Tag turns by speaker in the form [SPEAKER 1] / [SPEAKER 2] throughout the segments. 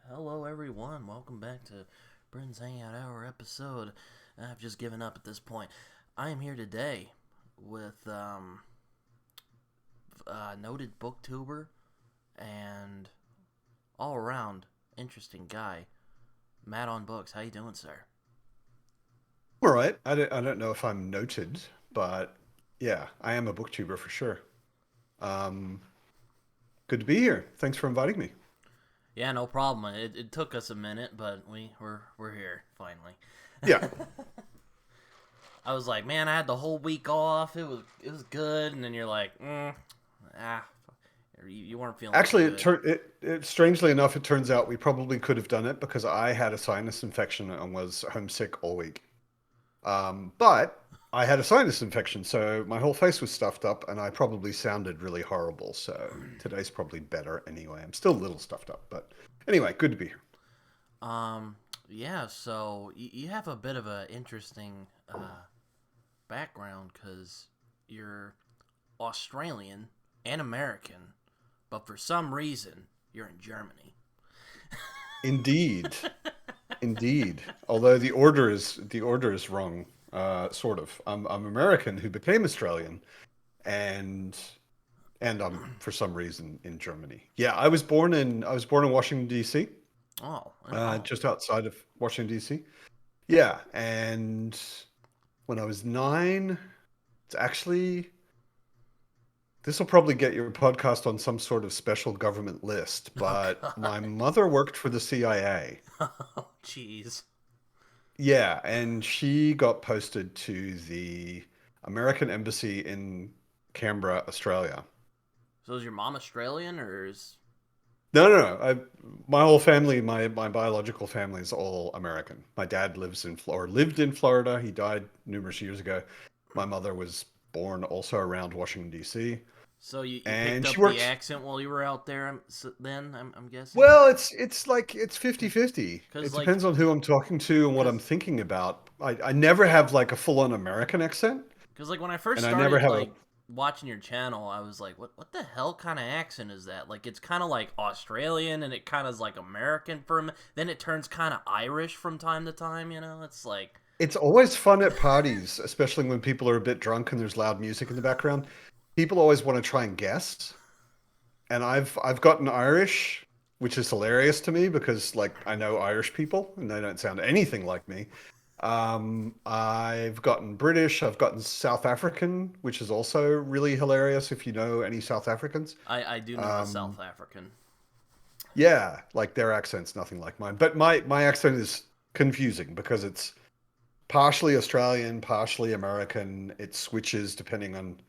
[SPEAKER 1] Hello, everyone. Welcome back to Britton's Hangout Hour episode. I've just given up at this point. I am here today with a noted booktuber and all around interesting guy, Matt on Books. How you doing, sir?
[SPEAKER 2] All right. I don't know if I'm noted, but yeah, I am a booktuber for sure. Um, Good to be here. Thanks for inviting me.
[SPEAKER 1] Yeah, no problem. It took us a minute, but we're here finally.
[SPEAKER 2] Yeah.
[SPEAKER 1] I was like, man, I had the whole week off. It was good, and then you're like, ah, you weren't feeling too
[SPEAKER 2] Actually,
[SPEAKER 1] good.
[SPEAKER 2] strangely enough, it turns out we probably could have done it because I had a sinus infection and was homesick all week. But I had a sinus infection, so my whole face was stuffed up and I probably sounded really horrible. So today's probably better anyway. I'm still a little stuffed up, but anyway, good to be here.
[SPEAKER 1] Um, yeah, so you have a bit of a interesting background because you're Australian and American, but for some reason you're in Germany.
[SPEAKER 2] Indeed. Indeed. Although the order is wrong, sort of. I'm American who became Australian, and I'm for some reason in Germany. Yeah, I was born in Washington D.C.,
[SPEAKER 1] Oh,
[SPEAKER 2] just outside of Washington D.C. Yeah, and when I was 9, it's actually this will probably get your podcast on some sort of special government list,
[SPEAKER 1] oh
[SPEAKER 2] but my
[SPEAKER 1] God,
[SPEAKER 2] mother worked for the CIA.
[SPEAKER 1] oh jeez.
[SPEAKER 2] Yeah, and she got posted to the American Embassy in Canberra, Australia.
[SPEAKER 1] So is your mom Australian or is?
[SPEAKER 2] No, no, no. My whole family, my biological family is all American. My dad lives in Florida, lived in Florida. He died numerous years ago. My mother was born also around Washington, D.C.,
[SPEAKER 1] So you picked
[SPEAKER 2] and she
[SPEAKER 1] up the
[SPEAKER 2] worked.
[SPEAKER 1] accent while you were out there. Then I'm guessing
[SPEAKER 2] Well, it's like it's 50-50.
[SPEAKER 1] because
[SPEAKER 2] It
[SPEAKER 1] like
[SPEAKER 2] depends on who I'm talking to and what I'm
[SPEAKER 1] because
[SPEAKER 2] thinking about. I never have like a full-on American accent,
[SPEAKER 1] Because like when I first
[SPEAKER 2] and I never
[SPEAKER 1] started
[SPEAKER 2] have a.
[SPEAKER 1] like watching your channel, I was like, what the hell kind of accent is that? Like it's kind of like Australian and it kind of is like American for a. Then it turns kind of Irish from time to time. It's like
[SPEAKER 2] It's always fun at parties, especially when people are a bit drunk and there's loud music in the background. People always want to try and guess, and I've gotten Irish, which is hilarious to me because like I know Irish people and they don't sound anything like me. I've gotten British, I've gotten South African, which is also really hilarious if you know any South Africans.
[SPEAKER 1] I do know a
[SPEAKER 2] Um,
[SPEAKER 1] South African.
[SPEAKER 2] yeah, like their accent's nothing like mine, but my accent is confusing because it's partially Australian, partially American. It switches depending on,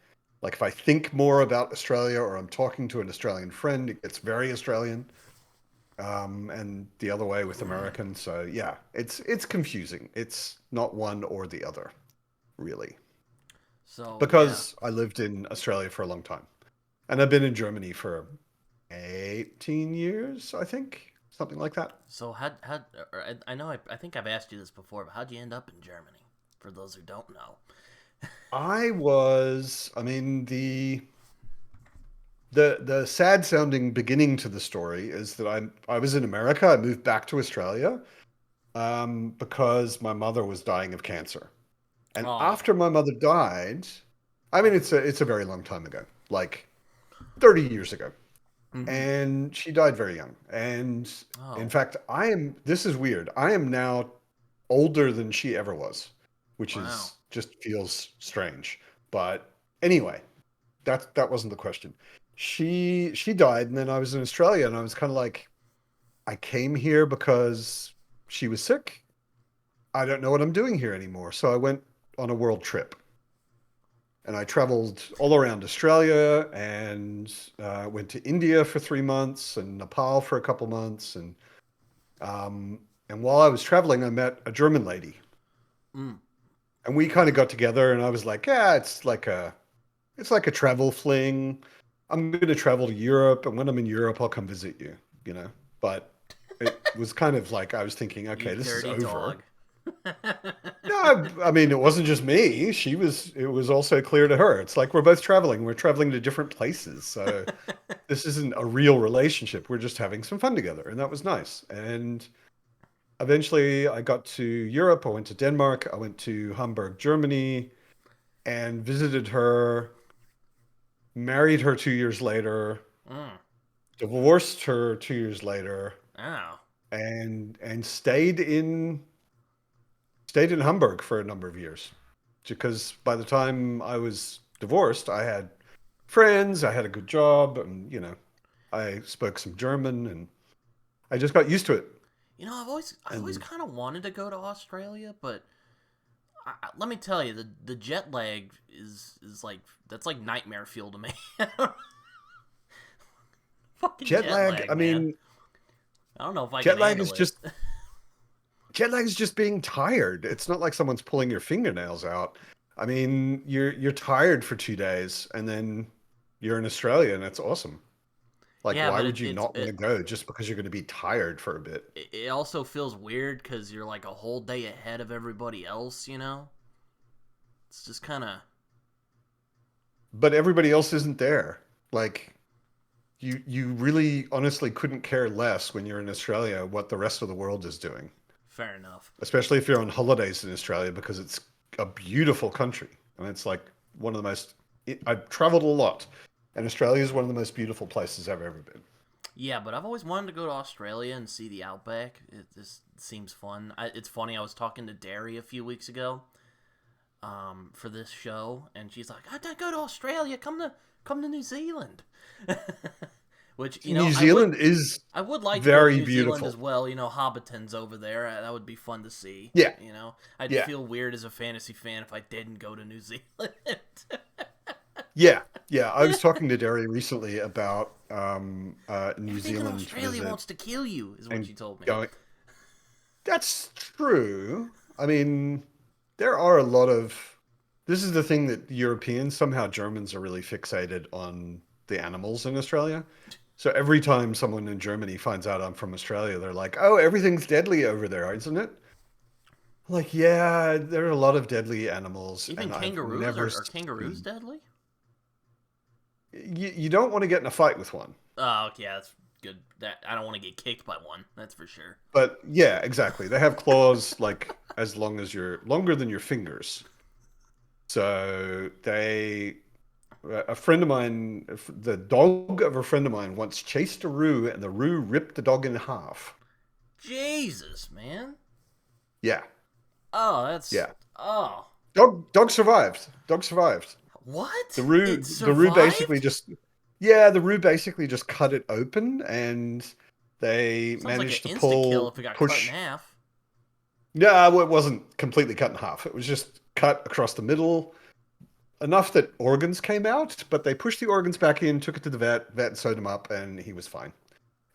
[SPEAKER 2] like, if I think more about Australia or I'm talking to an Australian friend, it gets very Australian, and the other way with American. So yeah, it's confusing. It's not one or the other, really,
[SPEAKER 1] So yeah.
[SPEAKER 2] because I lived in Australia for a long time, and I've been in Germany for 18 years, I think, something like that.
[SPEAKER 1] So how I know I think I've asked you this before, but how'd you end up in Germany? For those who don't know.
[SPEAKER 2] I mean, the sad sounding beginning to the story is that I was in America. I moved back to Australia because my mother was dying of cancer. And
[SPEAKER 1] Oh.
[SPEAKER 2] after my mother died, I mean it's a very long time ago, like 30 years ago.
[SPEAKER 1] Hmm.
[SPEAKER 2] And she died very young. And in
[SPEAKER 1] Oh.
[SPEAKER 2] fact, this is weird. I am now older than she ever was, which
[SPEAKER 1] Wow.
[SPEAKER 2] is just feels strange. But anyway, that wasn't the question. She died, and then I was in Australia, and I was kind of like, I came here because she was sick. I don't know what I'm doing here anymore. So I went on a world trip, and I traveled all around Australia and went to India for 3 months and Nepal for a couple months, um, and while I was traveling, I met a German lady,
[SPEAKER 1] Mm.
[SPEAKER 2] and we kind of got together, and I was like, yeah, it's like a travel fling. I'm going to travel to Europe, and when I'm in Europe, I'll come visit you, you know. But it was kind of like I was thinking,
[SPEAKER 1] You
[SPEAKER 2] okay, this is
[SPEAKER 1] dirty
[SPEAKER 2] over.
[SPEAKER 1] dog.
[SPEAKER 2] No, I mean, it wasn't just me. It was also clear to her. It's like we're both traveling. We're traveling to different places. So this isn't a real relationship. We're just having some fun together, and that was nice. And eventually, I got to Europe. I went to Denmark. I went to Hamburg, Germany, and visited her. Married her 2 years later.
[SPEAKER 1] Mm.
[SPEAKER 2] Divorced her 2 years later,
[SPEAKER 1] Oh.
[SPEAKER 2] and stayed in Hamburg for a number of years. Because by the time I was divorced, I had friends, I had a good job, and I spoke some German, and I just got used to it.
[SPEAKER 1] I've always
[SPEAKER 2] And
[SPEAKER 1] kind of wanted to go to Australia, but let me tell you, the jet lag is like that's like nightmare fuel to me. Fucking
[SPEAKER 2] jet
[SPEAKER 1] jet
[SPEAKER 2] lag,
[SPEAKER 1] lag,
[SPEAKER 2] I
[SPEAKER 1] man.
[SPEAKER 2] mean,
[SPEAKER 1] I don't know if I can
[SPEAKER 2] jet lag is
[SPEAKER 1] handle it.
[SPEAKER 2] just jet lag is just being tired. It's not like someone's pulling your fingernails out. I mean, you're tired for 2 days, and then you're in Australia, and that's awesome. Like,
[SPEAKER 1] Yeah,
[SPEAKER 2] why
[SPEAKER 1] but
[SPEAKER 2] would you not want
[SPEAKER 1] it
[SPEAKER 2] to go just because you're going to be tired for a bit?
[SPEAKER 1] it also feels weird because you're like a whole day ahead of everybody else. It's just kind of
[SPEAKER 2] But everybody else isn't there. Like, you really honestly couldn't care less when you're in Australia what the rest of the world is doing,
[SPEAKER 1] fair enough.
[SPEAKER 2] especially if you're on holidays in Australia because it's a beautiful country. And it's like one of the most, I've traveled a lot, and Australia is one of the most beautiful places I've ever been.
[SPEAKER 1] Yeah, but I've always wanted to go to Australia and see the outback. It just seems fun. It's funny. I was talking to Derry a few weeks ago, for this show, and she's like, "I go to Australia. Come to New Zealand." Which
[SPEAKER 2] New
[SPEAKER 1] I would
[SPEAKER 2] Zealand is
[SPEAKER 1] I would like to go to
[SPEAKER 2] very
[SPEAKER 1] New Zealand as
[SPEAKER 2] beautiful.
[SPEAKER 1] well. Hobbiton's over there. That would be fun to see.
[SPEAKER 2] Yeah,
[SPEAKER 1] I'd
[SPEAKER 2] yeah,
[SPEAKER 1] feel weird as a fantasy fan if I didn't go to New Zealand.
[SPEAKER 2] yeah, yeah. I was talking to Derry recently about New
[SPEAKER 1] Everything in
[SPEAKER 2] Zealand
[SPEAKER 1] Australia
[SPEAKER 2] visit
[SPEAKER 1] wants to kill you, is what
[SPEAKER 2] and
[SPEAKER 1] she told me.
[SPEAKER 2] going. That's true. I mean, there are a lot of. This is the thing that Europeans, somehow Germans are really fixated on the animals in Australia. So every time someone in Germany finds out I'm from Australia, they're like, "Oh, everything's deadly over there, isn't it?" Like, yeah, there are a lot of deadly animals,
[SPEAKER 1] Even
[SPEAKER 2] and I've
[SPEAKER 1] kangaroos
[SPEAKER 2] never
[SPEAKER 1] are kangaroos
[SPEAKER 2] seen.
[SPEAKER 1] deadly?
[SPEAKER 2] You don't want to get in a fight with one.
[SPEAKER 1] Oh, okay, yeah, that's good. That I don't want to get kicked by one. That's for sure.
[SPEAKER 2] But yeah, exactly. They have claws like as long as longer than your fingers. So a friend of mine, the dog of a friend of mine once chased a roo and the roo ripped the dog in half.
[SPEAKER 1] Jesus, man.
[SPEAKER 2] Yeah,
[SPEAKER 1] Oh, that's
[SPEAKER 2] yeah.
[SPEAKER 1] oh.
[SPEAKER 2] Dog survived. Dog survived. The
[SPEAKER 1] What?
[SPEAKER 2] roo
[SPEAKER 1] It
[SPEAKER 2] the roo basically
[SPEAKER 1] survived?
[SPEAKER 2] just yeah, the roo basically just cut it open and they
[SPEAKER 1] Sounds like an
[SPEAKER 2] managed to
[SPEAKER 1] insta kill if it got cut in
[SPEAKER 2] push.
[SPEAKER 1] half.
[SPEAKER 2] No, well, it wasn't completely cut in half. It was just cut across the middle, enough that organs came out, but they pushed the organs back in, took it to the vet sewed him up, and he was fine.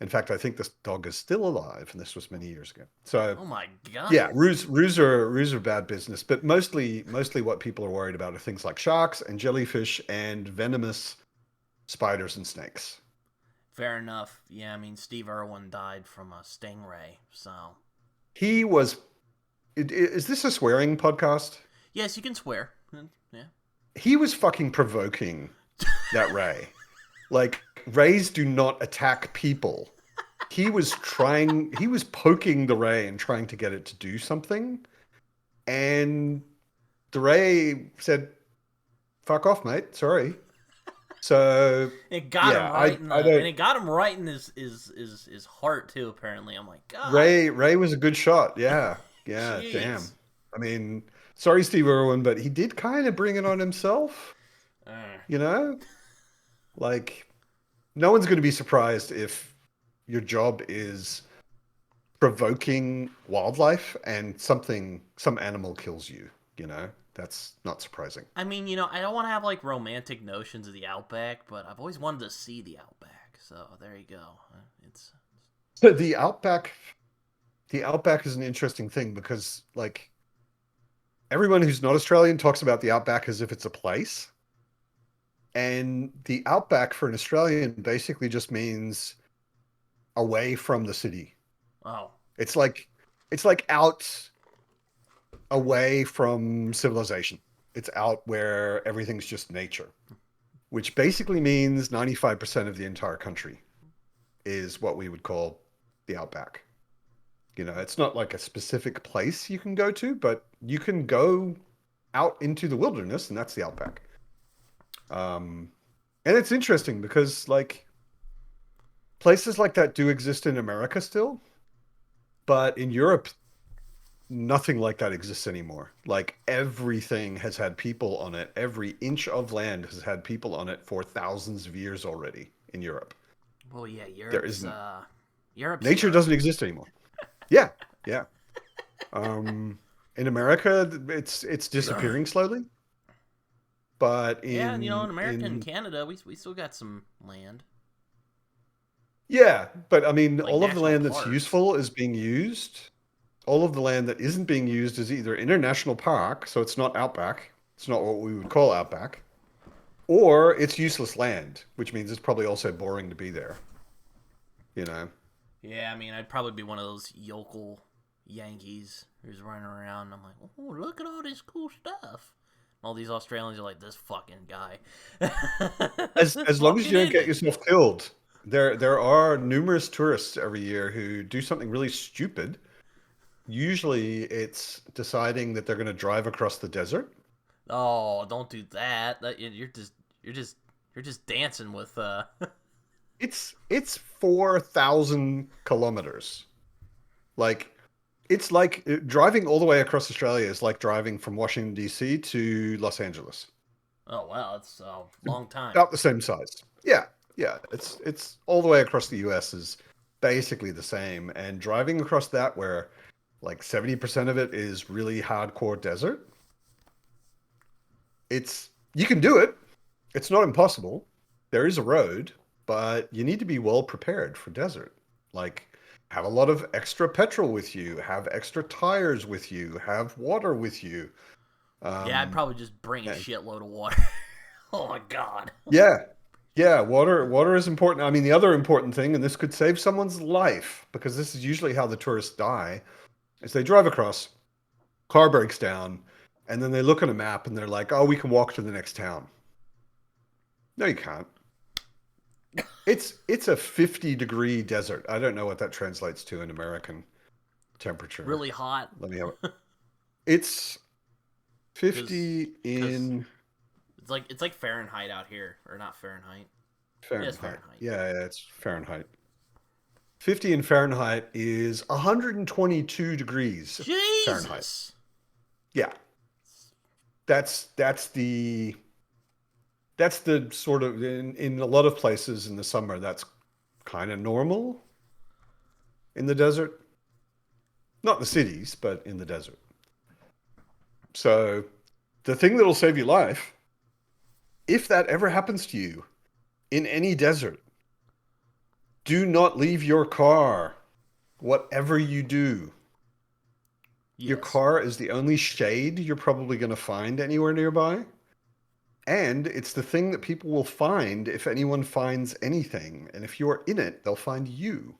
[SPEAKER 2] In fact, I think this dog is still alive, and this was many years ago. So,
[SPEAKER 1] Oh my god.
[SPEAKER 2] yeah, roos are bad business, but mostly what people are worried about are things like sharks and jellyfish and venomous spiders and snakes.
[SPEAKER 1] Fair enough. Yeah, I mean Steve Irwin died from a stingray, so
[SPEAKER 2] He was. Is this a swearing podcast?
[SPEAKER 1] yes, you can swear. Yeah.
[SPEAKER 2] He was fucking provoking that ray. Like, rays do not attack people. He was poking the ray and trying to get it to do something. And the ray said, fuck off, mate. Sorry. So,
[SPEAKER 1] It got him
[SPEAKER 2] yeah,
[SPEAKER 1] right in
[SPEAKER 2] I
[SPEAKER 1] the and
[SPEAKER 2] don't.
[SPEAKER 1] it got him right in his heart too, apparently. I'm like, God,
[SPEAKER 2] Ray was a good shot. Yeah. Yeah. Damn.
[SPEAKER 1] jeez.
[SPEAKER 2] I mean, sorry, Steve Irwin, but he did kind of bring it on himself,
[SPEAKER 1] Uh,
[SPEAKER 2] you know? Like, no one's going to be surprised if your job is provoking wildlife and some animal kills you, you know? That's not surprising.
[SPEAKER 1] I mean, I don't want to have like romantic notions of the outback, but I've always wanted to see the outback. So there you go. It's
[SPEAKER 2] So the outback is an interesting thing because like everyone who's not Australian talks about the outback as if it's a place. And the outback for an Australian basically just means away from the city.
[SPEAKER 1] oh,
[SPEAKER 2] It's like out away from civilization. It's out where everything's just nature, which basically means 95% of the entire country is what we would call the outback. You know, it's not like a specific place you can go to, but you can go out into the wilderness, and that's the outback. Um, and it's interesting because like places like that do exist in America still, but in Europe, nothing like that exists anymore. Like everything has had people on it. Every inch of land has had people on it for thousands of years already in Europe.
[SPEAKER 1] Well, yeah,
[SPEAKER 2] There isn't
[SPEAKER 1] Europe's
[SPEAKER 2] nature
[SPEAKER 1] Europe.
[SPEAKER 2] doesn't exist anymore. Yeah, yeah. Um, in America, it's disappearing slowly, but
[SPEAKER 1] Yeah, and in America and
[SPEAKER 2] in
[SPEAKER 1] Canada, we still got some land,
[SPEAKER 2] yeah, but I mean,
[SPEAKER 1] like
[SPEAKER 2] all of the
[SPEAKER 1] national
[SPEAKER 2] land that's
[SPEAKER 1] parks.
[SPEAKER 2] useful is being used. All of the land that isn't being used is either international park, so it's not outback. It's not what we would call outback, or it's useless land, which means it's probably also boring to be there. You know?
[SPEAKER 1] Yeah, I mean, I'd probably be one of those yokel Yankees who's running around. And I'm like, oh, look at all this cool stuff. All these Australians are like, this fucking guy.
[SPEAKER 2] As long as
[SPEAKER 1] Fucking
[SPEAKER 2] you don't get
[SPEAKER 1] idiot.
[SPEAKER 2] yourself killed. There are numerous tourists every year who do something really stupid. Usually it's deciding that they're going to drive across the desert.
[SPEAKER 1] Oh, don't do that. You're just you're just dancing with
[SPEAKER 2] It's 4,000 kilometers. Like it's like driving all the way across Australia is like driving from Washington D.C. to Los Angeles.
[SPEAKER 1] Oh wow, it's a long time.
[SPEAKER 2] About the same size. Yeah, yeah. It's all the way across the U.S. is basically the same. And driving across that, where like 70% of it is really hardcore desert, it's you can do it. It's not impossible. There is a road, but you need to be well prepared for desert. Like have a lot of extra petrol with you, have extra tires with you, have water with you.
[SPEAKER 1] Yeah, I'd
[SPEAKER 2] Um,
[SPEAKER 1] probably just bring a
[SPEAKER 2] yeah,
[SPEAKER 1] shitload of water. Oh my god.
[SPEAKER 2] yeah, yeah. Water is important. I mean, the other important thing, and this could save someone's life because this is usually how the tourists die, is they drive across, car breaks down, and then they look at a map and they're like, "Oh, we can walk to the next town." No, you can't. It's a 50-degree desert. I don't know what that translates to in American temperature.
[SPEAKER 1] Really hot.
[SPEAKER 2] Let me have it. It's
[SPEAKER 1] Cause,
[SPEAKER 2] 50
[SPEAKER 1] cause
[SPEAKER 2] in
[SPEAKER 1] it's like Fahrenheit out here, or not Fahrenheit. Yeah, it's
[SPEAKER 2] Fahrenheit.
[SPEAKER 1] Fahrenheit.
[SPEAKER 2] Yeah, it's Fahrenheit. 50 in Fahrenheit is 122 degrees Fahrenheit.
[SPEAKER 1] Jesus.
[SPEAKER 2] Yeah. That's the sort of in a lot of places in the summer that's kind of normal in the desert. Not in the cities, but in the desert. So the thing that'll save your life, if that ever happens to you in any desert, do not leave your car. Whatever you do, your
[SPEAKER 1] Yes.
[SPEAKER 2] car is the only shade you're probably going to find anywhere nearby. And it's the thing that people will find if anyone finds anything. And if you're in it, they'll find you.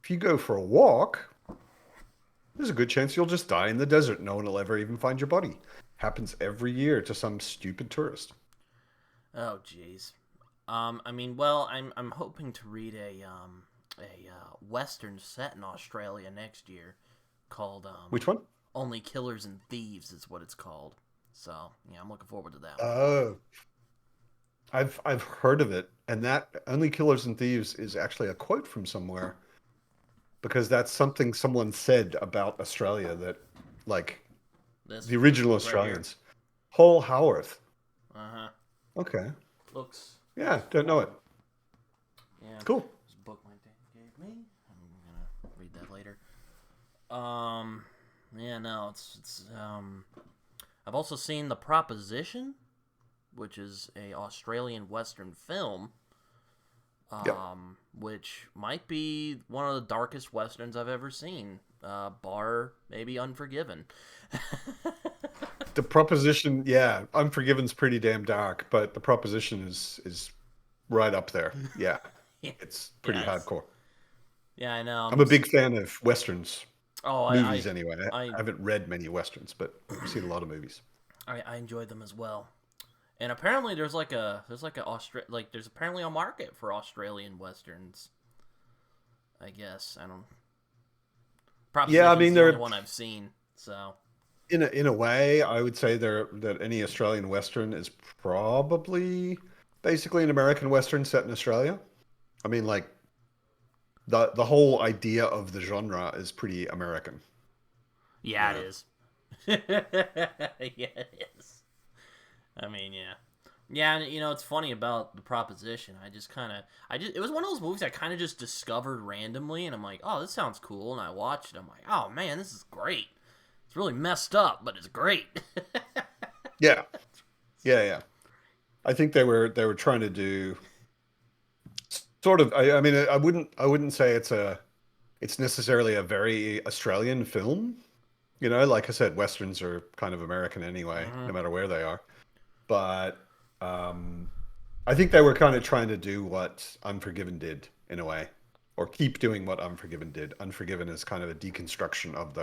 [SPEAKER 2] If you go for a walk, there's a good chance you'll just die in the desert. No one will ever even find your body. Happens every year to some stupid tourist.
[SPEAKER 1] Oh jeez. I mean, well, I'm hoping to read a western set in Australia next year called
[SPEAKER 2] Which one?
[SPEAKER 1] Only Killers and Thieves is what it's called. So yeah, I'm looking forward to that one.
[SPEAKER 2] Oh, I've heard of it, and that "Only Killers and Thieves" is actually a quote from somewhere because that's something someone said about Australia that, like,
[SPEAKER 1] This
[SPEAKER 2] the original
[SPEAKER 1] right here.
[SPEAKER 2] Australians. Whole Howarth.
[SPEAKER 1] Uh huh.
[SPEAKER 2] Okay.
[SPEAKER 1] Looks
[SPEAKER 2] Yeah, don't know it.
[SPEAKER 1] yeah.
[SPEAKER 2] Cool.
[SPEAKER 1] This book my dad gave me. I'm gonna read that later. Um. Yeah. No. It's. I've also seen The Proposition, which is a Australian Western film.
[SPEAKER 2] Yep.
[SPEAKER 1] Which might be one of the darkest westerns I've ever seen. Bar maybe Unforgiven.
[SPEAKER 2] The Proposition, yeah, Unforgiven's pretty damn dark, but The Proposition is right up there. Yeah,
[SPEAKER 1] Yeah.
[SPEAKER 2] it's pretty
[SPEAKER 1] Yes.
[SPEAKER 2] hardcore.
[SPEAKER 1] Yeah, I know.
[SPEAKER 2] I'm a big fan of westerns,
[SPEAKER 1] Oh,
[SPEAKER 2] movies ananyway.
[SPEAKER 1] I,
[SPEAKER 2] I haven't read many westerns, but I've seen a lot of movies.
[SPEAKER 1] I enjoyed them as well. And apparently there's apparently a market for Australian westerns. I guess I don't.
[SPEAKER 2] Yeah, I
[SPEAKER 1] Proposition's
[SPEAKER 2] mean,
[SPEAKER 1] the only
[SPEAKER 2] they're
[SPEAKER 1] one I've seen. So
[SPEAKER 2] in a way, I would say that any Australian Western is probably basically an American Western set in Australia. I mean, like the whole idea of the genre is pretty American, you
[SPEAKER 1] yeah, it
[SPEAKER 2] know.
[SPEAKER 1] is. Yeah, it is. I mean, yeah. Yeah, and it's funny about the proposition. It was one of those movies I kind of just discovered randomly, and I'm like, oh, this sounds cool, and I watched it. I'm like, oh man, this is great. It's really messed up, but it's great.
[SPEAKER 2] Yeah, yeah. I think they were trying to do sort of. I mean, I wouldn't say it's necessarily a very Australian film. You know, like I said, westerns are kind of American anyway,
[SPEAKER 1] Hmm.
[SPEAKER 2] no matter where they are. But um, I think they were kind of trying to do what Unforgiven did in a way, or keep doing what Unforgiven did. Unforgiven is kind of a deconstruction of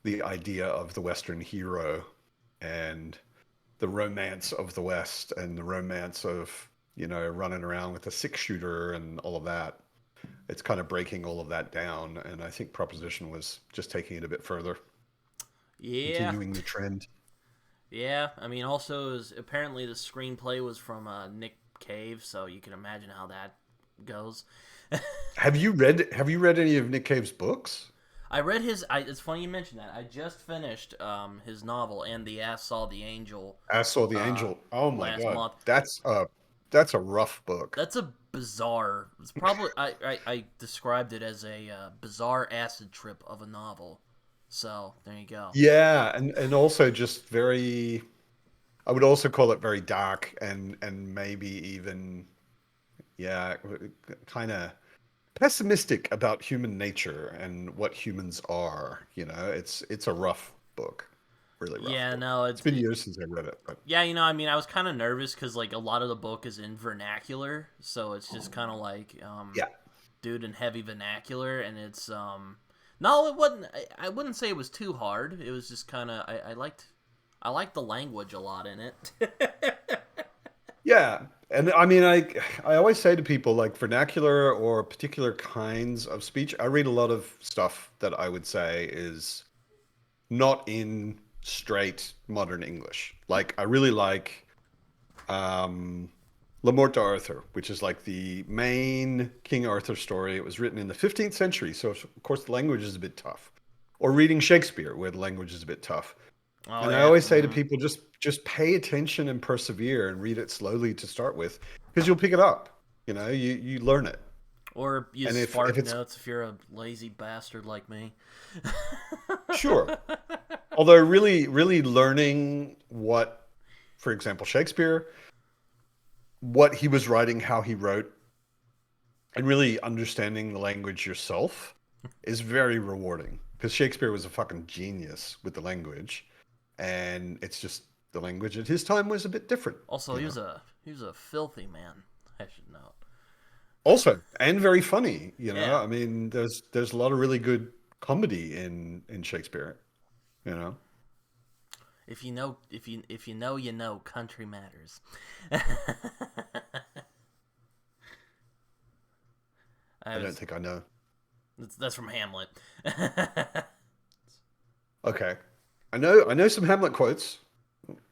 [SPEAKER 2] the idea of the Western hero and the romance of the West and the romance of, running around with a six shooter and all of that. It's kind of breaking all of that down. And I think Proposition was just taking it a bit further,
[SPEAKER 1] Yeah,
[SPEAKER 2] continuing the trend.
[SPEAKER 1] yeah. I mean, also, apparently the screenplay was from Nick Cave, so you can imagine how that goes.
[SPEAKER 2] Have you read any of Nick Cave's books?
[SPEAKER 1] I read his. It's funny you mentioned that. I just finished his novel, And the Ass Saw the Angel,
[SPEAKER 2] I Saw the
[SPEAKER 1] uh,
[SPEAKER 2] Angel. Oh my
[SPEAKER 1] last
[SPEAKER 2] God.
[SPEAKER 1] month.
[SPEAKER 2] That's a rough book.
[SPEAKER 1] That's a bizarre. It's probably I described it as a bizarre acid trip of a novel. So there you go.
[SPEAKER 2] Yeah, and also just very, I would also call it very dark and maybe even, yeah, kind of pessimistic about human nature and what humans are, It's a rough book. Really rough
[SPEAKER 1] Yeah,
[SPEAKER 2] book.
[SPEAKER 1] no,
[SPEAKER 2] It's been years since I read it, but
[SPEAKER 1] yeah, I mean, I was kind of nervous because like a lot of the book is in vernacular, so it's just kind of like
[SPEAKER 2] yeah.
[SPEAKER 1] dude in heavy vernacular, and it's no, it wasn't. I wouldn't say it was too hard. It was just kind of I liked the language a lot in it.
[SPEAKER 2] Yeah. And I mean, I always say to people like vernacular or particular kinds of speech, I read a lot of stuff that I would say is not in straight modern English. Like I really like um La Morte d'Arthur, which is like the main King Arthur story. It was written in the 15th century, so of course the language is a bit tough. Or reading Shakespeare, where the language is a bit tough.
[SPEAKER 1] Oh
[SPEAKER 2] And I
[SPEAKER 1] yeah.
[SPEAKER 2] always say to
[SPEAKER 1] Hmm.
[SPEAKER 2] people, just pay attention and persevere and read it slowly to start with, because you'll pick it up. You learn it.
[SPEAKER 1] Or use
[SPEAKER 2] And if
[SPEAKER 1] Spark
[SPEAKER 2] it's
[SPEAKER 1] Notes if you're a lazy bastard like me.
[SPEAKER 2] sure, although really, really learning what, for example, Shakespeare, what he was writing, how he wrote, and really understanding the language yourself is very rewarding. Because Shakespeare was a fucking genius with the language, and it's just the language at his time was a bit different,
[SPEAKER 1] Also,
[SPEAKER 2] you know.
[SPEAKER 1] he was a filthy man. I should note.
[SPEAKER 2] Also, and very funny,
[SPEAKER 1] Yeah.
[SPEAKER 2] I mean, there's a lot of really good comedy in Shakespeare, you know.
[SPEAKER 1] If you know, country matters. I
[SPEAKER 2] I don't
[SPEAKER 1] was
[SPEAKER 2] think I know.
[SPEAKER 1] that's from Hamlet.
[SPEAKER 2] Okay, I know some Hamlet quotes.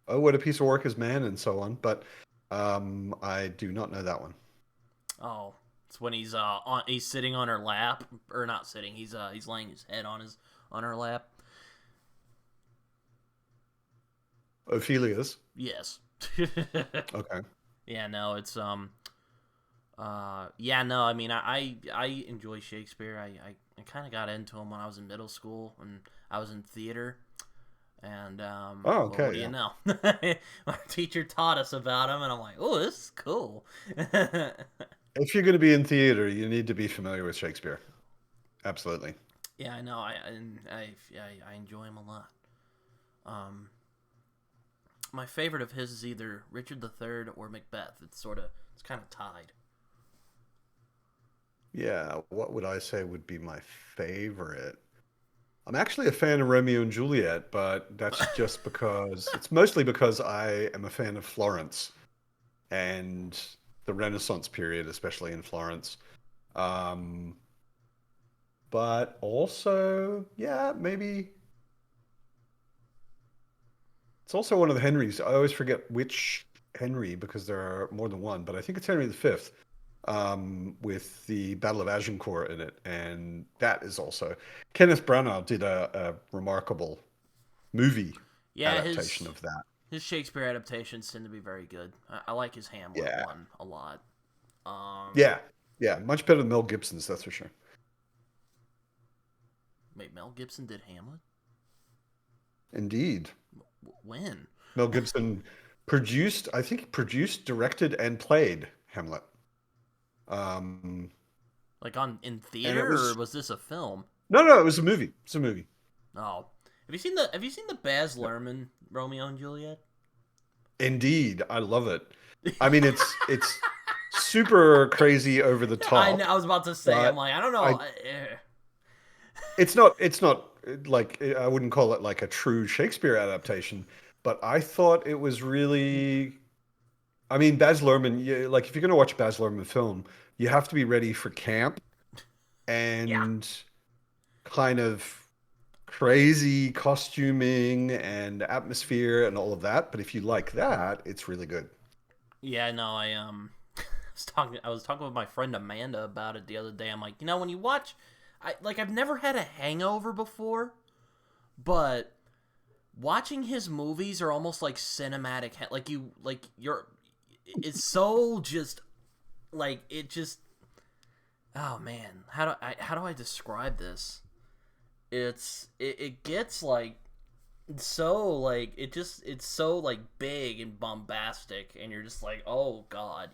[SPEAKER 2] Oh, what a piece of work is man, and so on. But I do not know that one.
[SPEAKER 1] Oh, it's when he's sitting on her lap, or not sitting. He's laying his head on her lap.
[SPEAKER 2] Ophelia's.
[SPEAKER 1] Yes.
[SPEAKER 2] Okay.
[SPEAKER 1] Yeah, no, it's yeah, no, I mean, I enjoy Shakespeare. I kind of got into him when I was in middle school and I was in theater. And
[SPEAKER 2] Oh,
[SPEAKER 1] well, what
[SPEAKER 2] okay,
[SPEAKER 1] do you
[SPEAKER 2] yeah.
[SPEAKER 1] know? Our teacher taught us about him, and I'm like, oh, this is cool.
[SPEAKER 2] If you're going to be in theater, you need to be familiar with Shakespeare. Absolutely.
[SPEAKER 1] Yeah, I know. I enjoy him a lot. Um, my favorite of his is either Richard III or Macbeth. It's kind of tied.
[SPEAKER 2] Yeah. What would I say would be my favorite? I'm actually a fan of Romeo and Juliet, but that's just because it's mostly because I am a fan of Florence and the Renaissance period, especially in Florence. Um, but also, yeah, maybe it's also one of the Henrys. I always forget which Henry because there are more than one, but I think it's Henry V, with the Battle of Agincourt in it, and that is also Kenneth Branagh did a remarkable movie
[SPEAKER 1] Yeah,
[SPEAKER 2] adaptation of that.
[SPEAKER 1] his Shakespeare adaptations tend to be very good. I like his Hamlet
[SPEAKER 2] Yeah,
[SPEAKER 1] one a lot. Um,
[SPEAKER 2] yeah, yeah, much better than Mel Gibson's, that's for sure.
[SPEAKER 1] wait, Mel Gibson did Hamlet?
[SPEAKER 2] Indeed,
[SPEAKER 1] When?
[SPEAKER 2] Mel Gibson produced, I think, produced, directed, and played Hamlet. Um,
[SPEAKER 1] Like on in
[SPEAKER 2] and it
[SPEAKER 1] theater, or
[SPEAKER 2] was
[SPEAKER 1] was this a film?
[SPEAKER 2] no, it was a movie. It's a movie.
[SPEAKER 1] Oh, have you seen the Baz Luhrmann Romeo and Juliet?
[SPEAKER 2] Indeed, I love it. I mean, it's super crazy over the top,
[SPEAKER 1] I was about to say, I'm
[SPEAKER 2] but
[SPEAKER 1] like, I don't know.
[SPEAKER 2] I it's not like I wouldn't call it like a true Shakespeare adaptation, but I thought it was really. I mean, Baz Luhrmann. Like if you're gonna watch a Baz Luhrmann film, you have to be ready for camp
[SPEAKER 1] Yeah.
[SPEAKER 2] and kind of crazy costuming and atmosphere and all of that. But if you like that, it's really good.
[SPEAKER 1] Yeah, no, I was talking with my friend Amanda about it the other day. I'm like, when you watch I've never had a hangover before, but watching his movies are almost like cinematic you're it's so just like it just oh man, how do I describe this? It gets like so like it's so like big and bombastic, and you're just like, oh god,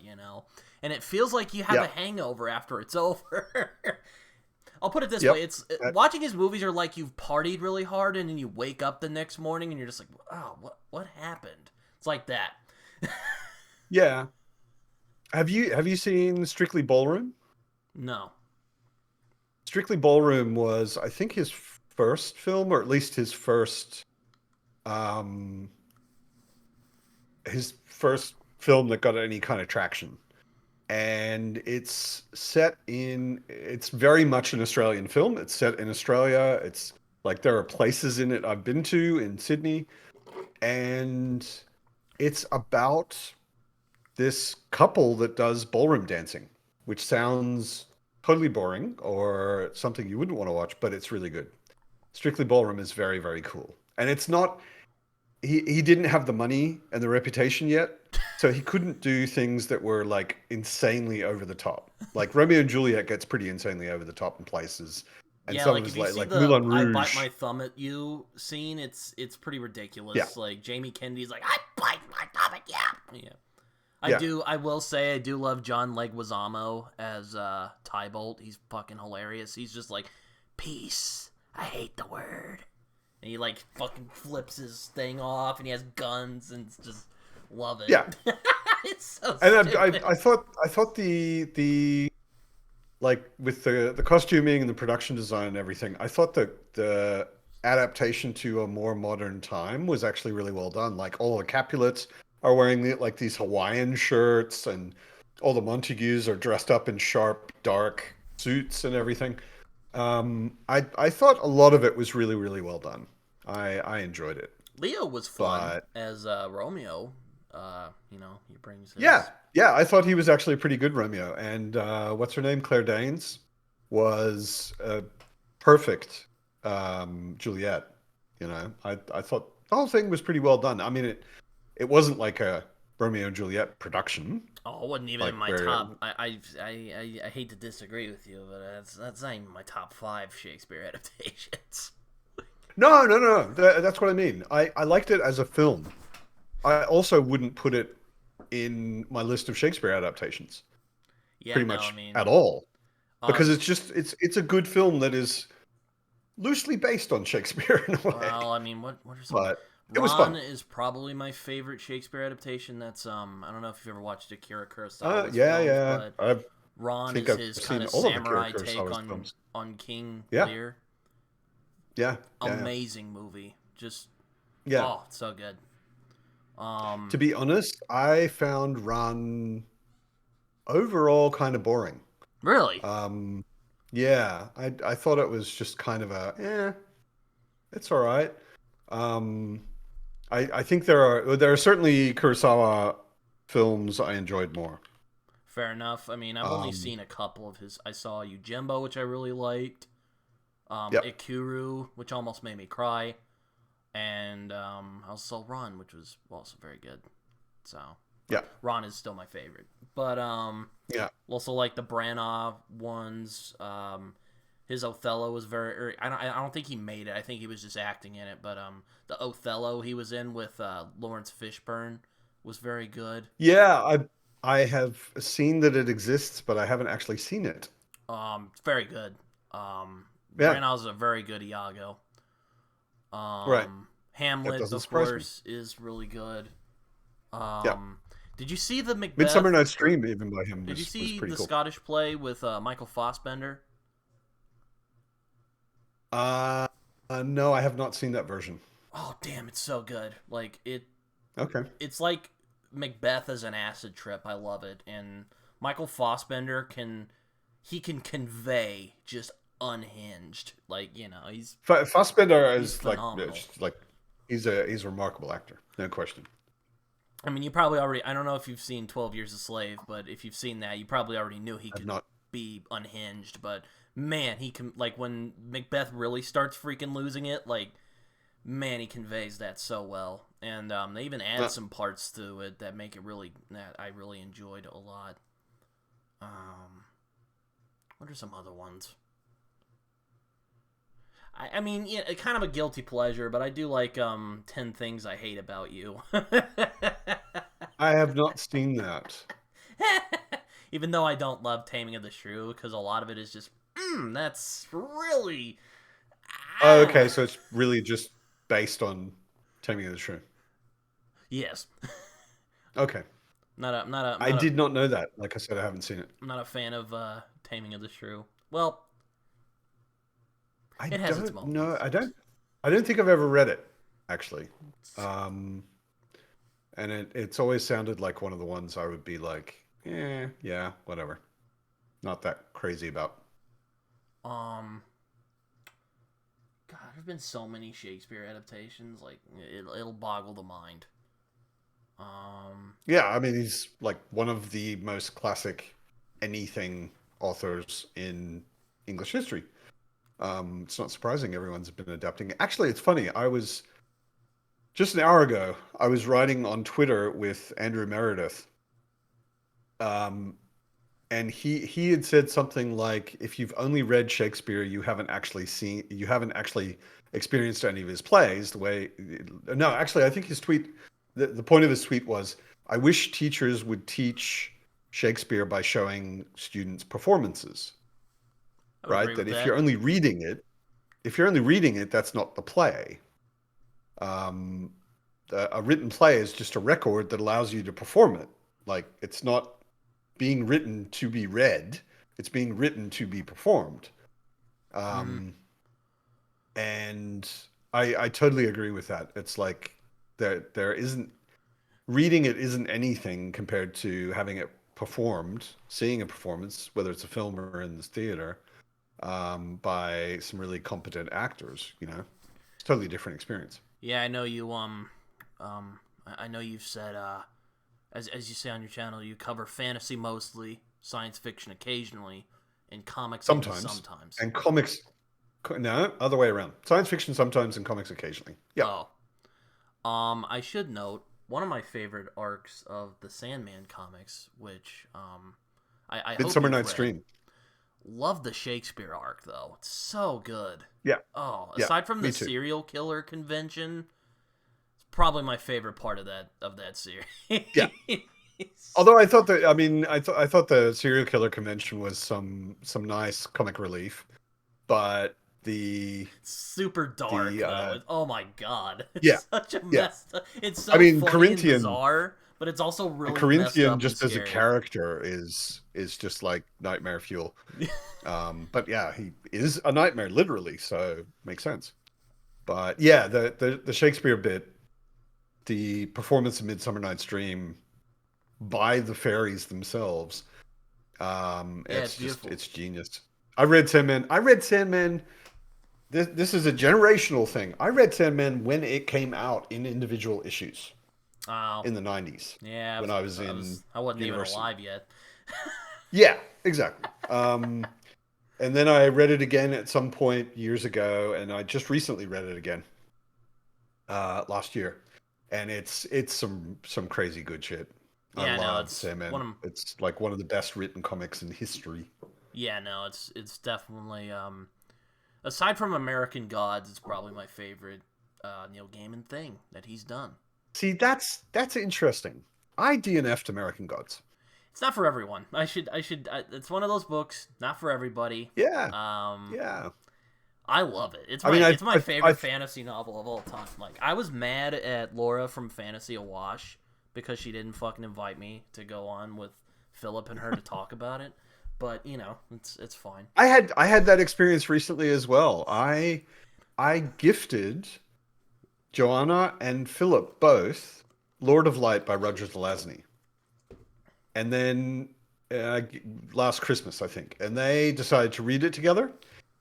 [SPEAKER 1] and it feels like you have a
[SPEAKER 2] Yep.
[SPEAKER 1] hangover after it's over. I'll put it this way:
[SPEAKER 2] Yep.
[SPEAKER 1] it's
[SPEAKER 2] Uh,
[SPEAKER 1] watching his movies are like you've partied really hard and then you wake up the next morning and you're just like, oh, what happened? It's like that.
[SPEAKER 2] yeah. Have you seen Strictly Ballroom?
[SPEAKER 1] No.
[SPEAKER 2] Strictly Ballroom was, I think, his first film, or at least um, his first film that got any kind of traction. And it's very much an Australian film. It's set in Australia. It's like there are places in it I've been to in Sydney, and it's about this couple that does ballroom dancing, which sounds totally boring or something you wouldn't want to watch, but it's really good. Strictly Ballroom is very, very cool. And it's not he didn't have the money and the reputation yet, so he couldn't do things that were like insanely over the top. Like Romeo and Juliet gets pretty insanely over the top in places, and
[SPEAKER 1] Yeah,
[SPEAKER 2] some of
[SPEAKER 1] like if
[SPEAKER 2] his
[SPEAKER 1] you see
[SPEAKER 2] like
[SPEAKER 1] the
[SPEAKER 2] Moulin
[SPEAKER 1] "I bite
[SPEAKER 2] Rouge.
[SPEAKER 1] my thumb at you" scene, it's pretty
[SPEAKER 2] Yeah,
[SPEAKER 1] ridiculous. Like Jamie Kennedy's like, "I bite my thumb at you." Yeah.
[SPEAKER 2] yeah,
[SPEAKER 1] I will say I do love John Leguizamo as Tybolt. He's fucking hilarious. He's just like, "Peace. I hate the word." And he like fucking flips his thing off and he has guns and it's just love it.
[SPEAKER 2] yeah.
[SPEAKER 1] It's so
[SPEAKER 2] And
[SPEAKER 1] stupid.
[SPEAKER 2] I thought the like with the costuming and the production design and everything, I thought the adaptation to a more modern time was actually really well done. Like all the Capulets are wearing like these Hawaiian shirts, and all the Montagues are dressed up in sharp, dark suits and everything. I thought a lot of it was really, really well done. I enjoyed it,
[SPEAKER 1] Leo was fun
[SPEAKER 2] but
[SPEAKER 1] as Romeo. He brings
[SPEAKER 2] yeah,
[SPEAKER 1] his.
[SPEAKER 2] yeah, I thought he was actually a pretty good Romeo. And what's her name? Claire Danes was a perfect Juliet. I thought the whole thing was pretty well done. I mean, it wasn't like a Romeo and Juliet production,
[SPEAKER 1] Oh, it wasn't even in
[SPEAKER 2] like
[SPEAKER 1] my
[SPEAKER 2] where
[SPEAKER 1] top. I hate to disagree with you, but that's not even my top five Shakespeare adaptations.
[SPEAKER 2] no, no, no, no. That's what I mean. I liked it as a film. I also wouldn't put it in my list of Shakespeare adaptations,
[SPEAKER 1] Yeah,
[SPEAKER 2] pretty
[SPEAKER 1] no, I
[SPEAKER 2] much at
[SPEAKER 1] mean,
[SPEAKER 2] all,
[SPEAKER 1] uh,
[SPEAKER 2] because it's a good film that is loosely based on Shakespeare in a way,
[SPEAKER 1] well, I mean, what are some?
[SPEAKER 2] but it was
[SPEAKER 1] Ron
[SPEAKER 2] fun.
[SPEAKER 1] is probably my favorite Shakespeare adaptation. That's I don't know if you've ever watched Akira Kurosawa's
[SPEAKER 2] Yeah,
[SPEAKER 1] films,
[SPEAKER 2] yeah.
[SPEAKER 1] but
[SPEAKER 2] I
[SPEAKER 1] Ron
[SPEAKER 2] think
[SPEAKER 1] is
[SPEAKER 2] I've
[SPEAKER 1] his kind
[SPEAKER 2] seen
[SPEAKER 1] of
[SPEAKER 2] all of Akira
[SPEAKER 1] samurai take
[SPEAKER 2] Kurosawa's films.
[SPEAKER 1] on King
[SPEAKER 2] Yeah,
[SPEAKER 1] Lear.
[SPEAKER 2] Yeah, yeah,
[SPEAKER 1] Amazing movie. Just
[SPEAKER 2] yeah.
[SPEAKER 1] oh, so good.
[SPEAKER 2] To be honest, I found Run overall kind of boring.
[SPEAKER 1] Really?
[SPEAKER 2] Um, yeah, I thought it was just kind of a, it's all right. Um, I think there are certainly Kurosawa films I enjoyed more.
[SPEAKER 1] Fair enough. I mean, I've only
[SPEAKER 2] Um,
[SPEAKER 1] seen a couple of his. I saw Yojimbo, which I really liked.
[SPEAKER 2] yep,
[SPEAKER 1] Ikuru, which almost made me cry, and I also saw Ron, which was also very good. So,
[SPEAKER 2] yeah,
[SPEAKER 1] but Ron is still my favorite. But
[SPEAKER 2] yeah.
[SPEAKER 1] also like the Branagh ones. His Othello was very. I don't think he made it. I think he was just acting in it. But the Othello he was in with Lawrence Fishburne was very good.
[SPEAKER 2] Yeah, I have seen that it exists, but I haven't actually seen it.
[SPEAKER 1] Very good.
[SPEAKER 2] Yeah,
[SPEAKER 1] Branagh's a very good Iago.
[SPEAKER 2] right. That
[SPEAKER 1] Hamlet,
[SPEAKER 2] doesn't
[SPEAKER 1] of
[SPEAKER 2] surprise me.
[SPEAKER 1] course, is really good.
[SPEAKER 2] Yeah.
[SPEAKER 1] Um, did you see the
[SPEAKER 2] Midsummer
[SPEAKER 1] Macbeth?
[SPEAKER 2] Night's Dream, even by him,
[SPEAKER 1] Did you
[SPEAKER 2] was
[SPEAKER 1] see
[SPEAKER 2] pretty
[SPEAKER 1] the
[SPEAKER 2] cool.
[SPEAKER 1] Scottish play with Michael Fassbender?
[SPEAKER 2] Uh, no, I have not seen that version.
[SPEAKER 1] Oh, damn, it's so good. Like
[SPEAKER 2] Okay.
[SPEAKER 1] it's like Macbeth as an acid trip. I love it, and Michael Fassbender can convey just unhinged. Like
[SPEAKER 2] Fassbender
[SPEAKER 1] he's
[SPEAKER 2] is like
[SPEAKER 1] phenomenal.
[SPEAKER 2] he's a remarkable actor, no question.
[SPEAKER 1] I mean, you probably already. I don't know if you've seen 12 Years a Slave, but if you've seen that, you probably already knew he
[SPEAKER 2] I've
[SPEAKER 1] could
[SPEAKER 2] not.
[SPEAKER 1] be unhinged. But man, he can. Like, when Macbeth really starts freaking losing it, like, man, he conveys that so well. And they even add
[SPEAKER 2] Uh,
[SPEAKER 1] some parts to it that make it really. That I really enjoyed a lot. Um, what are some other ones? I mean, yeah, kind of a guilty pleasure, but I do like 10 Things I Hate About You.
[SPEAKER 2] I have not seen that.
[SPEAKER 1] Even though I don't love Taming of the Shrew, because a lot of it is just, that's really
[SPEAKER 2] Oh, okay,
[SPEAKER 1] ah.
[SPEAKER 2] so it's really just based on Taming of the Shrew.
[SPEAKER 1] Yes,
[SPEAKER 2] Okay, I
[SPEAKER 1] not a
[SPEAKER 2] did not know that. Like I said, I haven't seen it.
[SPEAKER 1] not a fan of Taming of the Shrew. Well,
[SPEAKER 2] I
[SPEAKER 1] it has its
[SPEAKER 2] don't know.
[SPEAKER 1] moments.
[SPEAKER 2] I don't think I've ever read it actually. Um, and it's always sounded like one of the ones I would be like, yeah, whatever. Not that crazy about.
[SPEAKER 1] Um, God, there's been so many Shakespeare adaptations. Like it'll boggle the mind. Um,
[SPEAKER 2] Yeah, I mean, he's like one of the most classic anything authors in English history. It's not surprising everyone's been adapting. Actually, it's funny. I was just an hour ago, I was writing on Twitter with Andrew Meredith, um, and he had said something like, "If you've only read Shakespeare, you haven't actually experienced any of his plays." The way, no, actually, I think the point of his tweet was, "I wish teachers would teach Shakespeare by showing students performances."
[SPEAKER 1] I would
[SPEAKER 2] Right?
[SPEAKER 1] agree with
[SPEAKER 2] That
[SPEAKER 1] that.
[SPEAKER 2] if you're only reading it, that's not the play. Um, a written play is just a record that allows you to perform it. Like it's not being written to be read; it's being written to be performed.
[SPEAKER 1] Mm-hmm.
[SPEAKER 2] Um, and I totally agree with that. It's like there isn't reading it isn't anything compared to having it performed, seeing a performance, whether it's a film or in the theater, by some really competent actors. It's a totally different experience.
[SPEAKER 1] Yeah, I know you. I know you've said as you say on your channel, you cover fantasy mostly, science fiction occasionally, and comics only
[SPEAKER 2] Sometimes,
[SPEAKER 1] sometimes.
[SPEAKER 2] and comics. No, other way around. Science fiction sometimes and comics occasionally. Yeah.
[SPEAKER 1] Oh, I should note one of my favorite arcs of the Sandman comics, which I hope
[SPEAKER 2] Midsummer
[SPEAKER 1] you've
[SPEAKER 2] Night's
[SPEAKER 1] read.
[SPEAKER 2] Dream.
[SPEAKER 1] Love the Shakespeare arc though; it's so good.
[SPEAKER 2] Yeah.
[SPEAKER 1] Oh,
[SPEAKER 2] Yeah.
[SPEAKER 1] aside from the
[SPEAKER 2] Me too.
[SPEAKER 1] serial killer convention, it's probably my favorite part of that series.
[SPEAKER 2] Yeah. Although I thought the serial killer convention was some nice comic relief, but
[SPEAKER 1] Super dark
[SPEAKER 2] the
[SPEAKER 1] though. Oh my god,
[SPEAKER 2] yeah,
[SPEAKER 1] it's such a
[SPEAKER 2] yeah.
[SPEAKER 1] mess. It's
[SPEAKER 2] I
[SPEAKER 1] so
[SPEAKER 2] mean,
[SPEAKER 1] funny and bizarre, but it's also really messed
[SPEAKER 2] Corinthian
[SPEAKER 1] up and
[SPEAKER 2] just as a
[SPEAKER 1] scary.
[SPEAKER 2] character is just like nightmare fuel. But yeah, he is a nightmare literally, so makes sense. But yeah, the Shakespeare bit, the performance of Midsummer Night's Dream by the fairies themselves,
[SPEAKER 1] Yeah, it's beautiful.
[SPEAKER 2] it's genius. I read Sandman. I read Sandman. This is a generational thing. I read Sandman when it came out in individual issues
[SPEAKER 1] Oh,
[SPEAKER 2] in the 90s
[SPEAKER 1] yeah,
[SPEAKER 2] when I was in
[SPEAKER 1] I wasn't even
[SPEAKER 2] university.
[SPEAKER 1] alive yet.
[SPEAKER 2] Yeah, exactly. And then I read it again at some point years ago, and I just recently read it again last year, and it's some crazy good shit. I
[SPEAKER 1] Yeah, no,
[SPEAKER 2] love
[SPEAKER 1] it's one
[SPEAKER 2] Sandman.
[SPEAKER 1] of
[SPEAKER 2] It's like one of the best written comics in history.
[SPEAKER 1] yeah, no, it's definitely aside from American Gods, it's probably my favorite Neil Gaiman thing that he's done.
[SPEAKER 2] See, that's interesting. I DNF'd American Gods.
[SPEAKER 1] It's not for everyone. It's one of those books, not for everybody.
[SPEAKER 2] Yeah,
[SPEAKER 1] Um,
[SPEAKER 2] yeah.
[SPEAKER 1] I love it.
[SPEAKER 2] I mean,
[SPEAKER 1] It's my favorite
[SPEAKER 2] I've
[SPEAKER 1] fantasy novel of all time. Like I was mad at Laura from Fantasy Awash because she didn't fucking invite me to go on with Philip and her to talk about it. But you know, it's fine.
[SPEAKER 2] I had that experience recently as well. I gifted Joanna and Philip both Lord of Light by Roger Zelazny. And then uh, last Christmas, I think, and they decided to read it together.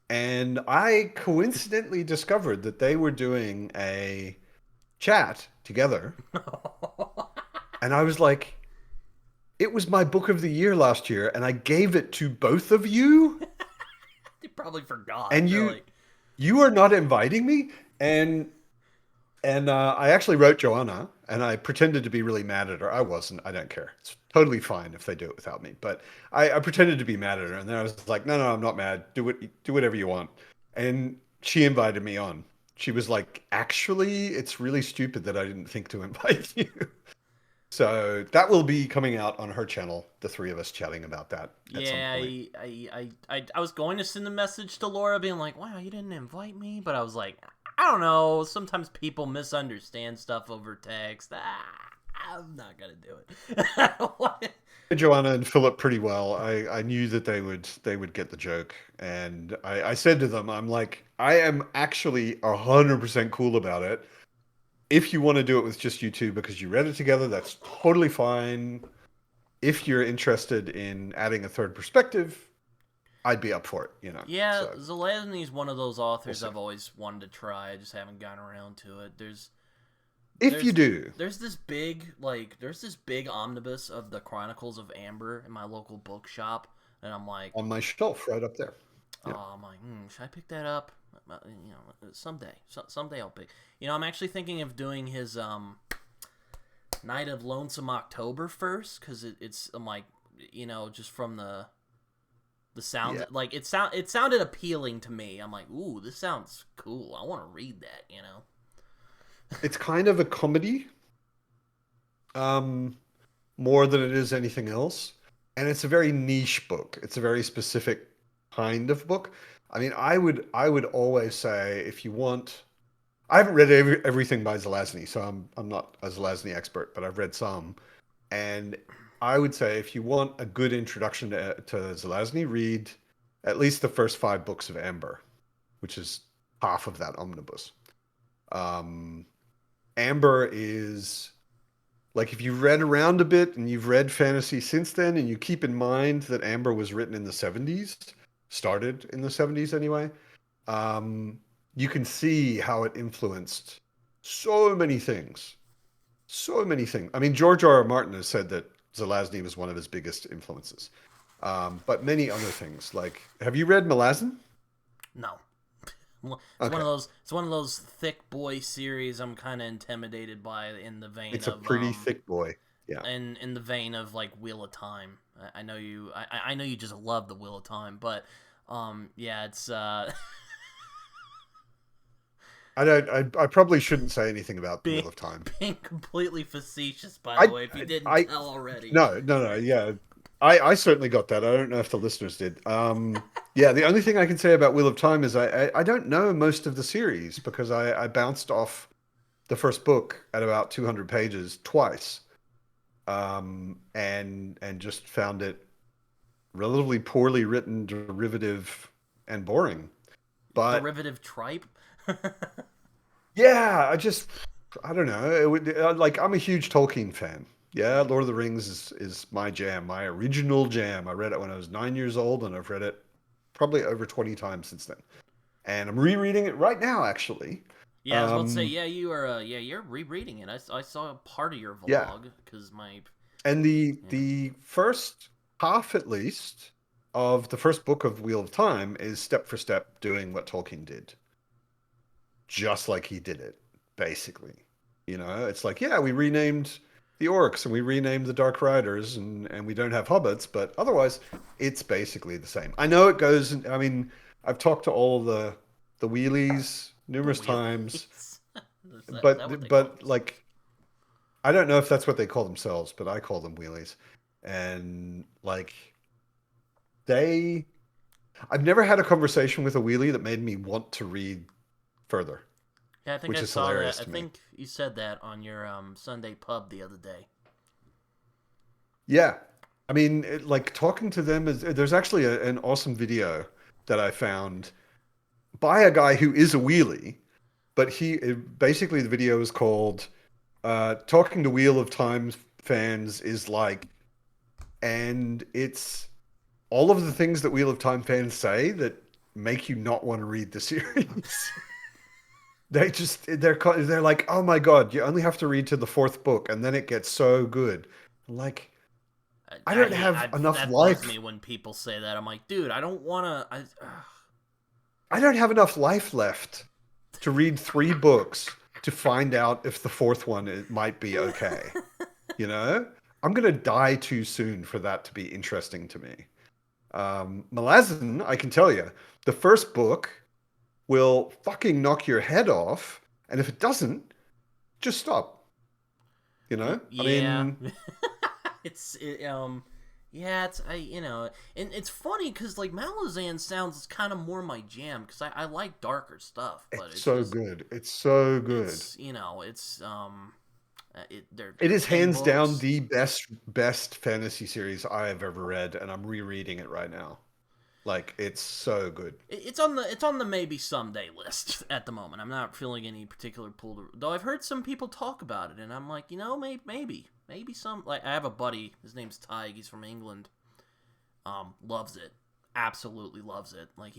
[SPEAKER 2] And I coincidentally discovered that they were doing a chat together, and I was like, "It was my book of the year last year, and I gave it to both of you,
[SPEAKER 1] You probably forgot.
[SPEAKER 2] and
[SPEAKER 1] They're like,
[SPEAKER 2] you are not inviting me." And I actually wrote Joanna, and I pretended to be really mad at her. I wasn't. I don't care. It's totally fine if they do it without me. But I pretended to be mad at her, and then I was like, "No, no, I'm not mad. Do whatever you want." And she invited me on. She was like, "Actually, it's really stupid that I didn't think to invite you." So that will be coming out on her channel. The three of us chatting about that at some
[SPEAKER 1] yeah,
[SPEAKER 2] point.
[SPEAKER 1] I was going to send a message to Laura being like, wow, you didn't invite me? But I was like, I don't know. Sometimes people misunderstand stuff over text. I'm not going to do it. I don't want it.
[SPEAKER 2] Joanna and Philip pretty well. I knew that they would get the joke, and I said to them, I'm like, I am actually 100% cool about it. If you want to do it with just you two because you read it together, that's totally fine. If you're interested in adding a third perspective, I'd be up for it, you know.
[SPEAKER 1] Yeah,
[SPEAKER 2] So
[SPEAKER 1] Zelazny is one of those
[SPEAKER 2] we'll
[SPEAKER 1] authors
[SPEAKER 2] see.
[SPEAKER 1] I've always wanted to try. I just haven't gotten around to it.
[SPEAKER 2] If you
[SPEAKER 1] There's
[SPEAKER 2] do,
[SPEAKER 1] there's this big omnibus of the Chronicles of Amber in my local bookshop, and I'm like,
[SPEAKER 2] on my shelf right up there. Yeah.
[SPEAKER 1] oh, I'm like, should I pick that up? You know, someday, someday I'll pick. You know, I'm actually thinking of doing his Night of Lonesome October first, because it's I'm like, you know, just from the sounds,
[SPEAKER 2] Yeah.
[SPEAKER 1] like it sounded appealing to me. I'm like, ooh, this sounds cool. I want to read that. You know.
[SPEAKER 2] It's kind of a comedy, um, more than it is anything else. And it's a very niche book. It's a very specific kind of book. I mean, I would always say if you want, I haven't read everything by Zelazny, so I'm not a Zelazny expert, but I've read some. And I would say if you want a good introduction to Zelazny, read at least the first five books of Amber, which is half of that omnibus. Um, Amber is like if you've read around a bit and you've read fantasy since then, and you keep in mind that Amber was written in the 70s, started in the 70s anyway, um, you can see how it influenced so many things. So many things. I mean, George R. R. Martin has said that Zelazny was one of his biggest influences. But many other things. Like, have you read Malazan?
[SPEAKER 1] No.
[SPEAKER 2] Okay.
[SPEAKER 1] It's one of those thick boy series I'm kind of intimidated by in the vein
[SPEAKER 2] It's a
[SPEAKER 1] of
[SPEAKER 2] pretty thick boy. Yeah.
[SPEAKER 1] in the vein of like Wheel of Time. I know I know you just love the Wheel of Time, but yeah, it's
[SPEAKER 2] I probably shouldn't say anything about the
[SPEAKER 1] being
[SPEAKER 2] Wheel of Time.
[SPEAKER 1] being completely facetious, by the
[SPEAKER 2] I,
[SPEAKER 1] way, if you didn't
[SPEAKER 2] I
[SPEAKER 1] tell already.
[SPEAKER 2] no, no, no, yeah. I certainly got that. I don't know if the listeners did. Yeah, the only thing I can say about Wheel of Time is I don't know most of the series because I bounced off the first book at about 200 pages twice, and just found it relatively poorly written, derivative, and boring. But
[SPEAKER 1] Derivative tripe.
[SPEAKER 2] Yeah, I don't know. It would, like, I'm a huge Tolkien fan. Yeah, Lord of the Rings is my jam, my original jam. I read it when I was 9 years old, and I've read it probably over 20 times since then. And I'm rereading it right now, actually.
[SPEAKER 1] Yeah, I was about to say,
[SPEAKER 2] Um,
[SPEAKER 1] yeah, you are, yeah, you're rereading it. I saw a part of your
[SPEAKER 2] yeah,
[SPEAKER 1] vlog because my,
[SPEAKER 2] and
[SPEAKER 1] yeah,
[SPEAKER 2] the first half, at least, of the first book of Wheel of Time is step for step doing what Tolkien did, just like he did it, basically. You know, it's like, yeah, we renamed the orcs and we renamed the Dark Riders, and we don't have hobbits, but otherwise, it's basically the same. I know it goes. I mean, I've talked to all the wheelies
[SPEAKER 1] the
[SPEAKER 2] numerous times,
[SPEAKER 1] wheelies. Is that what they call
[SPEAKER 2] but
[SPEAKER 1] themselves?
[SPEAKER 2] like, I don't know if that's what they call themselves, but I call them wheelies, and like they. I've never had a conversation with a wheelie that made me want to read further,
[SPEAKER 1] Yeah, I think
[SPEAKER 2] which
[SPEAKER 1] I
[SPEAKER 2] is
[SPEAKER 1] saw that.
[SPEAKER 2] hilarious
[SPEAKER 1] I
[SPEAKER 2] to me.
[SPEAKER 1] think you said that on your Sunday pub the other day.
[SPEAKER 2] Yeah. I mean, like talking to them is there's actually an awesome video that I found by a guy who is a wheelie, but basically the video is called Talking to Wheel of Time fans is like, and it's all of the things that Wheel of Time fans say that make you not want to read the series. They're like, oh my God, you only have to read to the fourth book and then it gets so good. Like, I
[SPEAKER 1] I
[SPEAKER 2] don't
[SPEAKER 1] hate
[SPEAKER 2] have enough
[SPEAKER 1] that bugs
[SPEAKER 2] life.
[SPEAKER 1] me when people say that. I'm like, dude, I don't want to.
[SPEAKER 2] I don't have enough life left to read three books to find out if the fourth one it might be okay. You know, I'm gonna die too soon for that to be interesting to me. Malazan, I can tell you, the first book will fucking knock your head off, and if it doesn't, just stop. You know, I
[SPEAKER 1] Yeah,
[SPEAKER 2] mean,
[SPEAKER 1] yeah, it's and it's funny because like Malazan sounds kind of more my jam because I like darker stuff, but
[SPEAKER 2] it's
[SPEAKER 1] it's
[SPEAKER 2] so
[SPEAKER 1] just
[SPEAKER 2] good. It's so good.
[SPEAKER 1] it's it's
[SPEAKER 2] It
[SPEAKER 1] they're
[SPEAKER 2] is
[SPEAKER 1] 10
[SPEAKER 2] hands down
[SPEAKER 1] books.
[SPEAKER 2] the best fantasy series I have ever read, and I'm rereading it right now. Like it's so good.
[SPEAKER 1] It's on the maybe someday list at the moment. I'm not feeling any particular pull to, though I've heard some people talk about it and I'm like, maybe some, like I have a buddy, his name's Tig, he's from England. Loves it. Absolutely loves it. Like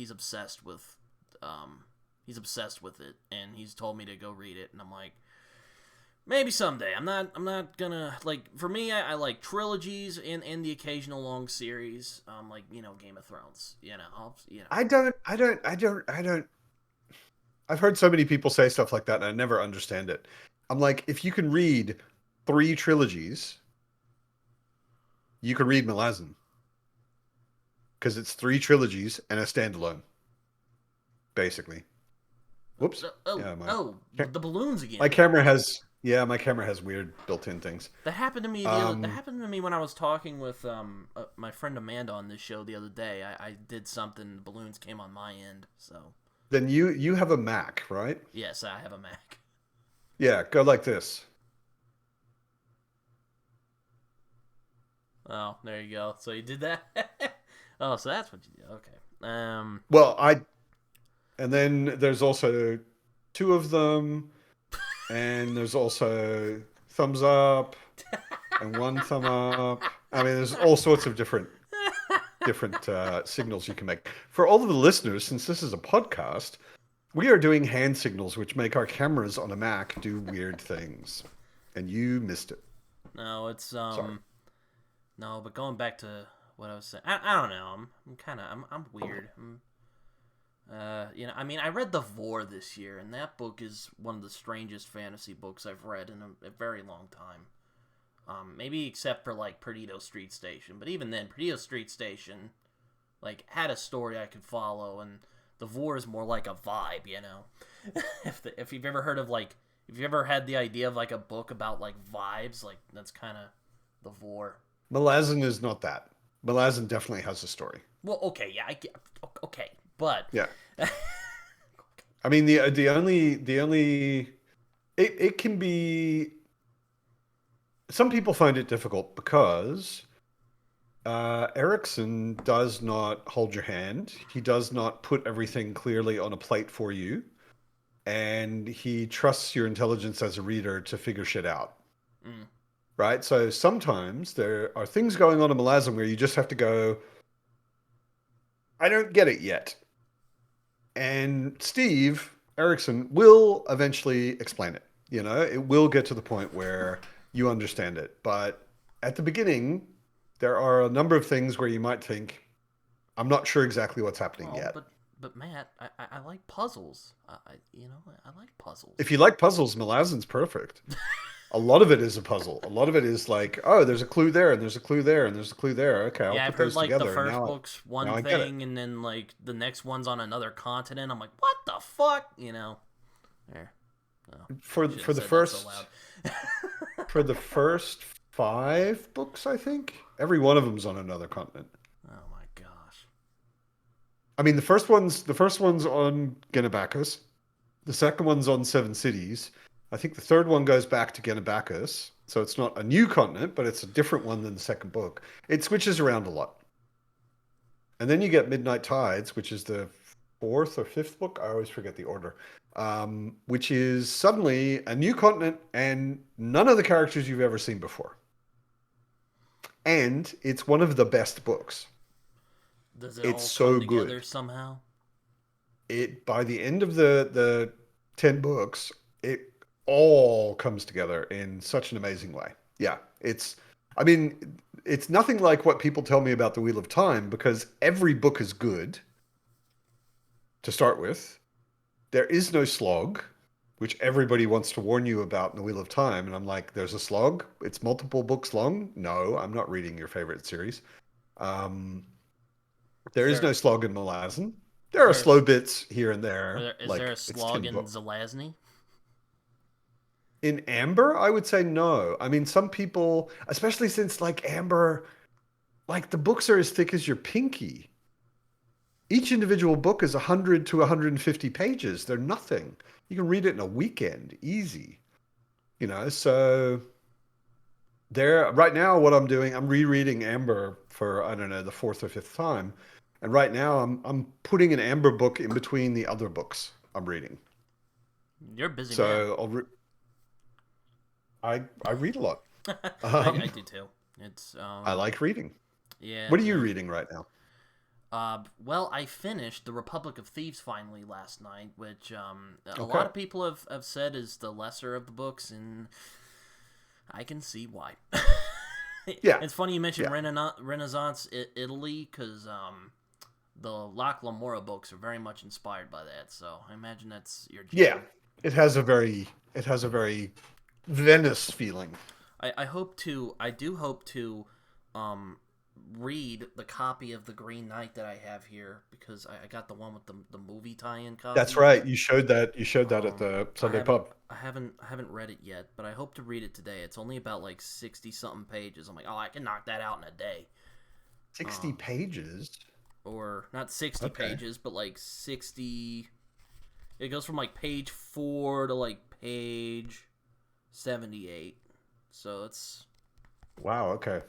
[SPEAKER 1] um he's obsessed with it and he's told me to go read it and I'm like, maybe someday. I'm not gonna like. For me, I like trilogies and the occasional long series. Like Game of Thrones.
[SPEAKER 2] I don't, I don't, I don't, I don't. I've heard so many people say stuff like that, and I never understand it. I'm like, if you can read three trilogies, you can read Malazan because it's three trilogies and a standalone, basically. Whoops.
[SPEAKER 1] Oh
[SPEAKER 2] Yeah,
[SPEAKER 1] the balloons
[SPEAKER 2] my
[SPEAKER 1] again.
[SPEAKER 2] camera has my camera has weird built-in things.
[SPEAKER 1] That
[SPEAKER 2] Um,
[SPEAKER 1] happened to me when I was talking with my friend Amanda on this show the other day. I did something. The balloons came on my end. So
[SPEAKER 2] then you have a Mac, right?
[SPEAKER 1] yes, I have a Mac.
[SPEAKER 2] Yeah, go like this.
[SPEAKER 1] Oh, there you go. So you did that. Oh, so that's what you did. Okay.
[SPEAKER 2] Well, and then there's also two of them, and there's also thumbs up and one thumb up. I mean, there's all sorts of different signals you can make. For all of the listeners, since this is a podcast, we are doing hand signals, which make our cameras on a Mac do weird things, and you missed it.
[SPEAKER 1] No, it's
[SPEAKER 2] Sorry.
[SPEAKER 1] no, but going back to what I was saying, I don't know. I'm kind of I'm weird. I mean, I read The Vor this year, and that book is one of the strangest fantasy books I've read in a very long time. Maybe except for like Perdido Street Station, but even then, Perdido Street Station like had a story I could follow, and The Vor is more like a vibe, if you've ever heard of like if you ever had the idea of like a book about like vibes, like that's kind of The Vor.
[SPEAKER 2] Malazan is not that. Malazan definitely has a story.
[SPEAKER 1] Well, okay, yeah, I get, okay, but
[SPEAKER 2] Yeah. I mean the only it can be some people find it difficult because Erickson does not hold your hand. He does not put everything clearly on a plate for you. and he trusts your intelligence as a reader to figure shit out.
[SPEAKER 1] Mm.
[SPEAKER 2] Right? So sometimes there are things going on in Malazan where you just have to go, I don't get it yet. And Steve Erickson will eventually explain it. You know, it will get to the point where you understand it. But at the beginning, there are a number of things where you might think, I'm not sure exactly what's happening
[SPEAKER 1] Well,
[SPEAKER 2] yet.
[SPEAKER 1] but Matt, I like puzzles. I like puzzles.
[SPEAKER 2] If you like puzzles, Malazan's perfect. A lot of it is a puzzle. A lot of it is like, oh, there's a clue there, and there's a clue there, and there's a clue there. Okay, I'll
[SPEAKER 1] Yeah, I've
[SPEAKER 2] put
[SPEAKER 1] heard
[SPEAKER 2] those
[SPEAKER 1] like the
[SPEAKER 2] together, and
[SPEAKER 1] first
[SPEAKER 2] now,
[SPEAKER 1] book's
[SPEAKER 2] now
[SPEAKER 1] one
[SPEAKER 2] I get it.
[SPEAKER 1] thing, and then like the next one's on another continent. I'm like, what the fuck? There. No,
[SPEAKER 2] For
[SPEAKER 1] shouldn't
[SPEAKER 2] for
[SPEAKER 1] have
[SPEAKER 2] the
[SPEAKER 1] said that so
[SPEAKER 2] first
[SPEAKER 1] loud.
[SPEAKER 2] for the first 5 books, I think every one of them's on another continent.
[SPEAKER 1] Oh my gosh.
[SPEAKER 2] I mean, the first one's on Genabacchus. The second one's on Seven Cities. I think the third one goes back to Genabacchus, so it's not a new continent, but it's a different one than the second book. It switches around a lot. And then you get Midnight Tides, which is the fourth or fifth book. I always forget the order. Which is suddenly a new continent and none of the characters you've ever seen before. And it's one of the best books.
[SPEAKER 1] Does it
[SPEAKER 2] It's
[SPEAKER 1] all come
[SPEAKER 2] so
[SPEAKER 1] together
[SPEAKER 2] good.
[SPEAKER 1] somehow?
[SPEAKER 2] It by the end of the 10 books, it all comes together in such an amazing way. Yeah, I mean, it's nothing like what people tell me about the Wheel of Time because every book is good to start with. There is no slog, which everybody wants to warn you about in the Wheel of Time, and I'm like, there's a slog. It's multiple books long. No, I'm not reading your favorite series. Um,
[SPEAKER 1] Is
[SPEAKER 2] there is
[SPEAKER 1] there
[SPEAKER 2] no slog in Malazan.
[SPEAKER 1] is
[SPEAKER 2] There are
[SPEAKER 1] there a,
[SPEAKER 2] slow bits here and there.
[SPEAKER 1] is there a
[SPEAKER 2] Like it's
[SPEAKER 1] slog
[SPEAKER 2] 10
[SPEAKER 1] in
[SPEAKER 2] books.
[SPEAKER 1] Zelazny?
[SPEAKER 2] In Amber, I would say no. I mean, some people, especially since like Amber, like the books are as thick as your pinky. Each individual book is 100 to 150 pages. They're nothing. You can read it in a weekend, easy. So there right now what I'm doing, I'm rereading Amber for I don't know, the fourth or fifth time. And right now I'm putting an Amber book in between the other books I'm reading.
[SPEAKER 1] You're a busy man.
[SPEAKER 2] So I read a lot.
[SPEAKER 1] I
[SPEAKER 2] Um,
[SPEAKER 1] do too. It's
[SPEAKER 2] I like reading.
[SPEAKER 1] yeah,
[SPEAKER 2] What are you
[SPEAKER 1] yeah.
[SPEAKER 2] reading right now?
[SPEAKER 1] Well, I finished The Republic of Thieves finally last night, which a lot
[SPEAKER 2] Okay.
[SPEAKER 1] of people have said is the lesser of the books, and I can see why.
[SPEAKER 2] Yeah.
[SPEAKER 1] It's funny you mentioned
[SPEAKER 2] Yeah.
[SPEAKER 1] Renaissance Italy, because the Locke Lamora books are very much inspired by that, so I imagine that's your
[SPEAKER 2] Yeah.
[SPEAKER 1] jam.
[SPEAKER 2] It has a very Venice feeling.
[SPEAKER 1] I do hope to um, read the copy of The Green Knight that I have here, because I got the one with the movie tie-in
[SPEAKER 2] That's
[SPEAKER 1] copy.
[SPEAKER 2] right. You showed that at
[SPEAKER 1] Um,
[SPEAKER 2] the Sunday pub.
[SPEAKER 1] I haven't read it yet, but I hope to read it today. It's only about like 60 something pages. I'm like, oh, I can knock that out in a day.
[SPEAKER 2] 60
[SPEAKER 1] Um,
[SPEAKER 2] pages.
[SPEAKER 1] or not 60
[SPEAKER 2] Okay.
[SPEAKER 1] pages, but like 60. It goes from like page 4 to like page 78. So
[SPEAKER 2] Wow, okay.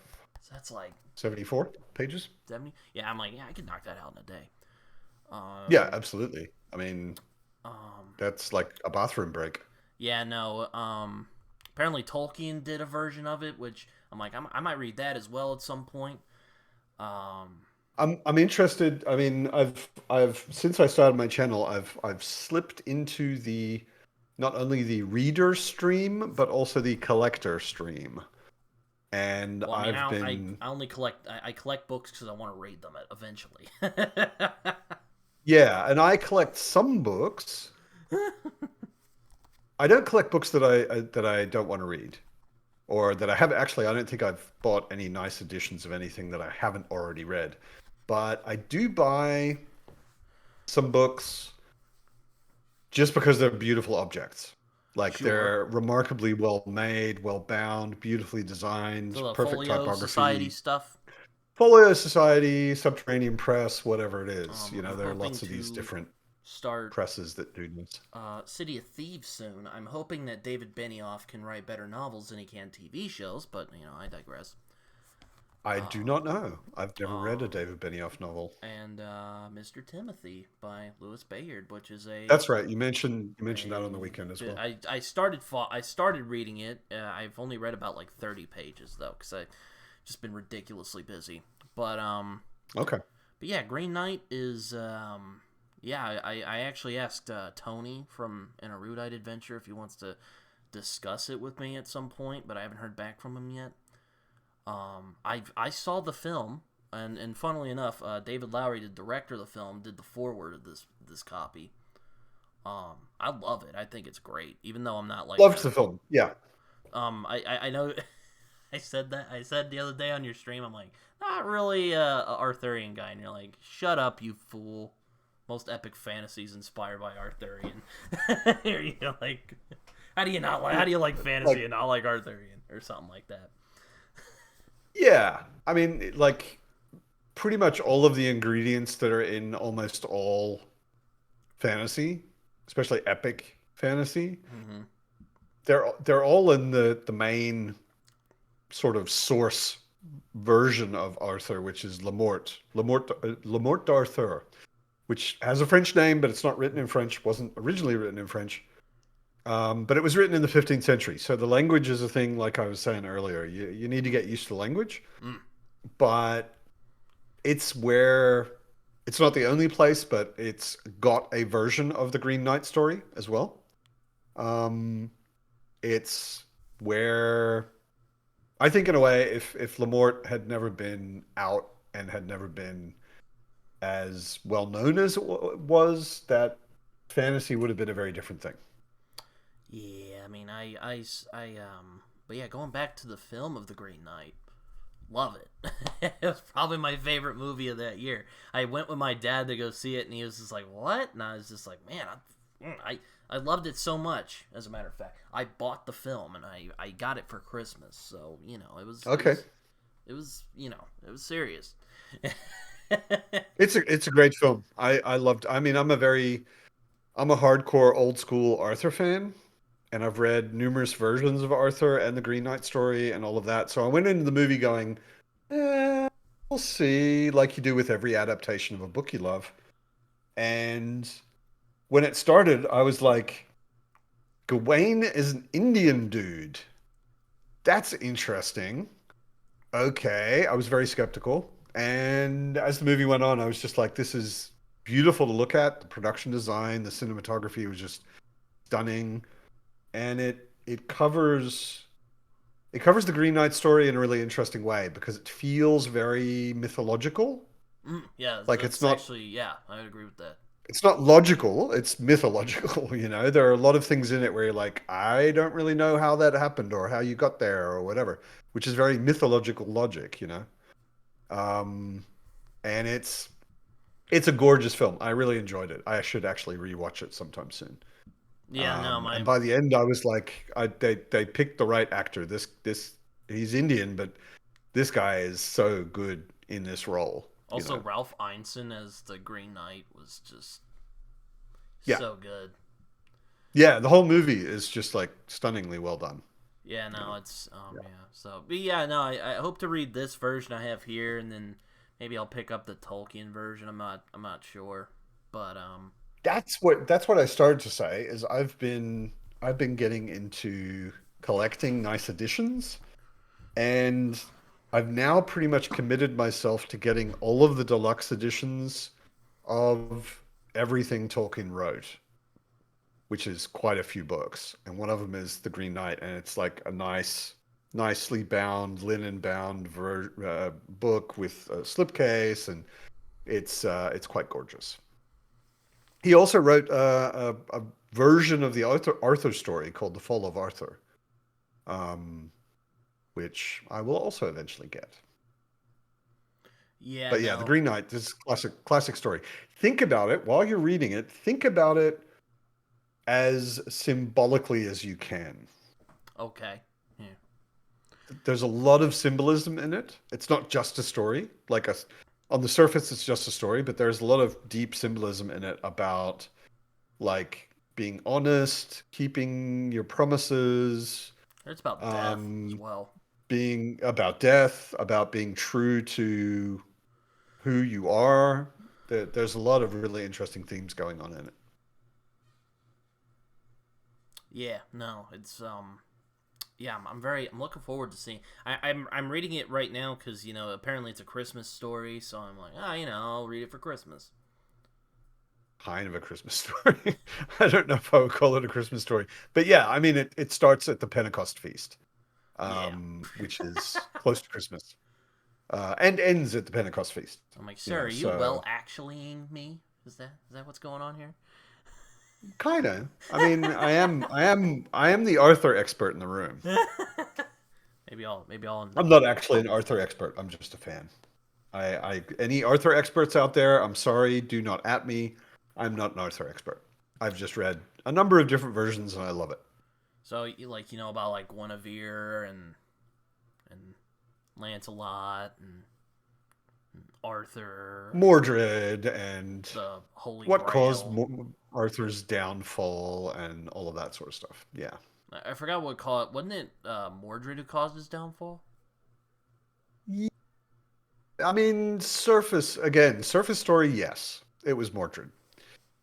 [SPEAKER 1] that's like
[SPEAKER 2] 74 pages?
[SPEAKER 1] 70. Yeah, I'm like, yeah, I can knock that out in a day.
[SPEAKER 2] Yeah,
[SPEAKER 1] Um,
[SPEAKER 2] absolutely. I mean,
[SPEAKER 1] um,
[SPEAKER 2] that's like a bathroom break.
[SPEAKER 1] yeah, no. Apparently Tolkien did a version of it, which I'm like, I might read that as well at some point. Um,
[SPEAKER 2] I'm interested. I mean, I've since I started my channel, I've slipped into the not only the reader stream, but also the collector stream. And
[SPEAKER 1] well, I mean,
[SPEAKER 2] I've been
[SPEAKER 1] I only collect I collect books because I want to read them eventually.
[SPEAKER 2] Yeah, and I collect some books. I don't collect books that I don't want to read, or that I have actually. I don't think I've bought any nice editions of anything that I haven't already read, but I do buy some books just because they're beautiful objects. Like
[SPEAKER 1] Sure.
[SPEAKER 2] they're remarkably well made, well bound, beautifully
[SPEAKER 1] So
[SPEAKER 2] designed,
[SPEAKER 1] the
[SPEAKER 2] perfect
[SPEAKER 1] Folio Society
[SPEAKER 2] typography.
[SPEAKER 1] stuff.
[SPEAKER 2] Folio Society, Subterranean Press, whatever it is.
[SPEAKER 1] I'm
[SPEAKER 2] There are
[SPEAKER 1] hoping
[SPEAKER 2] lots of these
[SPEAKER 1] to
[SPEAKER 2] different
[SPEAKER 1] start
[SPEAKER 2] presses that do this.
[SPEAKER 1] City of Thieves soon. I'm hoping that David Benioff can write better novels than he can TV shows, but I digress.
[SPEAKER 2] I do
[SPEAKER 1] Um,
[SPEAKER 2] not know. I've never read a
[SPEAKER 1] um,
[SPEAKER 2] David Benioff novel.
[SPEAKER 1] and Mr. Timothy by Louis Bayard, which is
[SPEAKER 2] That's right. You mentioned that on the
[SPEAKER 1] a
[SPEAKER 2] weekend as well.
[SPEAKER 1] I started reading it. I've only read about like 30 pages though, because I just been ridiculously busy. But
[SPEAKER 2] Okay.
[SPEAKER 1] but yeah, Green Knight is yeah. I actually asked Tony from An Erudite Adventure if he wants to discuss it with me at some point, but I haven't heard back from him yet. I saw the film, and funnily enough, David Lowery, the director of the film, did the foreword of this copy. I love it. I think it's great, even though I'm not like
[SPEAKER 2] Loved
[SPEAKER 1] a
[SPEAKER 2] the film. Yeah.
[SPEAKER 1] I know I said that. I said the other day on your stream, I'm like, not really a Arthurian guy. And you're like, shut up, you fool. Most epic fantasies inspired by Arthurian. You're like, how do you like fantasy
[SPEAKER 2] Like,
[SPEAKER 1] and not like Arthurian? Or something like that.
[SPEAKER 2] yeah. I mean, like, pretty much all of the ingredients that are in almost all fantasy, especially epic fantasy,
[SPEAKER 1] Mm-hmm.
[SPEAKER 2] they're all in the main sort of source version of Arthur, which is Le Mort d'Arthur, which has a French name, but it's not written in French. Wasn't originally written in French, but it was written in the 15th century. So the language is a thing, like I was saying earlier. You need to get used to language,
[SPEAKER 1] Mm.
[SPEAKER 2] but it's where it's not the only place, but it's got a version of the Green Knight story as well. Um, it's where I think, in a way, if Lamort had never been out and had never been as well known as was, that fantasy would have been a very different thing.
[SPEAKER 1] Yeah, I mean, but yeah, going back to the film of The Green Knight, love it. It was probably my favorite movie of that year. I went with my dad to go see it, and he was just like, "What?" And I was just like, "Man, I loved it so much." As a matter of fact, I bought the film and I got it for Christmas, so you know,
[SPEAKER 2] Okay,
[SPEAKER 1] it was serious.
[SPEAKER 2] it's a great film. I loved. I mean, I'm a hardcore old school Arthur fan, and I've read numerous versions of Arthur and the Green Knight story and all of that. So I went into the movie going, we'll see, like you do with every adaptation of a book you love. And when it started, I was like, Gawain is an Indian dude. That's interesting. Okay. I was very skeptical. And as the movie went on, I was just like, this is beautiful to look at. The production design, the cinematography was just stunning. And it covers the Green Knight story in a really interesting way because it feels very mythological.
[SPEAKER 1] Yeah,
[SPEAKER 2] Like
[SPEAKER 1] that's actually yeah, I would agree with that.
[SPEAKER 2] it's not logical, it's mythological, you know. There are a lot of things in it where you're like, I don't really know how that happened or how you got there or whatever, which is very mythological logic, you know. Um and it's a gorgeous film. I really enjoyed it. I should actually rewatch it sometime soon.
[SPEAKER 1] Yeah, no,
[SPEAKER 2] And
[SPEAKER 1] my
[SPEAKER 2] by the end I was like, they picked the right actor. This he's Indian, but this guy is so good in this role, you
[SPEAKER 1] also
[SPEAKER 2] know.
[SPEAKER 1] Ralph Ineson as the Green Knight was just
[SPEAKER 2] Yeah.
[SPEAKER 1] so good.
[SPEAKER 2] Yeah, the whole movie is just like stunningly well done,
[SPEAKER 1] Yeah,
[SPEAKER 2] you
[SPEAKER 1] no,
[SPEAKER 2] know.
[SPEAKER 1] it's
[SPEAKER 2] Yeah.
[SPEAKER 1] yeah. So, but yeah, no, I hope to read this version I have here, and then maybe I'll pick up the Tolkien version. I'm not sure, but
[SPEAKER 2] That's what I started to say is I've been getting into collecting nice editions, and I've now pretty much committed myself to getting all of the deluxe editions of everything Tolkien wrote, which is quite a few books. And one of them is The Green Knight, and it's like a nicely bound, linen bound book with a slipcase, and it's quite gorgeous. He also wrote a version of the Arthur story called The Fall of Arthur, um, which I will also eventually get.
[SPEAKER 1] yeah,
[SPEAKER 2] But yeah, The
[SPEAKER 1] no,
[SPEAKER 2] Green Knight, this is classic story. Think about it while you're reading it. Think about it as symbolically as you can.
[SPEAKER 1] okay, yeah,
[SPEAKER 2] There's a lot of symbolism in it. It's not just a story. On the surface, it's just a story, but there's a lot of deep symbolism in it about like being honest, keeping your promises.
[SPEAKER 1] it's about death as
[SPEAKER 2] Um,
[SPEAKER 1] well.
[SPEAKER 2] being about death, about being true to who you are. There's a lot of really interesting themes going on in it.
[SPEAKER 1] Yeah, no, it's yeah, I'm looking forward to seeing. I'm reading it right now because apparently it's a Christmas story, so I'm like, I'll read it for Christmas.
[SPEAKER 2] Kind of a Christmas story. I don't know if I would call it a Christmas story, but yeah, I mean, it starts at the Pentecost feast,
[SPEAKER 1] Yeah,
[SPEAKER 2] which is close to Christmas, and ends at the Pentecost feast.
[SPEAKER 1] I'm like,
[SPEAKER 2] You
[SPEAKER 1] sir,
[SPEAKER 2] know,
[SPEAKER 1] are you well
[SPEAKER 2] so
[SPEAKER 1] actuallying me? Is that what's going on here?
[SPEAKER 2] kind of. I mean, I am the Arthur expert in the room.
[SPEAKER 1] maybe I'll
[SPEAKER 2] I'm not actually an Arthur expert. I'm just a fan. Any Arthur experts out there, I'm sorry, do not at me. I'm not an Arthur expert. I've just read a number of different versions and I love it.
[SPEAKER 1] So you know about like Guinevere and Lancelot and Arthur,
[SPEAKER 2] Mordred and
[SPEAKER 1] the Holy
[SPEAKER 2] what caused
[SPEAKER 1] Grail.
[SPEAKER 2] Arthur's downfall and all of that sort of stuff. Yeah.
[SPEAKER 1] I forgot what caused. Wasn't it Mordred who caused his downfall?
[SPEAKER 2] I mean, surface story, yes, it was Mordred.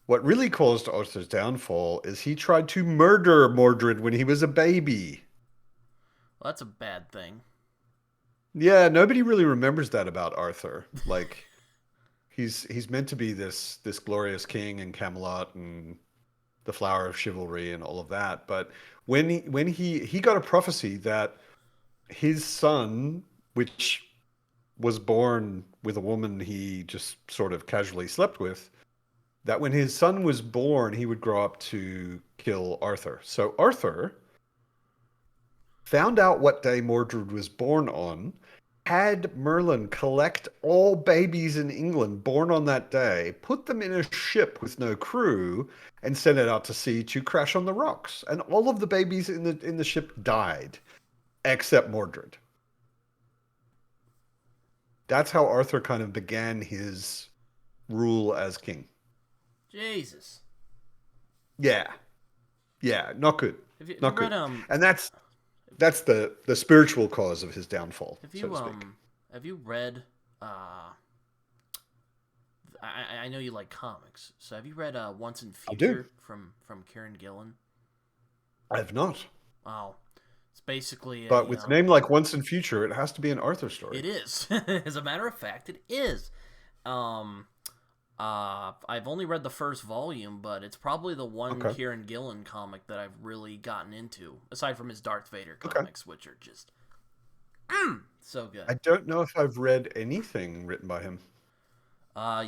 [SPEAKER 2] What really caused Arthur's downfall is he tried to murder Mordred when he was a baby.
[SPEAKER 1] Well, that's a bad thing.
[SPEAKER 2] Yeah, nobody really remembers that about Arthur. Like he's meant to be this glorious king in Camelot and the flower of chivalry and all of that, but when he got a prophecy that his son, which was born with a woman he just sort of casually slept with, that when his son was born, he would grow up to kill Arthur. So Arthur found out what day Mordred was born on, had Merlin collect all babies in England born on that day, put them in a ship with no crew, and send it out to sea to crash on the rocks. And all of the babies in the ship died, except Mordred. That's how Arthur kind of began his rule as king.
[SPEAKER 1] Jesus.
[SPEAKER 2] Yeah, yeah, not good,
[SPEAKER 1] Have you
[SPEAKER 2] not
[SPEAKER 1] read
[SPEAKER 2] good. And that's the spiritual cause of his downfall,
[SPEAKER 1] have
[SPEAKER 2] so
[SPEAKER 1] you
[SPEAKER 2] to speak.
[SPEAKER 1] have you read I know you like comics, so have you read Once and
[SPEAKER 2] I do.
[SPEAKER 1] Future from Kieran Gillen?
[SPEAKER 2] I have not.
[SPEAKER 1] Oh, it's basically
[SPEAKER 2] But
[SPEAKER 1] a
[SPEAKER 2] with a name like Once in Future, it has to be an Arthur
[SPEAKER 1] it
[SPEAKER 2] story.
[SPEAKER 1] is. As a matter of fact, it is. Um, I've only read the first volume, but it's probably the one
[SPEAKER 2] Okay.
[SPEAKER 1] Kieran Gillen comic that I've really gotten into, aside from his Darth Vader
[SPEAKER 2] Okay.
[SPEAKER 1] comics, which are just so good.
[SPEAKER 2] I don't know if I've read anything written by him.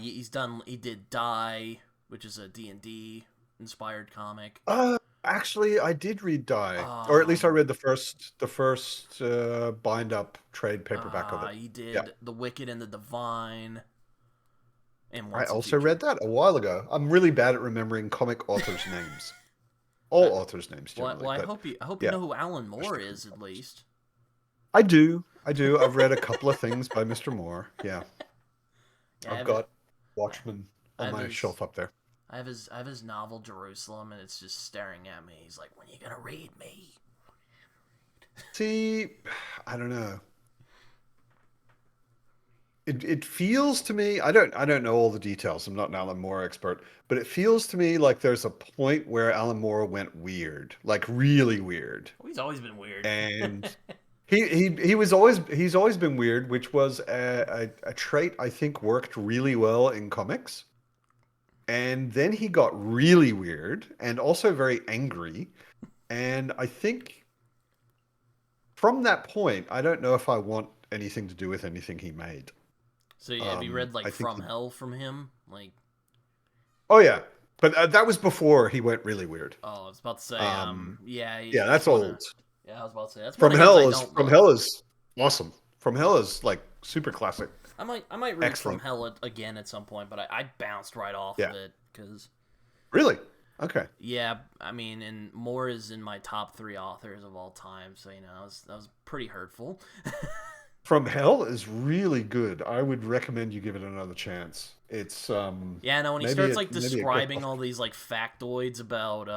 [SPEAKER 1] He did Die, which is a D&D inspired comic.
[SPEAKER 2] Actually, I did read Die, or at least I
[SPEAKER 1] Um,
[SPEAKER 2] read the first bind up trade paperback of it.
[SPEAKER 1] he
[SPEAKER 2] Yeah,
[SPEAKER 1] did The Wicked and the Divine, and
[SPEAKER 2] I
[SPEAKER 1] Once in
[SPEAKER 2] also
[SPEAKER 1] Future.
[SPEAKER 2] read that a while ago. I'm really bad at remembering comic authors' names. All
[SPEAKER 1] I,
[SPEAKER 2] authors' names generally,
[SPEAKER 1] I
[SPEAKER 2] but
[SPEAKER 1] hope you
[SPEAKER 2] yeah,
[SPEAKER 1] know who Alan Moore
[SPEAKER 2] especially
[SPEAKER 1] is
[SPEAKER 2] comic
[SPEAKER 1] at
[SPEAKER 2] authors.
[SPEAKER 1] least.
[SPEAKER 2] I do. I do. I've read a couple of things by Mr. Moore. Yeah,
[SPEAKER 1] Yeah,
[SPEAKER 2] I've got Watchmen
[SPEAKER 1] I
[SPEAKER 2] on
[SPEAKER 1] have
[SPEAKER 2] my
[SPEAKER 1] his
[SPEAKER 2] shelf up there.
[SPEAKER 1] I have his novel Jerusalem, and it's just staring at me. He's like, "When you gonna read me?"
[SPEAKER 2] See, I don't know. It feels to me, I don't know all the details. I'm not an Alan Moore expert, but it feels to me like there's a point where Alan Moore went weird, like really weird.
[SPEAKER 1] Well, he's always been weird.
[SPEAKER 2] And he's always been weird, which was a trait I think worked really well in comics. And then he got really weird and also very angry. And I think from that point, I don't know if I want anything to do with anything he made.
[SPEAKER 1] So have you read like
[SPEAKER 2] I think
[SPEAKER 1] From Hell from him? Like,
[SPEAKER 2] Oh yeah, but that was before he went really weird.
[SPEAKER 1] oh, I was about to say,
[SPEAKER 2] Um,
[SPEAKER 1] yeah,
[SPEAKER 2] yeah,
[SPEAKER 1] that's
[SPEAKER 2] that's
[SPEAKER 1] one of,
[SPEAKER 2] old.
[SPEAKER 1] yeah, I was about to say that's one of his I don't
[SPEAKER 2] From
[SPEAKER 1] look.
[SPEAKER 2] Hell is awesome. From Hell is like super classic,
[SPEAKER 1] I might read From
[SPEAKER 2] excellent.
[SPEAKER 1] Hell again at some point, but I bounced right off
[SPEAKER 2] Yeah,
[SPEAKER 1] of it because
[SPEAKER 2] really. Okay.
[SPEAKER 1] yeah, I mean, and Moore is in my top three authors of all time, so that was pretty hurtful.
[SPEAKER 2] From Hell is really good. I would recommend you give it another chance. It's
[SPEAKER 1] Yeah, no, when he
[SPEAKER 2] maybe
[SPEAKER 1] starts
[SPEAKER 2] it
[SPEAKER 1] like
[SPEAKER 2] maybe it gets
[SPEAKER 1] describing
[SPEAKER 2] off.
[SPEAKER 1] all these like factoids about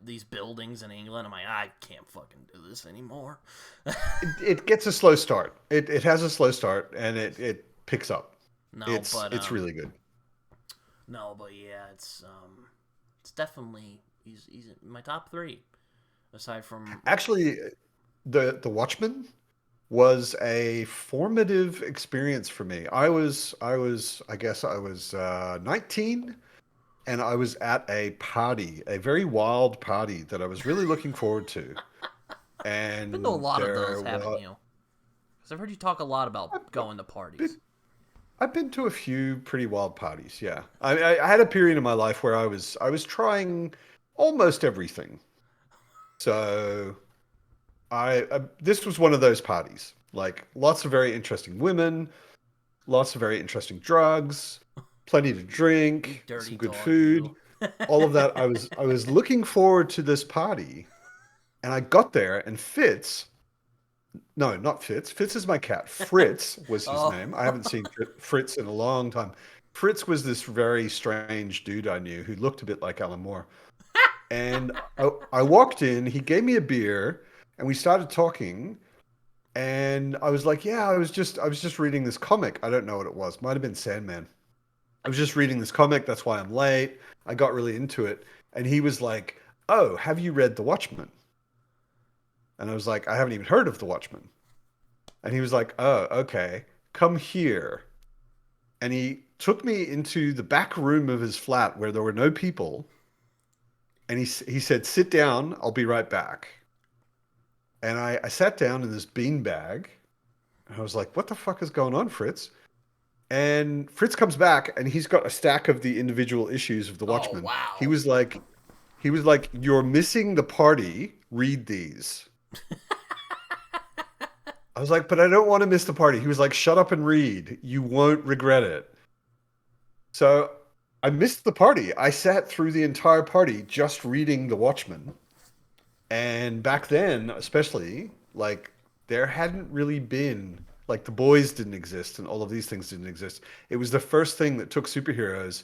[SPEAKER 1] these buildings in England. I'm like, I can't fucking do this anymore.
[SPEAKER 2] It gets a slow start. It has a slow start, and it picks up.
[SPEAKER 1] No,
[SPEAKER 2] It's really good.
[SPEAKER 1] no, but yeah, it's definitely he's in my top three aside from
[SPEAKER 2] Actually, the Watchmen was a formative experience for me. I guess I was 19, and I was at a party, a very wild party that I was really looking forward to.
[SPEAKER 1] been to a
[SPEAKER 2] And
[SPEAKER 1] lot of those,
[SPEAKER 2] there
[SPEAKER 1] haven't
[SPEAKER 2] was
[SPEAKER 1] you? Because I've heard you talk a lot about going to parties.
[SPEAKER 2] I've been to a few pretty wild parties. Yeah, I had a period in my life where I was trying almost everything. So I this was one of those parties. Like lots of very interesting women, lots of very interesting drugs, plenty to
[SPEAKER 1] You
[SPEAKER 2] drink, some
[SPEAKER 1] dirty
[SPEAKER 2] good
[SPEAKER 1] dog, you.
[SPEAKER 2] food, all of that. I was looking forward to this party, and I got there, and Fitz, no, not Fitz. Fitz is my cat. Fritz was his
[SPEAKER 1] Oh,
[SPEAKER 2] name. I haven't seen Fritz in a long time. Fritz was this very strange dude I knew who looked a bit like Alan Moore. And I walked in, he gave me a beer, and we started talking. And I was like, "Yeah, I was just reading this comic. I don't know what it was. Might have been Sandman. I was just reading this comic. That's why I'm late. I got really into it." And he was like, "Oh, have you read The Watchmen?" And I was like, "I haven't even heard of The Watchmen." And he was like, "Oh, okay. Come here." And he took me into the back room of his flat where there were no people. And he said, "Sit down. I'll be right back." And I sat down in this bean bag. And I was like, "What the fuck is going on, Fritz?" And Fritz comes back and he's got a stack of the individual issues of The
[SPEAKER 1] oh
[SPEAKER 2] Watchmen. He
[SPEAKER 1] wow.
[SPEAKER 2] was like, he was like, "You're missing the party. Read these." I was like, "But I don't want to miss the party." He was like, "Shut up and read. You won't regret it." So I missed the party. I sat through the entire party just reading The Watchmen. And back then, especially, like, there hadn't really been, like, The Boys didn't exist and all of these things didn't exist. It was the first thing that took superheroes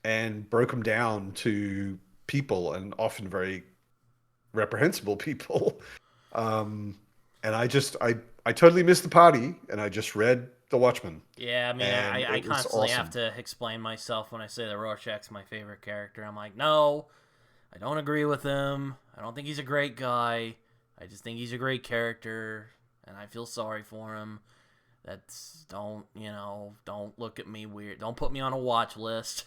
[SPEAKER 2] and broke them down to people, and often very reprehensible people. Um, and I totally missed the party, and I just read The Watchmen,
[SPEAKER 1] Yeah, I mean,
[SPEAKER 2] and
[SPEAKER 1] I
[SPEAKER 2] it was
[SPEAKER 1] constantly have
[SPEAKER 2] awesome.
[SPEAKER 1] to explain myself when I say that Rorschach's my favorite character. I'm like, no, I don't agree with him. I don't think he's a great guy. I just think he's a great character, and I feel sorry for him. That's don't look at me weird. Don't put me on a watch list.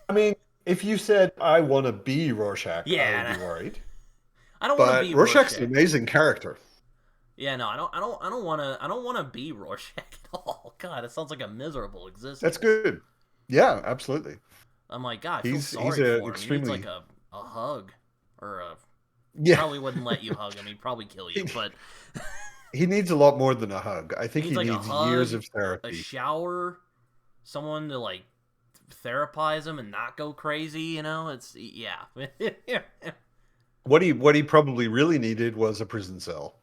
[SPEAKER 2] I mean, if you said I want to be Rorschach, I would
[SPEAKER 1] Yeah,
[SPEAKER 2] be worried.
[SPEAKER 1] I don't want to
[SPEAKER 2] But
[SPEAKER 1] be
[SPEAKER 2] Rorschach's an
[SPEAKER 1] Rorschach.
[SPEAKER 2] amazing character.
[SPEAKER 1] Yeah, no, I don't want to be Rorschach at all. God, it sounds like a miserable
[SPEAKER 2] That's
[SPEAKER 1] existence.
[SPEAKER 2] good. Yeah, absolutely.
[SPEAKER 1] I'm like, God, I feel
[SPEAKER 2] He's
[SPEAKER 1] sorry
[SPEAKER 2] an
[SPEAKER 1] for him. He needs like
[SPEAKER 2] extremely
[SPEAKER 1] a hug or a. He
[SPEAKER 2] yeah.
[SPEAKER 1] probably wouldn't let you hug him. He'd probably kill
[SPEAKER 2] He,
[SPEAKER 1] you. But
[SPEAKER 2] he needs a lot more than a hug. I
[SPEAKER 1] he
[SPEAKER 2] think
[SPEAKER 1] needs
[SPEAKER 2] he
[SPEAKER 1] like a
[SPEAKER 2] needs years
[SPEAKER 1] hug,
[SPEAKER 2] of
[SPEAKER 1] a
[SPEAKER 2] therapy.
[SPEAKER 1] shower, someone to like therapize him and not go crazy. It's yeah.
[SPEAKER 2] What he probably really needed was a prison cell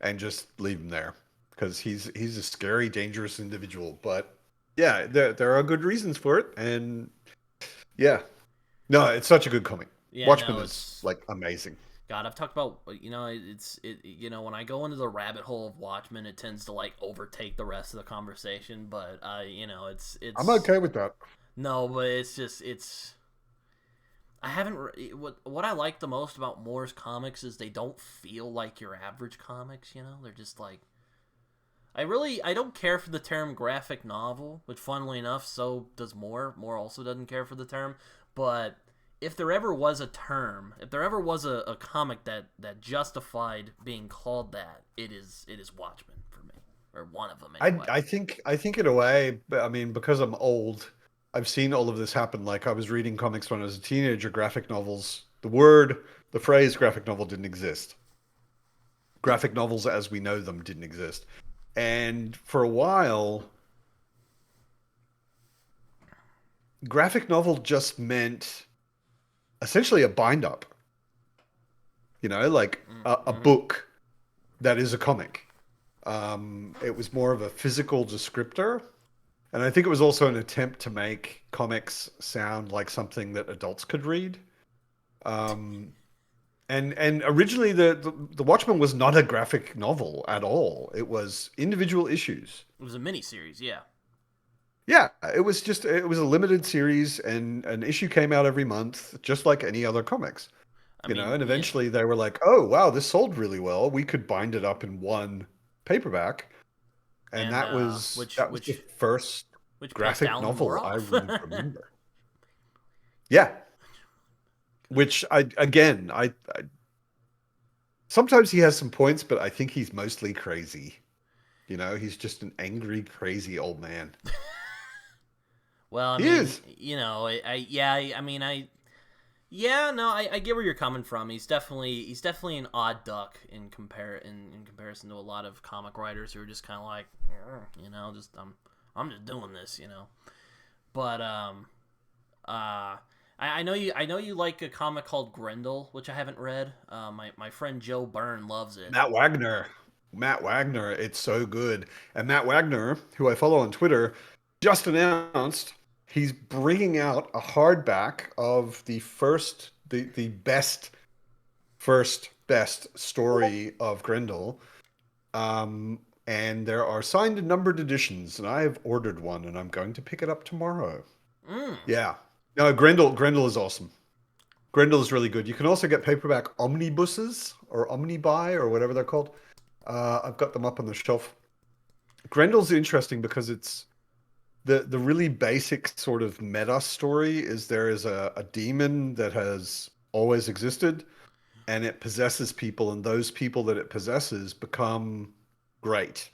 [SPEAKER 2] and just leave him there because he's a scary, dangerous individual. But yeah, there are good reasons for it, and yeah, no, it's such a good comic.
[SPEAKER 1] Yeah,
[SPEAKER 2] Watchmen
[SPEAKER 1] no,
[SPEAKER 2] is
[SPEAKER 1] it's
[SPEAKER 2] like amazing.
[SPEAKER 1] God. I've talked about when I go into the rabbit hole of Watchmen, it tends to like overtake the rest of the conversation. But
[SPEAKER 2] I'm
[SPEAKER 1] it's
[SPEAKER 2] okay with that.
[SPEAKER 1] no, but it's just it's I haven't. What I like the most about Moore's comics is they don't feel like your average comics. They're just like I don't care for the term graphic novel, which funnily enough, so does Moore. Moore also doesn't care for the term, but if there ever was a term, if there ever was a comic that justified being called that, it is Watchmen for me, or one of them
[SPEAKER 2] I
[SPEAKER 1] anyway.
[SPEAKER 2] I think in a way, but I mean, because I'm old, I've seen all of this happen. Like I was reading comics when I was a teenager, graphic novels. The phrase graphic novel didn't exist. Graphic novels as we know them didn't exist. And for a while, graphic novel just meant essentially a bind up, like a
[SPEAKER 1] Mm-hmm.
[SPEAKER 2] book that is a comic. It was more of a physical descriptor. And I think it was also an attempt to make comics sound like something that adults could read. Um, and originally the Watchmen was not a graphic novel at all. It was individual issues.
[SPEAKER 1] It was a mini series, yeah.
[SPEAKER 2] Yeah, it was a limited series, and an issue came out every month, just like any other comics.
[SPEAKER 1] I
[SPEAKER 2] You know,
[SPEAKER 1] mean,
[SPEAKER 2] and
[SPEAKER 1] yeah.
[SPEAKER 2] eventually they were like, "Oh, wow, this sold really well. We could bind it up in one paperback." And
[SPEAKER 1] And
[SPEAKER 2] that was the first
[SPEAKER 1] which pissed
[SPEAKER 2] graphic
[SPEAKER 1] Alan Moore
[SPEAKER 2] novel I
[SPEAKER 1] off.
[SPEAKER 2] really remember. Yeah, which I again, I sometimes he has some points, but I think he's mostly crazy. You know, he's just an angry, crazy old man.
[SPEAKER 1] Well, I
[SPEAKER 2] He
[SPEAKER 1] mean,
[SPEAKER 2] is.
[SPEAKER 1] yeah, I mean, yeah, no, I get where you're coming from. He's definitely an odd duck in comparison to a lot of comic writers who are just kind of like, just I'm just doing this, But I know you like a comic called Grendel, which I haven't read. My friend Joe Byrne loves it.
[SPEAKER 2] Matt Wagner. Matt Wagner, it's so good. And Matt Wagner, who I follow on Twitter, just announced he's bringing out a hardback of the best first best story of Grendel. And there are signed and numbered editions, and I have ordered one, and I'm going to pick it up tomorrow.
[SPEAKER 1] Mm.
[SPEAKER 2] Yeah. No, Grendel is awesome. Grendel is really good. You can also get paperback omnibuses or omnibuy or whatever they're called. I've got them up on the shelf. Grendel's interesting because it's the really basic sort of meta story is there is a demon that has always existed and it possesses people, and those people that it possesses become great.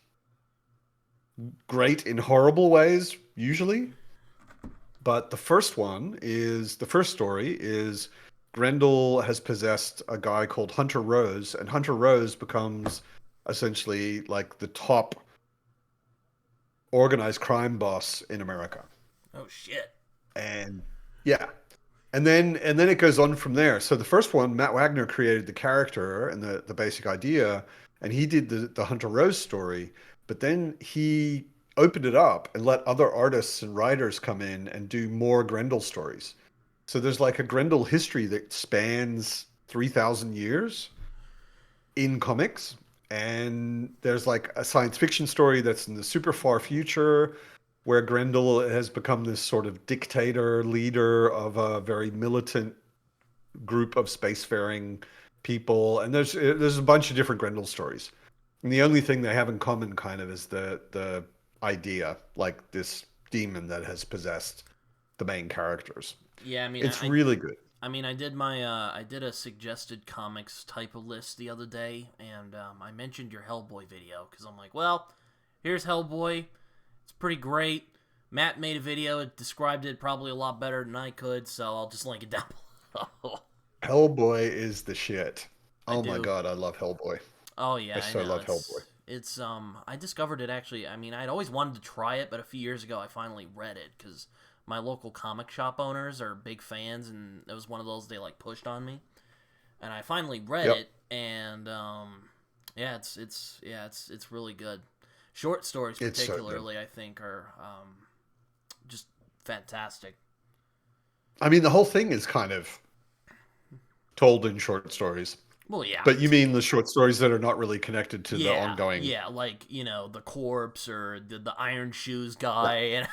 [SPEAKER 2] Great in horrible ways, usually. But the first story is Grendel has possessed a guy called Hunter Rose, and Hunter Rose becomes essentially like the top organized crime boss in America.
[SPEAKER 1] Oh shit.
[SPEAKER 2] And yeah. And then it goes on from there. So the first one, Matt Wagner created the character and the basic idea, and he did the Hunter Rose story, but then he opened it up and let other artists and writers come in and do more Grendel stories. So there's like a Grendel history that spans 3,000 years in comics. And there's like a science fiction story that's in the super far future where Grendel has become this sort of dictator leader of a very militant group of spacefaring people. And there's a bunch of different Grendel stories. And the only thing they have in common kind of is the idea, like this demon that has possessed the main characters.
[SPEAKER 1] Yeah, I mean,
[SPEAKER 2] It's really good.
[SPEAKER 1] I did a suggested comics type of list the other day, and I mentioned your Hellboy video because I'm like, well, here's Hellboy. It's pretty great. Matt made a video. It described it probably a lot better than I could, so I'll just link it down below.
[SPEAKER 2] Hellboy is the shit.
[SPEAKER 1] I
[SPEAKER 2] Oh my
[SPEAKER 1] do.
[SPEAKER 2] God, I love Hellboy.
[SPEAKER 1] Oh yeah,
[SPEAKER 2] I
[SPEAKER 1] I
[SPEAKER 2] so
[SPEAKER 1] know.
[SPEAKER 2] love Hellboy.
[SPEAKER 1] It's I discovered it actually. I mean, I'd always wanted to try it, but a few years ago I finally read it because my local comic shop owners are big fans, and it was one of those they like pushed on me, and I finally read
[SPEAKER 2] Yep,
[SPEAKER 1] it, and yeah, it's really good. Short stories,
[SPEAKER 2] it's so good.
[SPEAKER 1] particularly, I think, are just fantastic.
[SPEAKER 2] I mean, the whole thing is kind of told in short stories.
[SPEAKER 1] Well, yeah,
[SPEAKER 2] But you mean the short stories that are not really connected to the
[SPEAKER 1] yeah,
[SPEAKER 2] ongoing,
[SPEAKER 1] yeah, like the corpse or the Iron Shoes
[SPEAKER 2] right?
[SPEAKER 1] guy and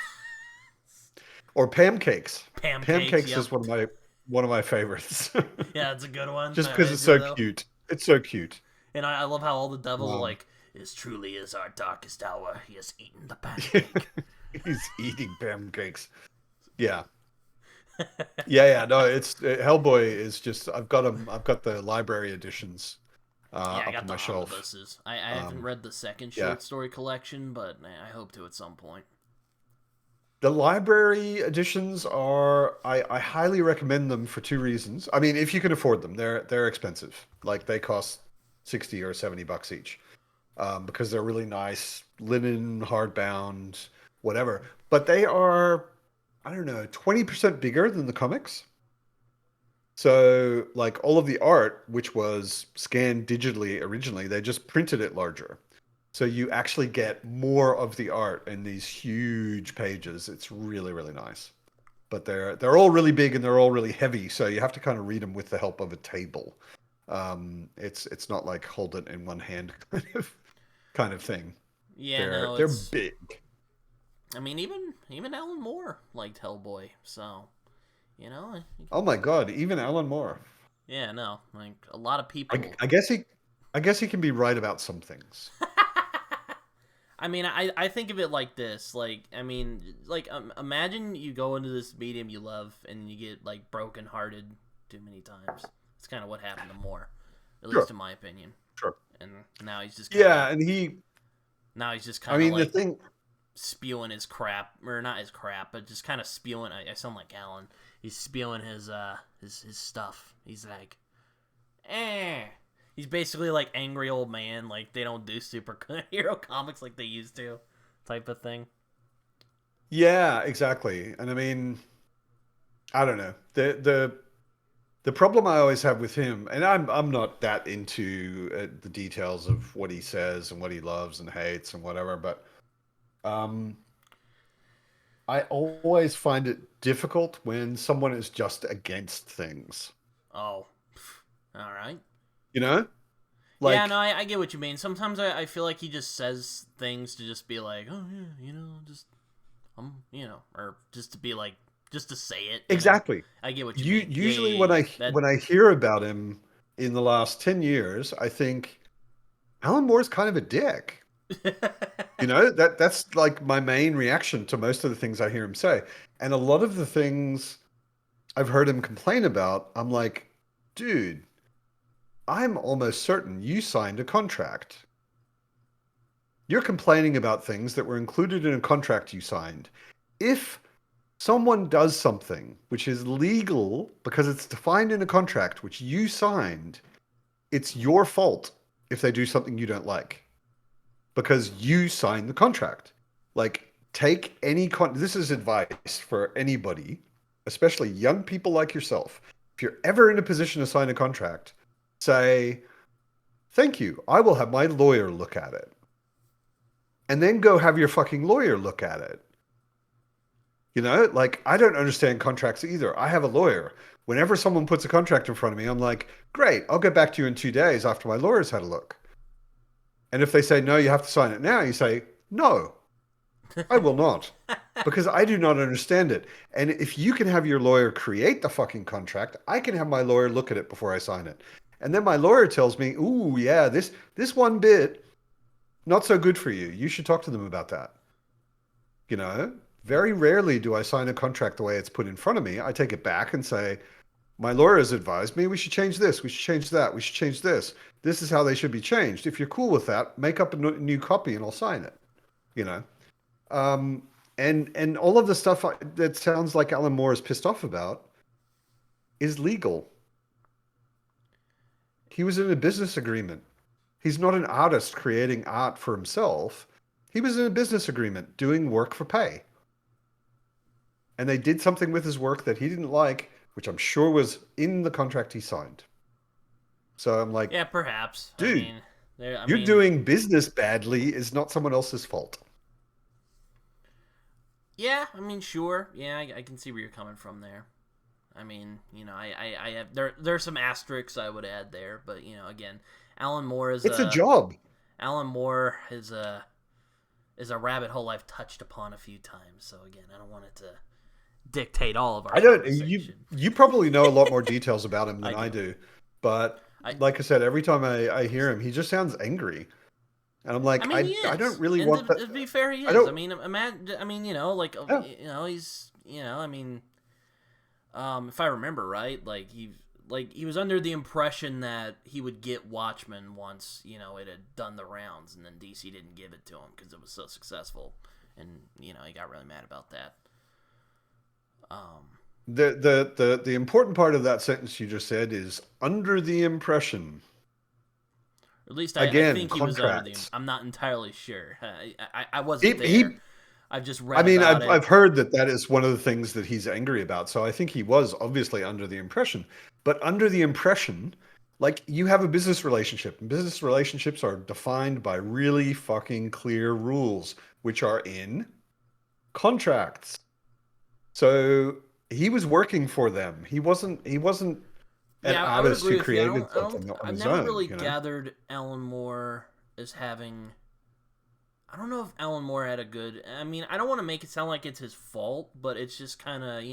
[SPEAKER 2] Or pancakes.
[SPEAKER 1] pancakes.
[SPEAKER 2] Pancakes
[SPEAKER 1] Yep,
[SPEAKER 2] is one of my favorites.
[SPEAKER 1] yeah, it's a good one.
[SPEAKER 2] Just
[SPEAKER 1] I
[SPEAKER 2] because it's
[SPEAKER 1] agree
[SPEAKER 2] so
[SPEAKER 1] though.
[SPEAKER 2] cute. It's so cute.
[SPEAKER 1] And I love how all the devils are
[SPEAKER 2] Um,
[SPEAKER 1] like, "This truly is our darkest hour. He has eaten the pancake."
[SPEAKER 2] he's eating pancakes. Yeah. Yeah. No, it's Hellboy is just. I've got them. I've got the library editions
[SPEAKER 1] Yeah, I
[SPEAKER 2] up
[SPEAKER 1] got
[SPEAKER 2] on
[SPEAKER 1] the
[SPEAKER 2] my shelf.
[SPEAKER 1] omnibuses. I haven't
[SPEAKER 2] Um,
[SPEAKER 1] read the second
[SPEAKER 2] yeah.
[SPEAKER 1] short story collection, but I hope to at some point.
[SPEAKER 2] The library editions are I highly recommend them for two reasons. I mean, if you can afford them, they're expensive. Like they cost 60 or $70 each. Because they're really nice, linen, hardbound, whatever. But they are, I don't know, 20% bigger than the comics. So, like all of the art, which was scanned digitally originally, they just printed it larger. So you actually get more of the art in these huge pages. It's really, really nice. But they're all really big and they're all really heavy, so you have to kind of read them with the help of a table. It's not like hold it in one hand kind of thing.
[SPEAKER 1] Yeah,
[SPEAKER 2] They're
[SPEAKER 1] no,
[SPEAKER 2] they're
[SPEAKER 1] it's.
[SPEAKER 2] big.
[SPEAKER 1] I mean, even Alan Moore liked Hellboy, so you know,
[SPEAKER 2] Oh my God, even Alan Moore.
[SPEAKER 1] yeah, no, like a lot of
[SPEAKER 2] I,
[SPEAKER 1] people.
[SPEAKER 2] I guess he I guess he can be right about some things.
[SPEAKER 1] I mean, I think of it like this. Like, I mean, like imagine you go into this medium you love and you get like brokenhearted too many times. It's kind of what happened to Moore, at least
[SPEAKER 2] Sure,
[SPEAKER 1] in my opinion.
[SPEAKER 2] sure.
[SPEAKER 1] And now he's just kind of
[SPEAKER 2] Yeah, and I mean the
[SPEAKER 1] like
[SPEAKER 2] thing.
[SPEAKER 1] spewing his crap, or not his crap, but just kind of spewing. I sound like Alan. He's spewing his stuff. He's like, eh. He's basically like angry old man. Like they don't do superhero comics like they used to, type of thing.
[SPEAKER 2] Yeah, exactly. And I mean, I don't know. The problem I always have with him, and I'm not that into the details of what he says and what he loves and hates and whatever, but um, I always find it difficult when someone is just against things.
[SPEAKER 1] Oh, all right.
[SPEAKER 2] You know,
[SPEAKER 1] Yeah, no,
[SPEAKER 2] like
[SPEAKER 1] I get what you mean. Sometimes I feel like he just says things to just be like, oh yeah, just or just to be like, just to say it.
[SPEAKER 2] exactly.
[SPEAKER 1] I get what you
[SPEAKER 2] You
[SPEAKER 1] mean. Yeah, yeah,
[SPEAKER 2] usually
[SPEAKER 1] yeah, yeah.
[SPEAKER 2] when I hear about him in the last 10 years, I think Alan Moore's kind of a dick.
[SPEAKER 1] That.
[SPEAKER 2] You know, that's like my main reaction to most of the things I hear him say. And a lot of the things I've heard him complain about, I'm like, dude, I'm almost certain you signed a contract. You're complaining about things that were included in a contract you signed. If someone does something which is legal because it's defined in a contract which you signed, it's your fault if they do something you don't like because you signed the contract. Like, take any this is advice for anybody, especially young people like yourself. If you're ever in a position to sign a contract, say, "Thank you. I will have my lawyer look at it." And then go have your fucking lawyer look at it. You know, like I don't understand contracts either. I have a lawyer. Whenever someone puts a contract in front of me, I'm like, "Great, I'll get back to you in 2 days after my lawyer's had a look." And if they say, "No, you have to sign it now," you say, "No, I will not." Because I do not understand it. And if you can have your lawyer create the fucking contract, I can have my lawyer look at it before I sign it. And then my lawyer tells me, "Ooh, yeah, this one bit not so good for you. You should talk to them about that." You know, very rarely do I sign a contract the way it's put in front of me. I take it back and say, "My lawyer has advised me we should change this, we should change that, we should change this. This is how they should be changed. If you're cool with that, make up a new copy and I'll sign it." You know, um, and all of the stuff that sounds like Alan Moore is pissed off about is legal. He was in a business agreement. He's not an artist creating art for himself. He was in a business agreement doing work for pay. And they did something with his work that he didn't like, which I'm sure was in the contract he signed. So I'm like,
[SPEAKER 1] Yeah, perhaps. I
[SPEAKER 2] dude,
[SPEAKER 1] mean, there. I
[SPEAKER 2] you're
[SPEAKER 1] mean,
[SPEAKER 2] doing business badly is not someone else's fault.
[SPEAKER 1] yeah. I mean, sure. Yeah, I can see where you're coming from there. I mean, I have there's some asterisks I would add there, but again, Alan Moore is
[SPEAKER 2] It's a
[SPEAKER 1] a
[SPEAKER 2] job.
[SPEAKER 1] Alan Moore is a rabbit hole I've touched upon a few times. So again, I don't want it to dictate all of our
[SPEAKER 2] I don't you
[SPEAKER 1] conversation.
[SPEAKER 2] you probably know a lot more details about him
[SPEAKER 1] I
[SPEAKER 2] than I
[SPEAKER 1] do.
[SPEAKER 2] do. But
[SPEAKER 1] I
[SPEAKER 2] like I said, every time I hear him, he just sounds angry. And I'm
[SPEAKER 1] I
[SPEAKER 2] like,
[SPEAKER 1] mean, he
[SPEAKER 2] I don't
[SPEAKER 1] is,
[SPEAKER 2] really
[SPEAKER 1] and
[SPEAKER 2] want that.
[SPEAKER 1] to be fair, he
[SPEAKER 2] I
[SPEAKER 1] is. I
[SPEAKER 2] don't
[SPEAKER 1] mean, imagine. I mean,
[SPEAKER 2] yeah.
[SPEAKER 1] he's I mean, if I remember right, like he was under the impression that he would get Watchmen once it had done the rounds, and then DC didn't give it to him because it was so successful, and he got really mad about that. Um,
[SPEAKER 2] The important part of that sentence you just said is under the impression.
[SPEAKER 1] or at least I
[SPEAKER 2] Again,
[SPEAKER 1] think he was under the.
[SPEAKER 2] contracts.
[SPEAKER 1] I'm not entirely sure. I
[SPEAKER 2] He
[SPEAKER 1] wasn't there.
[SPEAKER 2] he
[SPEAKER 1] I've just
[SPEAKER 2] I
[SPEAKER 1] read
[SPEAKER 2] mean,
[SPEAKER 1] about it.
[SPEAKER 2] I've heard that that is one of the things that he's angry about. So I think he was obviously under the impression. But under the impression, like you have a business relationship, and business relationships are defined by really fucking clear rules, which are in contracts. So he was working for them. He wasn't an
[SPEAKER 1] Yeah, I would
[SPEAKER 2] artist
[SPEAKER 1] agree
[SPEAKER 2] who
[SPEAKER 1] with you.
[SPEAKER 2] created something on
[SPEAKER 1] I've
[SPEAKER 2] his
[SPEAKER 1] never
[SPEAKER 2] own,
[SPEAKER 1] really
[SPEAKER 2] you know?
[SPEAKER 1] gathered Alan Moore as having. I don't know if Alan Moore had a good. I mean, I don't want to make it sound like it's his fault, but it's just kind of,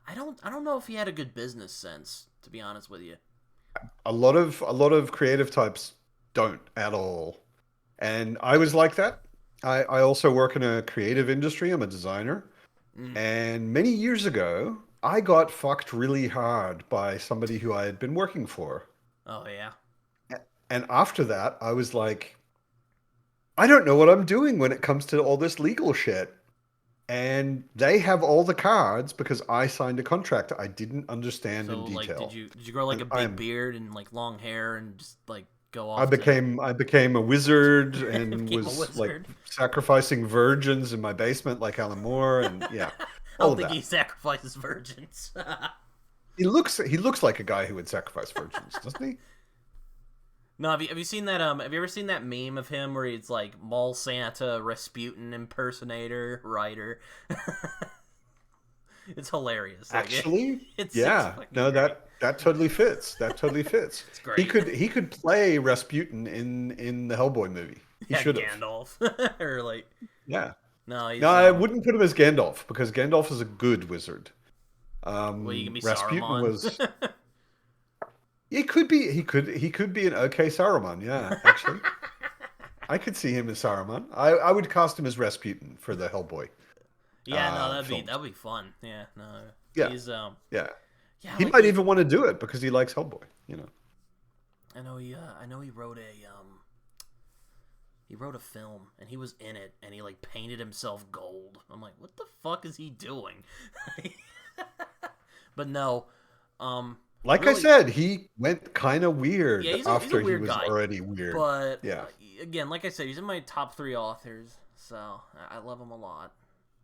[SPEAKER 1] I don't know if he had a good business sense, to be honest with you.
[SPEAKER 2] A lot of creative types don't at all. And I was like that. I also work in a creative industry. I'm a designer.
[SPEAKER 1] Mm.
[SPEAKER 2] And many years ago, I got fucked really hard by somebody who I had been working for.
[SPEAKER 1] Oh yeah.
[SPEAKER 2] And after that, I was like, I don't know what I'm doing when it comes to all this legal shit. And they have all the cards because I signed a contract I didn't understand in
[SPEAKER 1] So like,
[SPEAKER 2] detail.
[SPEAKER 1] did you grow like
[SPEAKER 2] And
[SPEAKER 1] a big beard and like long hair and just like go
[SPEAKER 2] I
[SPEAKER 1] off to
[SPEAKER 2] became I became a wizard and
[SPEAKER 1] became a
[SPEAKER 2] was like
[SPEAKER 1] wizard?
[SPEAKER 2] sacrificing virgins in my basement like Alan Moore and yeah,
[SPEAKER 1] I
[SPEAKER 2] all
[SPEAKER 1] don't
[SPEAKER 2] of
[SPEAKER 1] think he
[SPEAKER 2] that.
[SPEAKER 1] sacrifices virgins.
[SPEAKER 2] He looks like a guy who would sacrifice virgins, doesn't he?
[SPEAKER 1] No, have you seen that? Have you ever seen that meme of him where he's like Mall Santa, Rasputin impersonator, writer? It's hilarious. Like
[SPEAKER 2] Actually,
[SPEAKER 1] it's
[SPEAKER 2] yeah.
[SPEAKER 1] fucking
[SPEAKER 2] No,
[SPEAKER 1] great.
[SPEAKER 2] that totally fits. That totally fits.
[SPEAKER 1] It's
[SPEAKER 2] He
[SPEAKER 1] great.
[SPEAKER 2] could he could play Rasputin in the Hellboy movie. He
[SPEAKER 1] Yeah,
[SPEAKER 2] should have.
[SPEAKER 1] Gandalf or like
[SPEAKER 2] Yeah.
[SPEAKER 1] no,
[SPEAKER 2] No,
[SPEAKER 1] he's
[SPEAKER 2] I wouldn't put him as Gandalf because Gandalf is a good wizard.
[SPEAKER 1] well, you can be
[SPEAKER 2] Rasputin
[SPEAKER 1] Saruman.
[SPEAKER 2] was. He could be an okay Saruman. Yeah, actually, I could see him as Saruman. I would cast him as Rasputin for the Hellboy
[SPEAKER 1] Yeah, no,
[SPEAKER 2] films.
[SPEAKER 1] that'd be fun. Yeah, no,
[SPEAKER 2] Yeah,
[SPEAKER 1] he's
[SPEAKER 2] yeah.
[SPEAKER 1] yeah,
[SPEAKER 2] He
[SPEAKER 1] like
[SPEAKER 2] might even want to do it because he likes Hellboy. You know.
[SPEAKER 1] I know he wrote a film and he was in it and he like painted himself gold. I'm like, what the fuck is he doing? But no,
[SPEAKER 2] Like I
[SPEAKER 1] really,
[SPEAKER 2] said, he went kind of
[SPEAKER 1] yeah,
[SPEAKER 2] weird
[SPEAKER 1] he's a
[SPEAKER 2] after he
[SPEAKER 1] weird
[SPEAKER 2] was
[SPEAKER 1] guy.
[SPEAKER 2] already weird.
[SPEAKER 1] But
[SPEAKER 2] Yeah.
[SPEAKER 1] again, like I said, he's in my top three authors, so I love him a lot,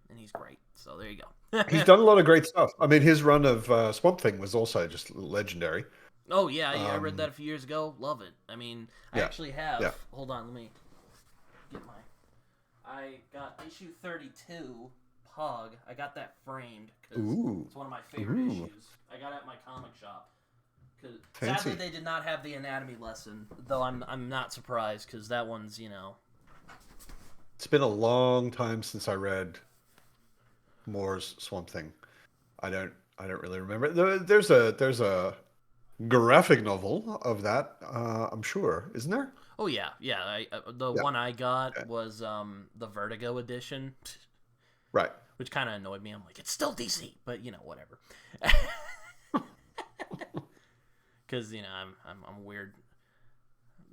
[SPEAKER 1] and he's great. So there you go.
[SPEAKER 2] He's done a lot of great stuff. I mean, his run of Swamp Thing was also just legendary.
[SPEAKER 1] Oh yeah, I read
[SPEAKER 2] Um,
[SPEAKER 1] that a few years ago. Love it. I mean, I
[SPEAKER 2] yeah,
[SPEAKER 1] actually have.
[SPEAKER 2] yeah.
[SPEAKER 1] Hold on, let me get my. I got issue 32, Pug. I got that framed because
[SPEAKER 2] Ooh,
[SPEAKER 1] it's one of my favorite
[SPEAKER 2] ooh,
[SPEAKER 1] issues. I got it at my comic shop. Cause sadly
[SPEAKER 2] fancy.
[SPEAKER 1] they did not have the anatomy lesson, though I'm not surprised because that one's
[SPEAKER 2] It's been a long time since I read Moore's Swamp Thing. I don't really remember. There's a graphic novel of that. I'm sure, isn't there?
[SPEAKER 1] Oh yeah, yeah. The
[SPEAKER 2] Yeah,
[SPEAKER 1] one I got
[SPEAKER 2] yeah.
[SPEAKER 1] was the Vertigo edition,
[SPEAKER 2] Right.
[SPEAKER 1] which kind of annoyed me. I'm like, it's still DC, but whatever. Because I'm weird.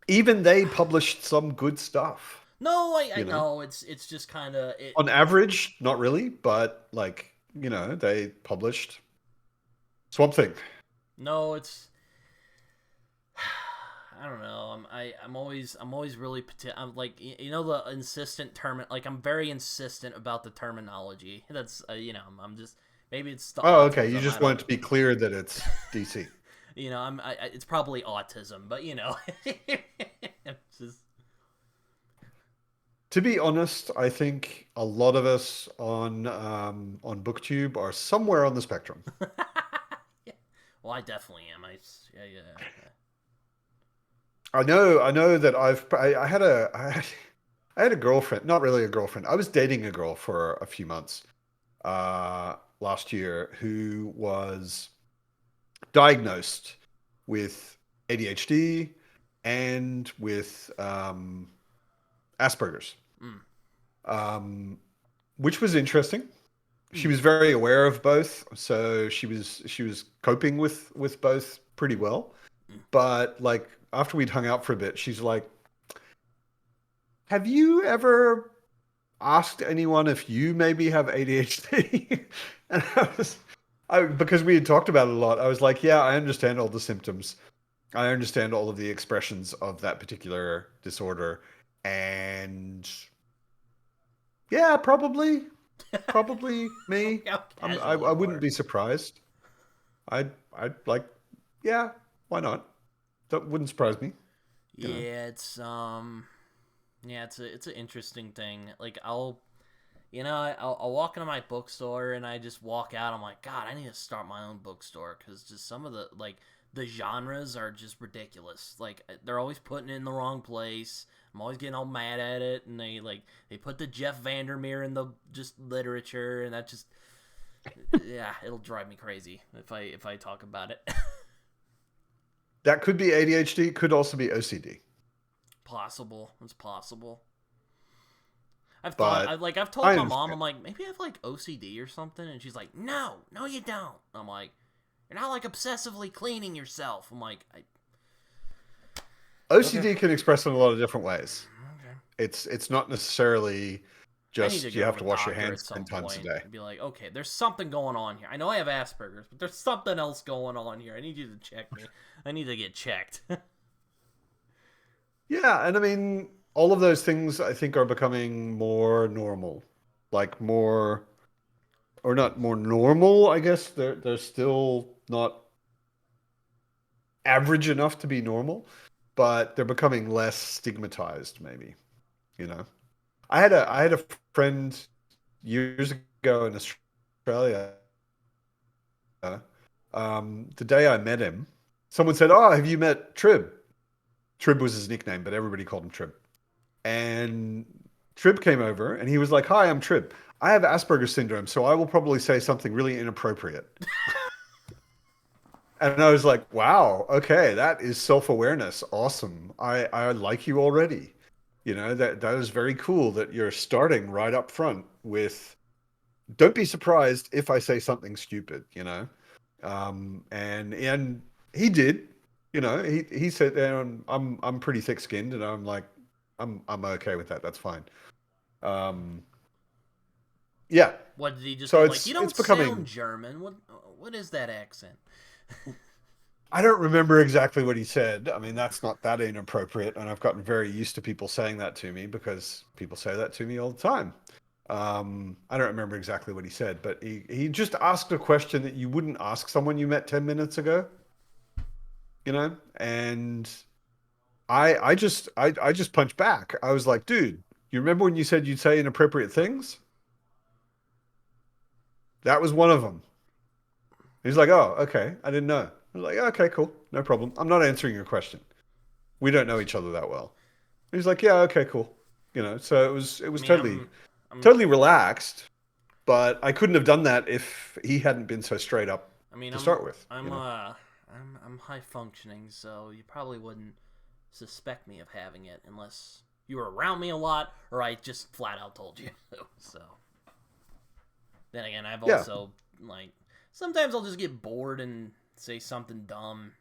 [SPEAKER 2] Even they published some good stuff.
[SPEAKER 1] No, I
[SPEAKER 2] You know,
[SPEAKER 1] know it's just kind of it.
[SPEAKER 2] on average, not really, but like they published Swamp Thing.
[SPEAKER 1] No, it's I don't know. I'm always really I'm like the insistent term. Like I'm very insistent about the terminology. That's I'm just maybe it's the
[SPEAKER 2] Oh, okay. You
[SPEAKER 1] autism. I
[SPEAKER 2] just want
[SPEAKER 1] don't.
[SPEAKER 2] it to be clear that it's DC.
[SPEAKER 1] It's probably autism, but it's just
[SPEAKER 2] To be honest, I think a lot of us on BookTube are somewhere on the spectrum.
[SPEAKER 1] yeah. Well, I definitely am. Yeah, yeah.
[SPEAKER 2] I know that I had a girlfriend, not really a girlfriend. I was dating a girl for a few months last year who was diagnosed with ADHD and with Asperger's,
[SPEAKER 1] Mm.
[SPEAKER 2] um, which was interesting. She
[SPEAKER 1] Mm.
[SPEAKER 2] was very aware of both, so she was coping with both pretty well.
[SPEAKER 1] Mm.
[SPEAKER 2] But like after we'd hung out for a bit, she's like, "Have you ever asked anyone if you maybe have ADHD?" And because we had talked about it a lot, I was like, "Yeah, I understand all the symptoms. I understand all of the expressions of that particular disorder, and yeah, probably me.
[SPEAKER 1] Look how
[SPEAKER 2] I
[SPEAKER 1] casual
[SPEAKER 2] I
[SPEAKER 1] you
[SPEAKER 2] wouldn't
[SPEAKER 1] are.
[SPEAKER 2] be surprised. I'd like, yeah, why not? That wouldn't surprise me. You know.
[SPEAKER 1] Yeah, it's an interesting thing. Like I'll walk into my bookstore and I just walk out. I'm like, God, I need to start my own bookstore because just some of the genres are just ridiculous. Like they're always putting it in the wrong place. I'm always getting all mad at it, and they put the Jeff Vandermeer in the just literature, and that just yeah, it'll drive me crazy if I talk about it.
[SPEAKER 2] That could be ADHD. Could also be OCD.
[SPEAKER 1] Possible, it's possible. I've thought
[SPEAKER 2] But
[SPEAKER 1] I've told
[SPEAKER 2] I
[SPEAKER 1] my mom,
[SPEAKER 2] understand.
[SPEAKER 1] I'm like, maybe I have like OCD or something, and she's like, no, you don't. I'm like, you're not like obsessively cleaning yourself. I'm like, okay,
[SPEAKER 2] OCD can express in a lot of different ways.
[SPEAKER 1] okay.
[SPEAKER 2] It's not necessarily
[SPEAKER 1] I need to
[SPEAKER 2] just you
[SPEAKER 1] go
[SPEAKER 2] have
[SPEAKER 1] to a
[SPEAKER 2] to wash your
[SPEAKER 1] doctor at
[SPEAKER 2] hands
[SPEAKER 1] some
[SPEAKER 2] 10 times a
[SPEAKER 1] point
[SPEAKER 2] day.
[SPEAKER 1] and be like, okay, there's something going on here. I know I have Asperger's, but there's something else going on here. I need you to check me. I need to get checked.
[SPEAKER 2] Yeah, and I mean, all of those things I think are becoming more normal. Like more, or not more normal, I guess. They're still not average enough to be normal, but they're becoming less stigmatized, maybe, you know. I had a friend years ago in Australia. The day I met him, someone said, "Oh, have you met Trib?" Trib was his nickname, but everybody called him Trib. And Trib came over and he was like, "Hi, I'm Trib. I have Asperger's syndrome, so I will probably say something really inappropriate." And I was like, "Wow, okay, that is self-awareness. Awesome. I like you already. You know, that is very cool that you're starting right up front with don't be surprised if I say something stupid, you know." And he did, you know, he said there and I'm pretty thick-skinned and I'm like I'm okay with that. That's fine. Um, yeah.
[SPEAKER 1] What did he just
[SPEAKER 2] So
[SPEAKER 1] be like? You
[SPEAKER 2] it's
[SPEAKER 1] don't sound
[SPEAKER 2] becoming
[SPEAKER 1] German. What is that accent?
[SPEAKER 2] I don't remember exactly what he said. I mean, that's not that inappropriate, and I've gotten very used to people saying that to me because people say that to me all the time. I don't remember exactly what he said, but he just asked a question that you wouldn't ask someone you met 10 minutes ago, you know? And I just punched back. I was like, dude, you remember when you said you'd say inappropriate things? That was one of them. He's like, oh, okay. I didn't know. I was like, okay, cool. No problem. I'm not answering your question. We don't know each other that well. He's like, yeah, okay, cool. You know, so it
[SPEAKER 1] I
[SPEAKER 2] was
[SPEAKER 1] mean,
[SPEAKER 2] totally
[SPEAKER 1] I'm,
[SPEAKER 2] totally relaxed, but I couldn't have done that if he hadn't been so straight up
[SPEAKER 1] I mean,
[SPEAKER 2] to start with,
[SPEAKER 1] I'm,
[SPEAKER 2] you know.
[SPEAKER 1] uh, I'm high functioning, so you probably wouldn't suspect me of having it unless you were around me a lot or I just flat out told you. So then again, I've
[SPEAKER 2] Yeah.
[SPEAKER 1] also like sometimes I'll just get bored and say something dumb,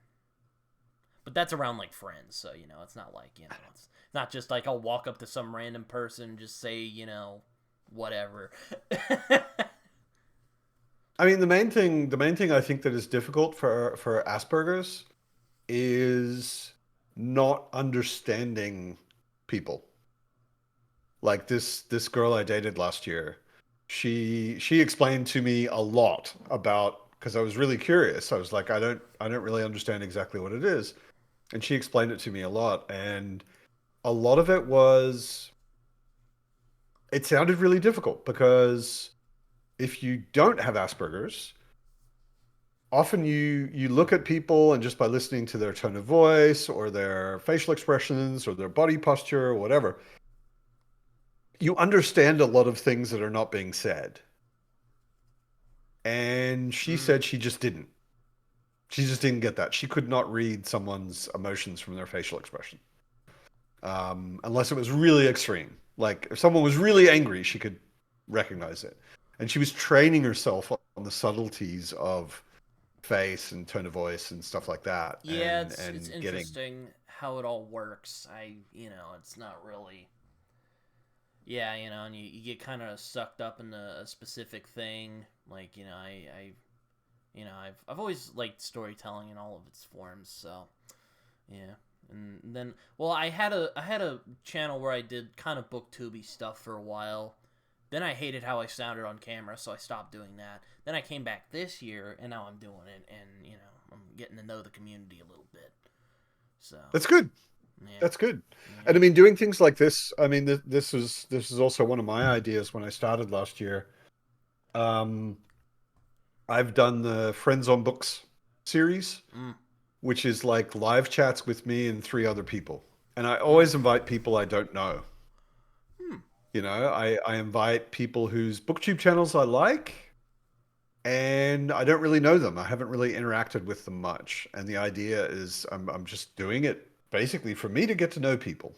[SPEAKER 1] but that's around like friends, so it's not like it's not just like I'll walk up to some random person and just say whatever.
[SPEAKER 2] I mean, the main thing I think that is difficult for Asperger's is not understanding people. Like this girl I dated last year, she explained to me a lot about because I was really curious. I was like, I don't really understand exactly what it is. And she explained it to me a lot. And a lot of it was it sounded really difficult because if you don't have Asperger's, often you look at people and just by listening to their tone of voice or their facial expressions or their body posture or whatever, you understand a lot of things that are not being said. And she
[SPEAKER 1] Mm.
[SPEAKER 2] said she just didn't. She just didn't get that. She could not read someone's emotions from their facial expression, unless it was really extreme. Like if someone was really angry, she could recognize it. And she was training herself on the subtleties of face and tone of voice and stuff like that,
[SPEAKER 1] Yeah,
[SPEAKER 2] and
[SPEAKER 1] it's
[SPEAKER 2] and getting
[SPEAKER 1] interesting how it all works. It's not really. Yeah, and you get kind of sucked up in a specific thing. Like, I've always liked storytelling in all of its forms. So, yeah. And then, well, I had a channel where I did kind of booktuby stuff for a while. Then I hated how I sounded on camera, so I stopped doing that. Then I came back this year, and now I'm doing it, and I'm getting to know the community a little bit. So
[SPEAKER 2] That's good.
[SPEAKER 1] yeah,
[SPEAKER 2] That's good. And I
[SPEAKER 1] yeah.
[SPEAKER 2] mean, doing things like this. I mean, this is also one of my ideas when I started last year. Um, I've done the Friends on Books series,
[SPEAKER 1] Mm,
[SPEAKER 2] which is like live chats with me and three other people. And I
[SPEAKER 1] mm,
[SPEAKER 2] always invite people I don't know.
[SPEAKER 1] hmm.
[SPEAKER 2] I invite people whose booktube channels I like, and I don't really know them. I haven't really interacted with them much. And the idea is I'm just doing it basically for me to get to know people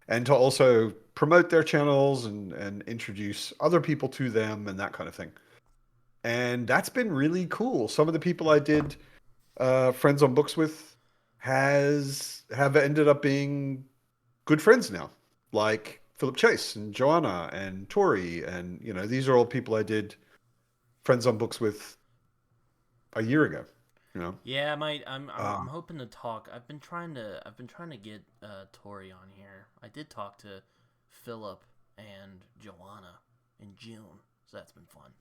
[SPEAKER 2] and to also promote their channels and introduce other people to them and that kind of thing. And that's been really cool. Some of the people I did Friends on Books with has have ended up being good friends now, like Philip Chase and Joanna and Tori, and these are all people I did Friends on Books with a year ago. You know,
[SPEAKER 1] Yeah, I might. I'm
[SPEAKER 2] um,
[SPEAKER 1] hoping to talk. I've been trying to get Tori on here. I did talk to Philip and Joanna in June, so that's been fun.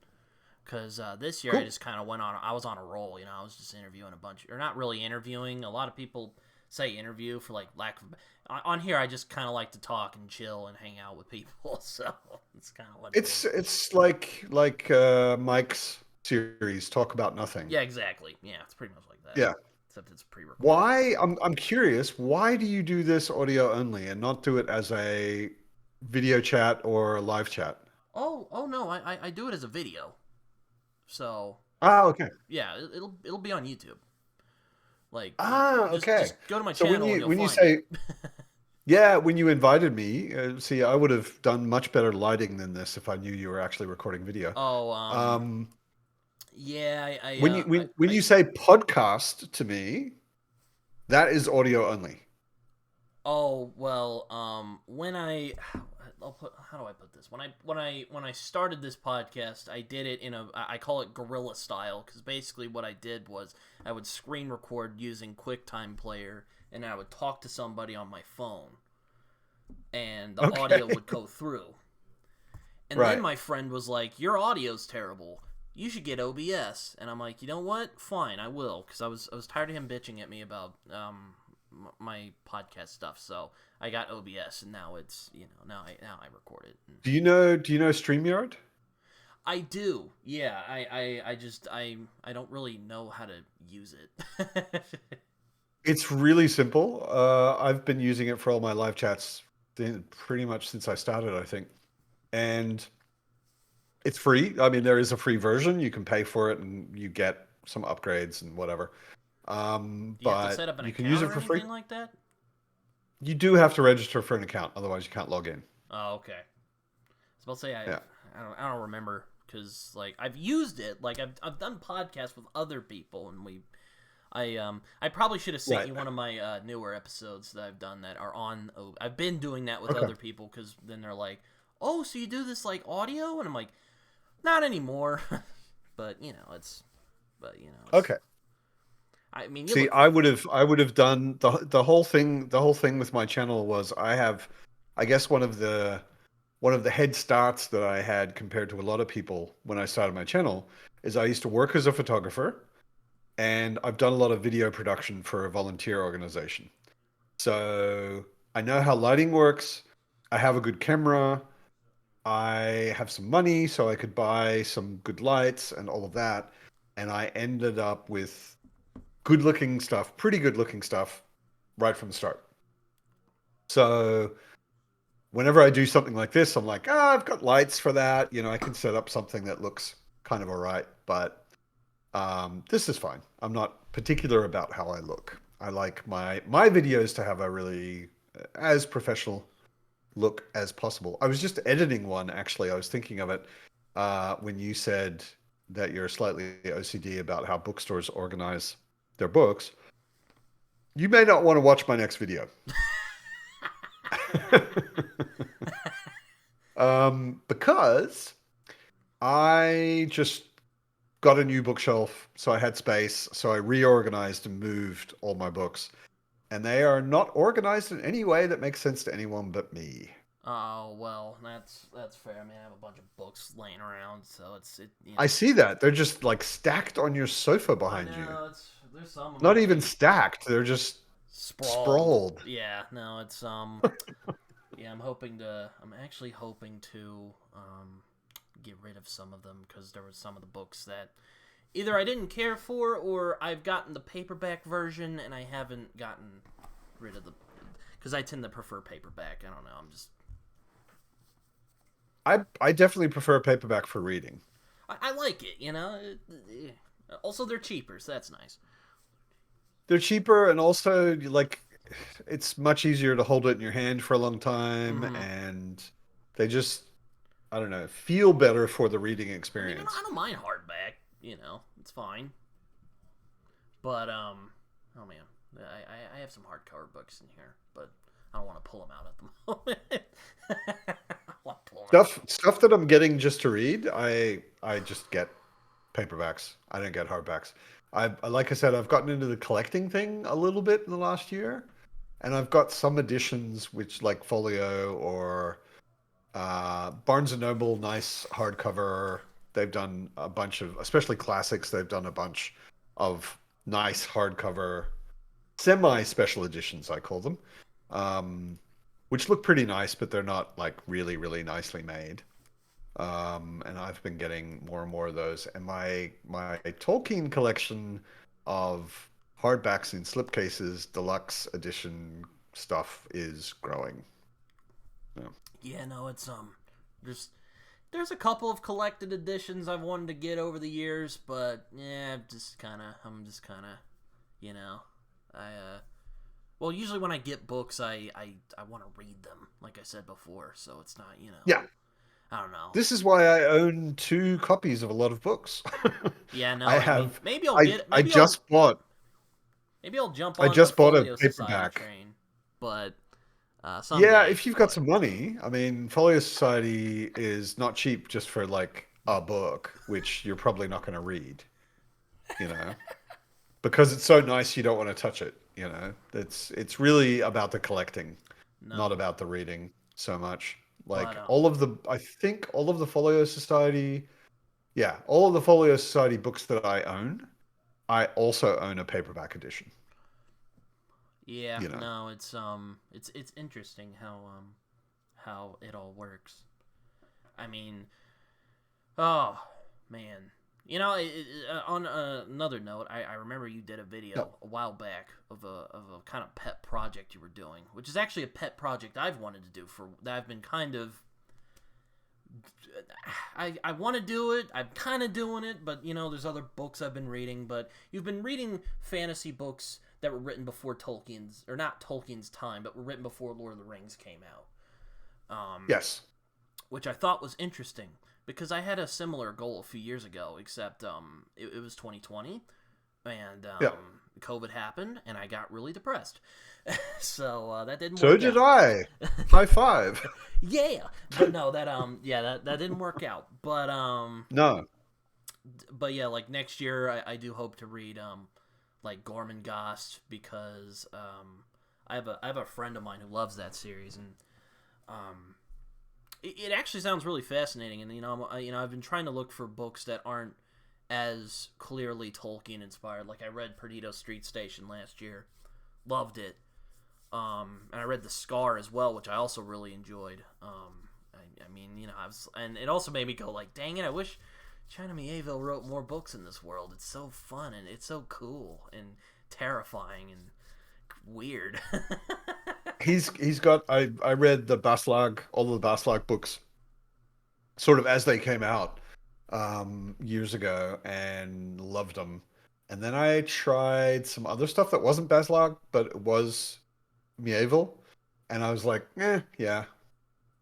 [SPEAKER 1] Because this year I
[SPEAKER 2] cool.
[SPEAKER 1] just kind of went on. I was on a roll. I was just interviewing a bunch, or not really interviewing. A lot of people say interview for like lack of. On here, I just kind of like to talk and chill and hang out with people. So it's kind of what it
[SPEAKER 2] It's
[SPEAKER 1] is.
[SPEAKER 2] it's like Mike's series, Talk About Nothing.
[SPEAKER 1] Yeah, exactly. Yeah, it's pretty much like that.
[SPEAKER 2] Yeah.
[SPEAKER 1] Except it's pre-recorded.
[SPEAKER 2] Why? I'm curious. Why do you do this audio only and not do it as a video chat or a live chat?
[SPEAKER 1] Oh no, I do it as a video. So
[SPEAKER 2] Ah, okay.
[SPEAKER 1] yeah, it'll be on YouTube. Like
[SPEAKER 2] Ah,
[SPEAKER 1] just
[SPEAKER 2] okay.
[SPEAKER 1] go to my
[SPEAKER 2] So when
[SPEAKER 1] channel and
[SPEAKER 2] you
[SPEAKER 1] you'll
[SPEAKER 2] when you
[SPEAKER 1] find it.
[SPEAKER 2] say yeah, when you invited me, see, I would have done much better lighting than this if I knew you were actually recording video.
[SPEAKER 1] Oh
[SPEAKER 2] Um,
[SPEAKER 1] yeah,
[SPEAKER 2] when you when you say podcast to me, that is audio only.
[SPEAKER 1] oh well when I'll put how do I put this when I started this podcast I did it in I call it guerrilla style because basically what I did was I would screen record using QuickTime Player and I would talk to somebody on my phone and the audio
[SPEAKER 2] Okay.
[SPEAKER 1] would go through. And then
[SPEAKER 2] Right.
[SPEAKER 1] my friend was like, "Your audio's terrible. You should get OBS." And I'm like, "You know what? Fine, I will." Because I was tired of him bitching at me about my podcast stuff. So I got OBS, and now it's now I record it. And
[SPEAKER 2] Do you know StreamYard?
[SPEAKER 1] I do, yeah. I just I don't really know how to use it.
[SPEAKER 2] It's really simple. I've been using it for all my live chats pretty much since I started, I think. And it's free. I mean, there is a free version. You can pay for it and you get some upgrades and whatever.
[SPEAKER 1] Do you have to set
[SPEAKER 2] But
[SPEAKER 1] up an
[SPEAKER 2] you can use
[SPEAKER 1] account
[SPEAKER 2] it
[SPEAKER 1] or
[SPEAKER 2] for free.
[SPEAKER 1] anything like that?
[SPEAKER 2] You do have to register for an account, otherwise you can't log in.
[SPEAKER 1] Oh, okay. I was about to say
[SPEAKER 2] Yeah.
[SPEAKER 1] I don't remember because like I've used it like I've done podcasts with other people and I probably should have sent
[SPEAKER 2] Right.
[SPEAKER 1] you one of my newer episodes that I've done that are on. I've been doing that with
[SPEAKER 2] Okay.
[SPEAKER 1] other people because then they're like, "Oh, so you do this like audio?" And I'm like, "Not anymore," but it's.
[SPEAKER 2] Okay.
[SPEAKER 1] I mean, you
[SPEAKER 2] See,
[SPEAKER 1] look.
[SPEAKER 2] I would have done the whole thing. The whole thing with my channel was I have, I guess one of the head starts that I had compared to a lot of people when I started my channel is I used to work as a photographer and I've done a lot of video production for a volunteer organization. So I know how lighting works. I have a good camera. I have some money, so I could buy some good lights and all of that. And I ended up with good looking stuff, pretty good looking stuff right from the start. So whenever I do something like this, I'm like, ah, I've got lights for that. I can set up something that looks kind of all right, but this is fine. I'm not particular about how I look. I like my videos to have a really as professional look as possible. I was just editing one actually. I was thinking of it when you said that you're slightly OCD about how bookstores organize their books. You may not want to watch my next video. Because I just got a new bookshelf, so I had space, so I reorganized and moved all my books. And they are not organized in any way that makes sense to anyone but me.
[SPEAKER 1] Oh well, that's fair. I mean, I have a bunch of books laying around, so it's it.
[SPEAKER 2] I see that. They're just like stacked on your sofa
[SPEAKER 1] I
[SPEAKER 2] behind you.
[SPEAKER 1] know it's there's some I'm
[SPEAKER 2] Not
[SPEAKER 1] gonna
[SPEAKER 2] even
[SPEAKER 1] take
[SPEAKER 2] stacked. They're just
[SPEAKER 1] sprawled.
[SPEAKER 2] Sprawled.
[SPEAKER 1] Yeah, no, it's yeah, I'm actually hoping to get rid of some of them because there were some of the books that either I didn't care for or I've gotten the paperback version and I haven't gotten rid of the because I tend to prefer paperback. I don't know. I'm just
[SPEAKER 2] I definitely prefer paperback for reading.
[SPEAKER 1] I like it, Also, they're cheaper, so that's nice.
[SPEAKER 2] They're cheaper and also like it's much easier to hold it in your hand for a long time
[SPEAKER 1] Mm-hmm.
[SPEAKER 2] and they just I don't know, feel better for the reading
[SPEAKER 1] I mean, I
[SPEAKER 2] experience.
[SPEAKER 1] don't mind hardback. It's fine. But oh man, I have some hardcover books in here, but I don't want to pull them out at the moment. I want to pull them out.
[SPEAKER 2] Stuff that I'm getting just to read, I just get paperbacks. I don't get hardbacks. Like I said, I've gotten into the collecting thing a little bit in the last year, and I've got some editions which like Folio or Barnes and Noble, nice hardcover. They've done a bunch of, especially classics. They've done a bunch of nice hardcover, semi special editions, I call them, um, which look pretty nice, but they're not like really, really nicely made. And I've been getting more and more of those. And my Tolkien collection of hardbacks in slipcases, deluxe edition stuff is growing. Yeah.
[SPEAKER 1] Yeah, no, it's there's there's a couple of collected editions I've wanted to get over the years, but yeah, I'm just kind of, you know, I well, usually when I get books, I want to read them, like I said before, so it's not,
[SPEAKER 2] Yeah.
[SPEAKER 1] I don't know.
[SPEAKER 2] This is why I own two copies of a lot of books.
[SPEAKER 1] Yeah,
[SPEAKER 2] I
[SPEAKER 1] no, I mean,
[SPEAKER 2] have
[SPEAKER 1] maybe I'll get it.
[SPEAKER 2] I just bought
[SPEAKER 1] Maybe I'll jump
[SPEAKER 2] I
[SPEAKER 1] on the
[SPEAKER 2] just bought a
[SPEAKER 1] Folio Society
[SPEAKER 2] paperback.
[SPEAKER 1] train, but
[SPEAKER 2] Yeah,
[SPEAKER 1] someday.
[SPEAKER 2] if you've got
[SPEAKER 1] But
[SPEAKER 2] some money, I mean, Folio Society is not cheap just for like a book, which you're probably not going to read, you know, because it's so nice you don't want to touch it, you know. It's really about the collecting, not
[SPEAKER 1] no,
[SPEAKER 2] about the reading so much.
[SPEAKER 1] but
[SPEAKER 2] Like I think all of the Folio Society, yeah, all of the Folio Society books that I own, I also own a paperback edition,
[SPEAKER 1] yeah,
[SPEAKER 2] you know.
[SPEAKER 1] no, it's interesting how it all works. I mean, oh man, on another note, I remember you did a
[SPEAKER 2] Yeah.
[SPEAKER 1] video a while back of a kind of pet project you were doing, which is actually a pet project I've wanted to do for that I've been kind of. I want to do it. I'm kind of doing it, but there's other books I've been reading. But you've been reading fantasy books that were written before Tolkien's, or not Tolkien's time, but were written before Lord of the Rings came out.
[SPEAKER 2] Yes.
[SPEAKER 1] Which I thought was interesting because I had a similar goal a few years ago, except it was 2020 and
[SPEAKER 2] Yeah.
[SPEAKER 1] COVID happened and I got really depressed. So that didn't
[SPEAKER 2] So
[SPEAKER 1] work
[SPEAKER 2] did
[SPEAKER 1] out.
[SPEAKER 2] I. High five.
[SPEAKER 1] Yeah, but no, that didn't work out.
[SPEAKER 2] No.
[SPEAKER 1] But yeah, like next year I do hope to read like Gormenghast because I have a friend of mine who loves that series and um it actually sounds really fascinating, and I've been trying to look for books that aren't as clearly Tolkien inspired. Like I read Perdido Street Station last year, loved it, and I read The Scar as well, which I also really enjoyed. I mean, and it also made me go like, dang it, I wish China Mieville wrote more books in this world. It's so fun and it's so cool and terrifying and weird.
[SPEAKER 2] He's got I read the Baslag all of the Baslag books sort of as they came out years ago and loved them. And then I tried some other stuff that wasn't Baslag, but it was Mieville, and I was like, yeah.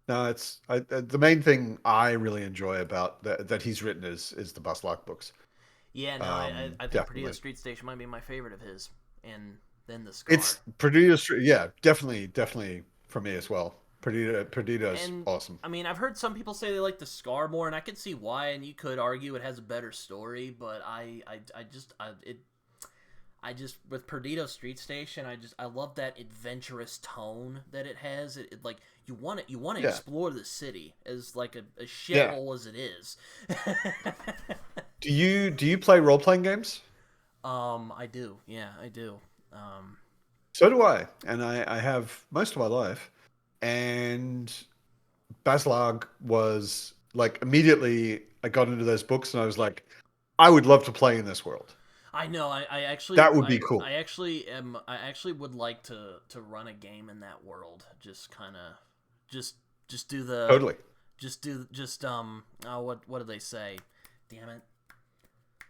[SPEAKER 2] No, the main thing I really enjoy about that he's written is the Baslag books.
[SPEAKER 1] Yeah, no, I think Perdido
[SPEAKER 2] Definitely.
[SPEAKER 1] Street Station might be my favorite of his, and then The Scar.
[SPEAKER 2] It's Perdido Street. Yeah, definitely for me as well. Perdido's
[SPEAKER 1] And
[SPEAKER 2] awesome.
[SPEAKER 1] I mean, I've heard some people say they like The Scar more, and I could see why. And you could argue it has a better story, but I just with Perdido Street Station, I love that adventurous tone that it has. It like you want to
[SPEAKER 2] Yeah,
[SPEAKER 1] explore the city as like a
[SPEAKER 2] yeah.
[SPEAKER 1] shithole as it is.
[SPEAKER 2] Do you play role playing games?
[SPEAKER 1] I do, yeah, I do. Um,
[SPEAKER 2] So do I, and I have most of my life. And Baslag was like immediately I got into those books and I was like, I would love to play in this world.
[SPEAKER 1] I know. I actually
[SPEAKER 2] That would be
[SPEAKER 1] I
[SPEAKER 2] cool.
[SPEAKER 1] actually am I actually would like to run a game in that world. Just kind of just just do the
[SPEAKER 2] Totally.
[SPEAKER 1] just oh, what do they say? Damn it.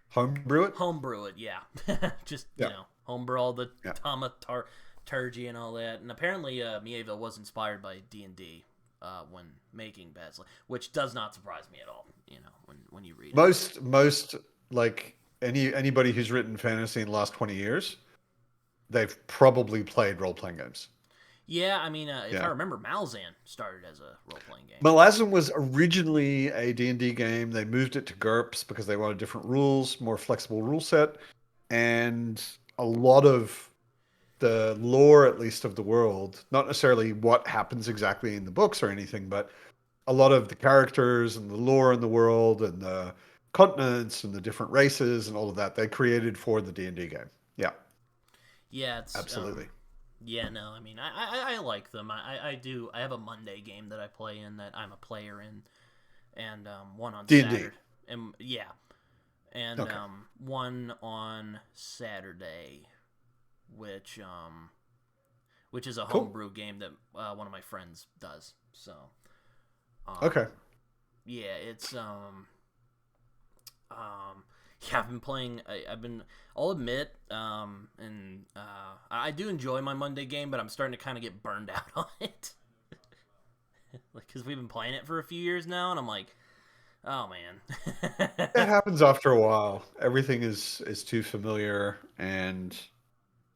[SPEAKER 2] Homebrew it?
[SPEAKER 1] Homebrew it, yeah. Just,
[SPEAKER 2] Yeah.
[SPEAKER 1] homebrew all the
[SPEAKER 2] Yeah.
[SPEAKER 1] Turgy and all that. And apparently Mieville was inspired by D&D when making Basil, which does not surprise me at all, when you read it.
[SPEAKER 2] Most like anybody who's written fantasy in the last 20 years, they've probably played role playing games.
[SPEAKER 1] Yeah, I mean, if I
[SPEAKER 2] Yeah.
[SPEAKER 1] remember, Malzahn started as a role-playing game.
[SPEAKER 2] Malazan was originally a D&D game. They moved it to GURPS because they wanted different rules, more flexible rule set, and a lot of the lore, at least of the world, not necessarily what happens exactly in the books or anything, but a lot of the characters and the lore in the world and the continents and the different races and all of that they created for the D&D game. Yeah,
[SPEAKER 1] Yeah, it's
[SPEAKER 2] absolutely.
[SPEAKER 1] yeah, no, I mean, I like them. I do. I have a Monday game that I play in that I'm a player in, and one on
[SPEAKER 2] D&D.
[SPEAKER 1] Saturday, and yeah, and
[SPEAKER 2] Okay.
[SPEAKER 1] one on Saturday, which which is a
[SPEAKER 2] Cool.
[SPEAKER 1] homebrew game that one of my friends does. So,
[SPEAKER 2] Okay.
[SPEAKER 1] yeah, it's um, yeah, I've been playing. I've been. I'll admit, and I do enjoy my Monday game, but I'm starting to kind of get burned out on it, like because we've been playing it for a few years now, and I'm like, oh
[SPEAKER 2] It
[SPEAKER 1] man.
[SPEAKER 2] happens after a while. Everything is too familiar and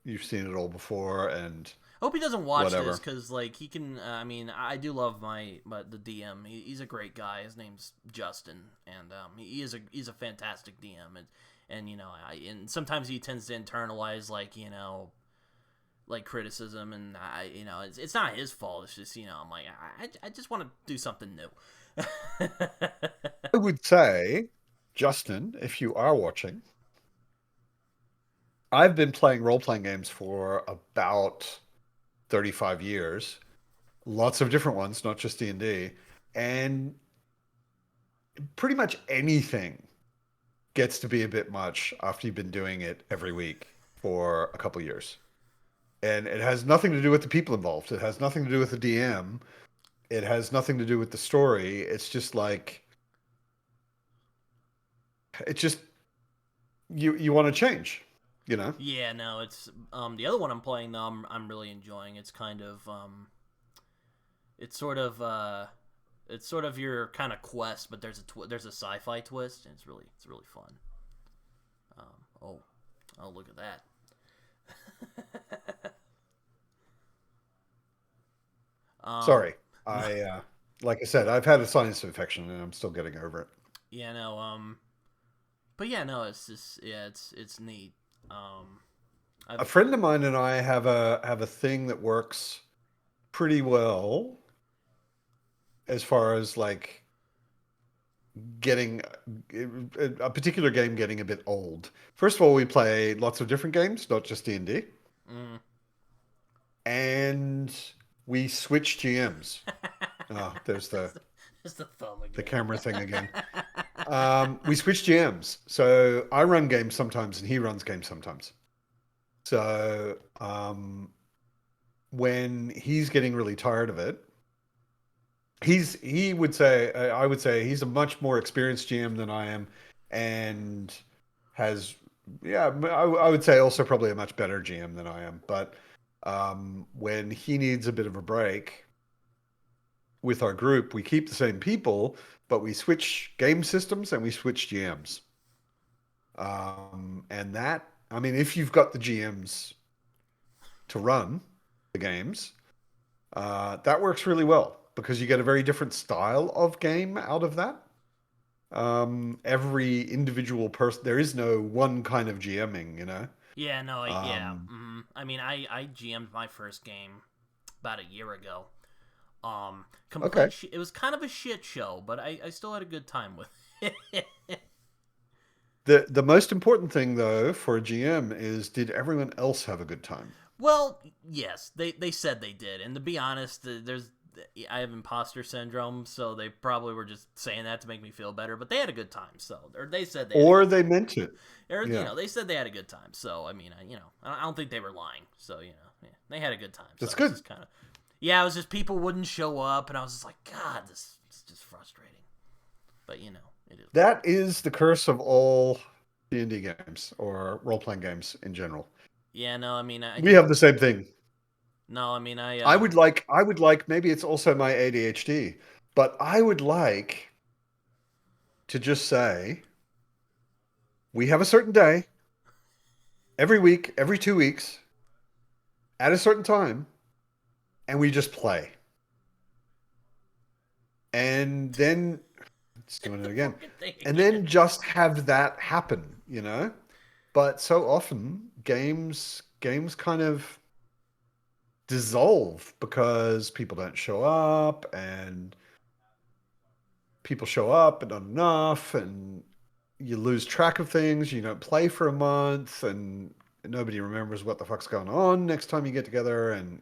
[SPEAKER 2] you've seen it all before and
[SPEAKER 1] Hope he doesn't watch this
[SPEAKER 2] whatever.
[SPEAKER 1] because like he can. I mean, I do love the DM. He's a great guy. His name's Justin, and he's a fantastic DM, and and sometimes he tends to internalize like criticism, and it's not his fault. It's just I'm like I just want to do something new.
[SPEAKER 2] I would say, Justin, if you are watching, I've been playing role-playing games for about 35 years. Lots of different ones, not just D&D. And pretty much anything gets to be a bit much after you've been doing it every week for a couple years. And it has nothing to do with the people involved. It has nothing to do with the DM. It has nothing to do with the story. It's just like it's just you want to change, you know?
[SPEAKER 1] Yeah, no, it's the other one I'm playing though. I'm really enjoying. It's kind of it's sort of your kind of quest, but there's a sci-fi twist, and it's really fun. Oh, oh, look at that. um,
[SPEAKER 2] Sorry. Like I said, I've had a sinus infection and I'm still getting over it.
[SPEAKER 1] yeah, no, but yeah, no, it's just yeah, it's neat. Um,
[SPEAKER 2] A
[SPEAKER 1] I've
[SPEAKER 2] friend of mine and I have a thing that works pretty well as far as like getting a particular game getting a bit old. First of all, we play lots of different games, not just D&D,
[SPEAKER 1] mm.
[SPEAKER 2] and we switch GMs. Oh, there's
[SPEAKER 1] Just just the thumb
[SPEAKER 2] the
[SPEAKER 1] again.
[SPEAKER 2] camera thing again. We switch GMs. So I run games sometimes and he runs games sometimes. So when he's getting really tired of it, he would say I would say he's a much more experienced GM than I am, and has yeah I would say also probably a much better GM than I am. But when he needs a bit of a break with our group, we keep the same people, but we switch game systems and we switch GMs. And that I mean, if you've got the GMs to run the games, that works really well because you get a very different style of game out of that. Every individual person, there is no one kind of GMing, you know.
[SPEAKER 1] Yeah, no, yeah.
[SPEAKER 2] Um,
[SPEAKER 1] I mean, I GM'd my first game about a year ago.
[SPEAKER 2] okay.
[SPEAKER 1] It was kind of a shit show, but I still had a good time with it.
[SPEAKER 2] The most important thing though for a GM is did everyone else have a good time?
[SPEAKER 1] Well, yes, they said they did, and to be honest, I have imposter syndrome, so they probably were just saying that to make me feel better. But they had a good time, so or they said they had a
[SPEAKER 2] Or
[SPEAKER 1] good
[SPEAKER 2] they
[SPEAKER 1] time,
[SPEAKER 2] meant it.
[SPEAKER 1] or
[SPEAKER 2] Yeah,
[SPEAKER 1] they said they had a good time. So I mean, I don't think they were lying. So yeah, they had a good time. So
[SPEAKER 2] that's
[SPEAKER 1] it's
[SPEAKER 2] good.
[SPEAKER 1] just kind of yeah, it was just people wouldn't show up, and I was just like, God, this is just frustrating. But it is what it
[SPEAKER 2] That is the curse of all D&D games or role-playing games in general.
[SPEAKER 1] Yeah, no, I mean, I
[SPEAKER 2] We
[SPEAKER 1] can.
[SPEAKER 2] have the same thing.
[SPEAKER 1] No, I mean,
[SPEAKER 2] I would like, maybe it's also my ADHD, but I would like to just say we have a certain day every week, every 2 weeks, at a certain time, and we just play. And then it's doing it
[SPEAKER 1] the
[SPEAKER 2] again.
[SPEAKER 1] fucking thing
[SPEAKER 2] And
[SPEAKER 1] again.
[SPEAKER 2] then just have that happen. But so often games kind of dissolve because people don't show up and people show up and not enough and you lose track of things, you don't play for a month and nobody remembers what the fuck's going on next time you get together and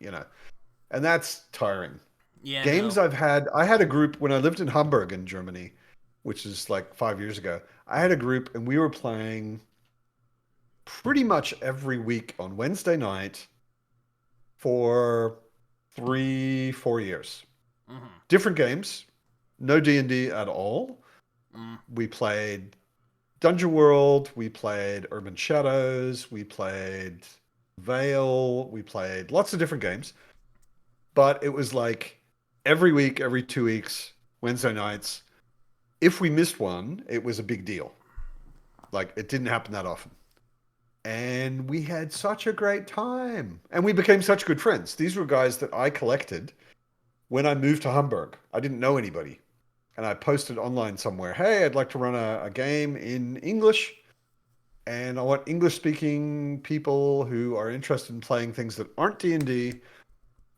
[SPEAKER 2] that's tiring.
[SPEAKER 1] Yeah,
[SPEAKER 2] Games
[SPEAKER 1] no.
[SPEAKER 2] I had a group when I lived in Hamburg in Germany, which is like 5 years ago. I had a group and we were playing pretty much every week on Wednesday night for 3, 4 years.
[SPEAKER 1] Mm-hmm.
[SPEAKER 2] Different games, no D&D at all.
[SPEAKER 1] Mm.
[SPEAKER 2] We played Dungeon World, we played Urban Shadows, we played Veil, we played lots of different games. But it was like every week, every 2 weeks, Wednesday nights. If we missed one, it was a big deal. Like it didn't happen that often. And we had such a great time. And we became such good friends. These were guys that I collected when I moved to Hamburg. I didn't know anybody. And I posted online somewhere, hey, I'd like to run a game in English. And I want English speaking people who are interested in playing things that aren't D&D.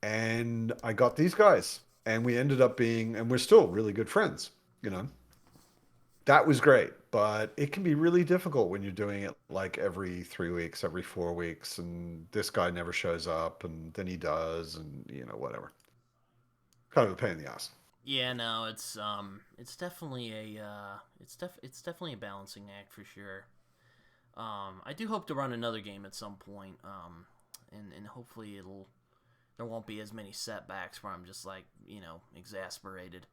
[SPEAKER 2] And I got these guys. And we ended up being, and we're still really good friends, you know. That was great, but it can be really difficult when you're doing it like every 3 weeks, every 4 weeks, and this guy never shows up, and then he does, and whatever. Kind of a pain in the ass.
[SPEAKER 1] Yeah, no, it's definitely it's definitely a balancing act for sure. I do hope to run another game at some point. And hopefully there won't be as many setbacks where I'm just like exasperated.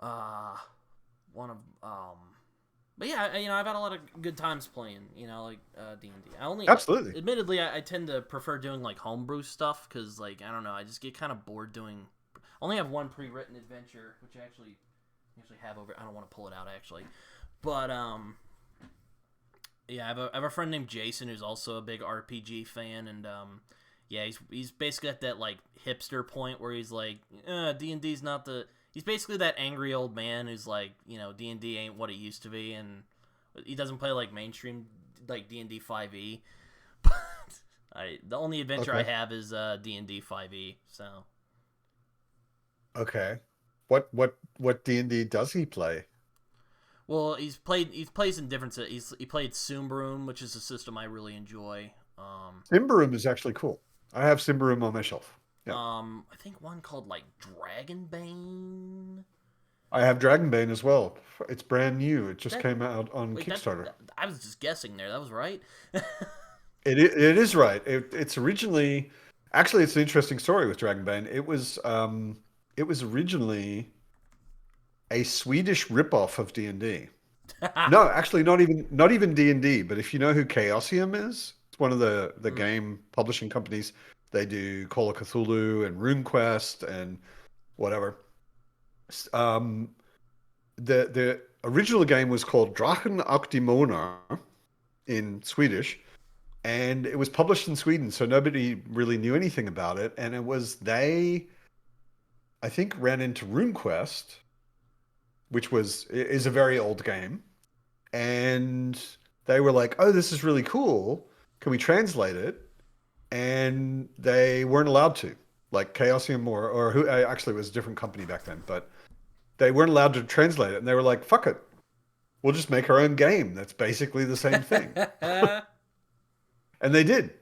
[SPEAKER 1] Uh, one of But yeah, I've had a lot of good times playing, like D&D. I only,
[SPEAKER 2] Absolutely.
[SPEAKER 1] admittedly, I tend to prefer doing like homebrew stuff because, like, I don't know, I just get kind of bored doing. I only have one pre-written adventure, which I actually have over. I don't want to pull it out actually, but yeah, I have a friend named Jason who's also a big RPG fan, and yeah, he's basically at that like hipster point where he's like, D&D's not the. He's basically that angry old man who's like, D&D ain't what it used to be, and he doesn't play like mainstream like D&D 5e. But the only adventure I
[SPEAKER 2] Okay.
[SPEAKER 1] have is D&D 5e. So
[SPEAKER 2] Okay. What D&D does he play?
[SPEAKER 1] well, he plays in different. He played Sumbaroom, which is a system I really enjoy.
[SPEAKER 2] Symbaroum is actually cool. I have Symbaroum on my shelf. Yeah.
[SPEAKER 1] I think one called like Dragonbane.
[SPEAKER 2] I have Dragonbane as well. It's brand new. It just
[SPEAKER 1] That
[SPEAKER 2] came out on
[SPEAKER 1] wait
[SPEAKER 2] Kickstarter.
[SPEAKER 1] I was just guessing there. That was right.
[SPEAKER 2] It is right. It's originally, actually, it's an interesting story with Dragonbane. It was originally a Swedish ripoff of D&D. No, actually, not even D&D. But if you know who Chaosium is, it's one of the
[SPEAKER 1] Mm.
[SPEAKER 2] game publishing companies. They do Call of Cthulhu and RuneQuest and whatever. Um, the original game was called Drachen och Demoner in Swedish, and it was published in Sweden, so nobody really knew anything about it. And it was they, I think, ran into RuneQuest, which is a very old game, and they were like, "Oh, this is really cool. Can we translate it?" And they weren't allowed to, like Chaosium or who actually it was a different company back then, but they weren't allowed to translate it, and they were like, "Fuck it, we'll just make our own game that's basically the same thing." And they did.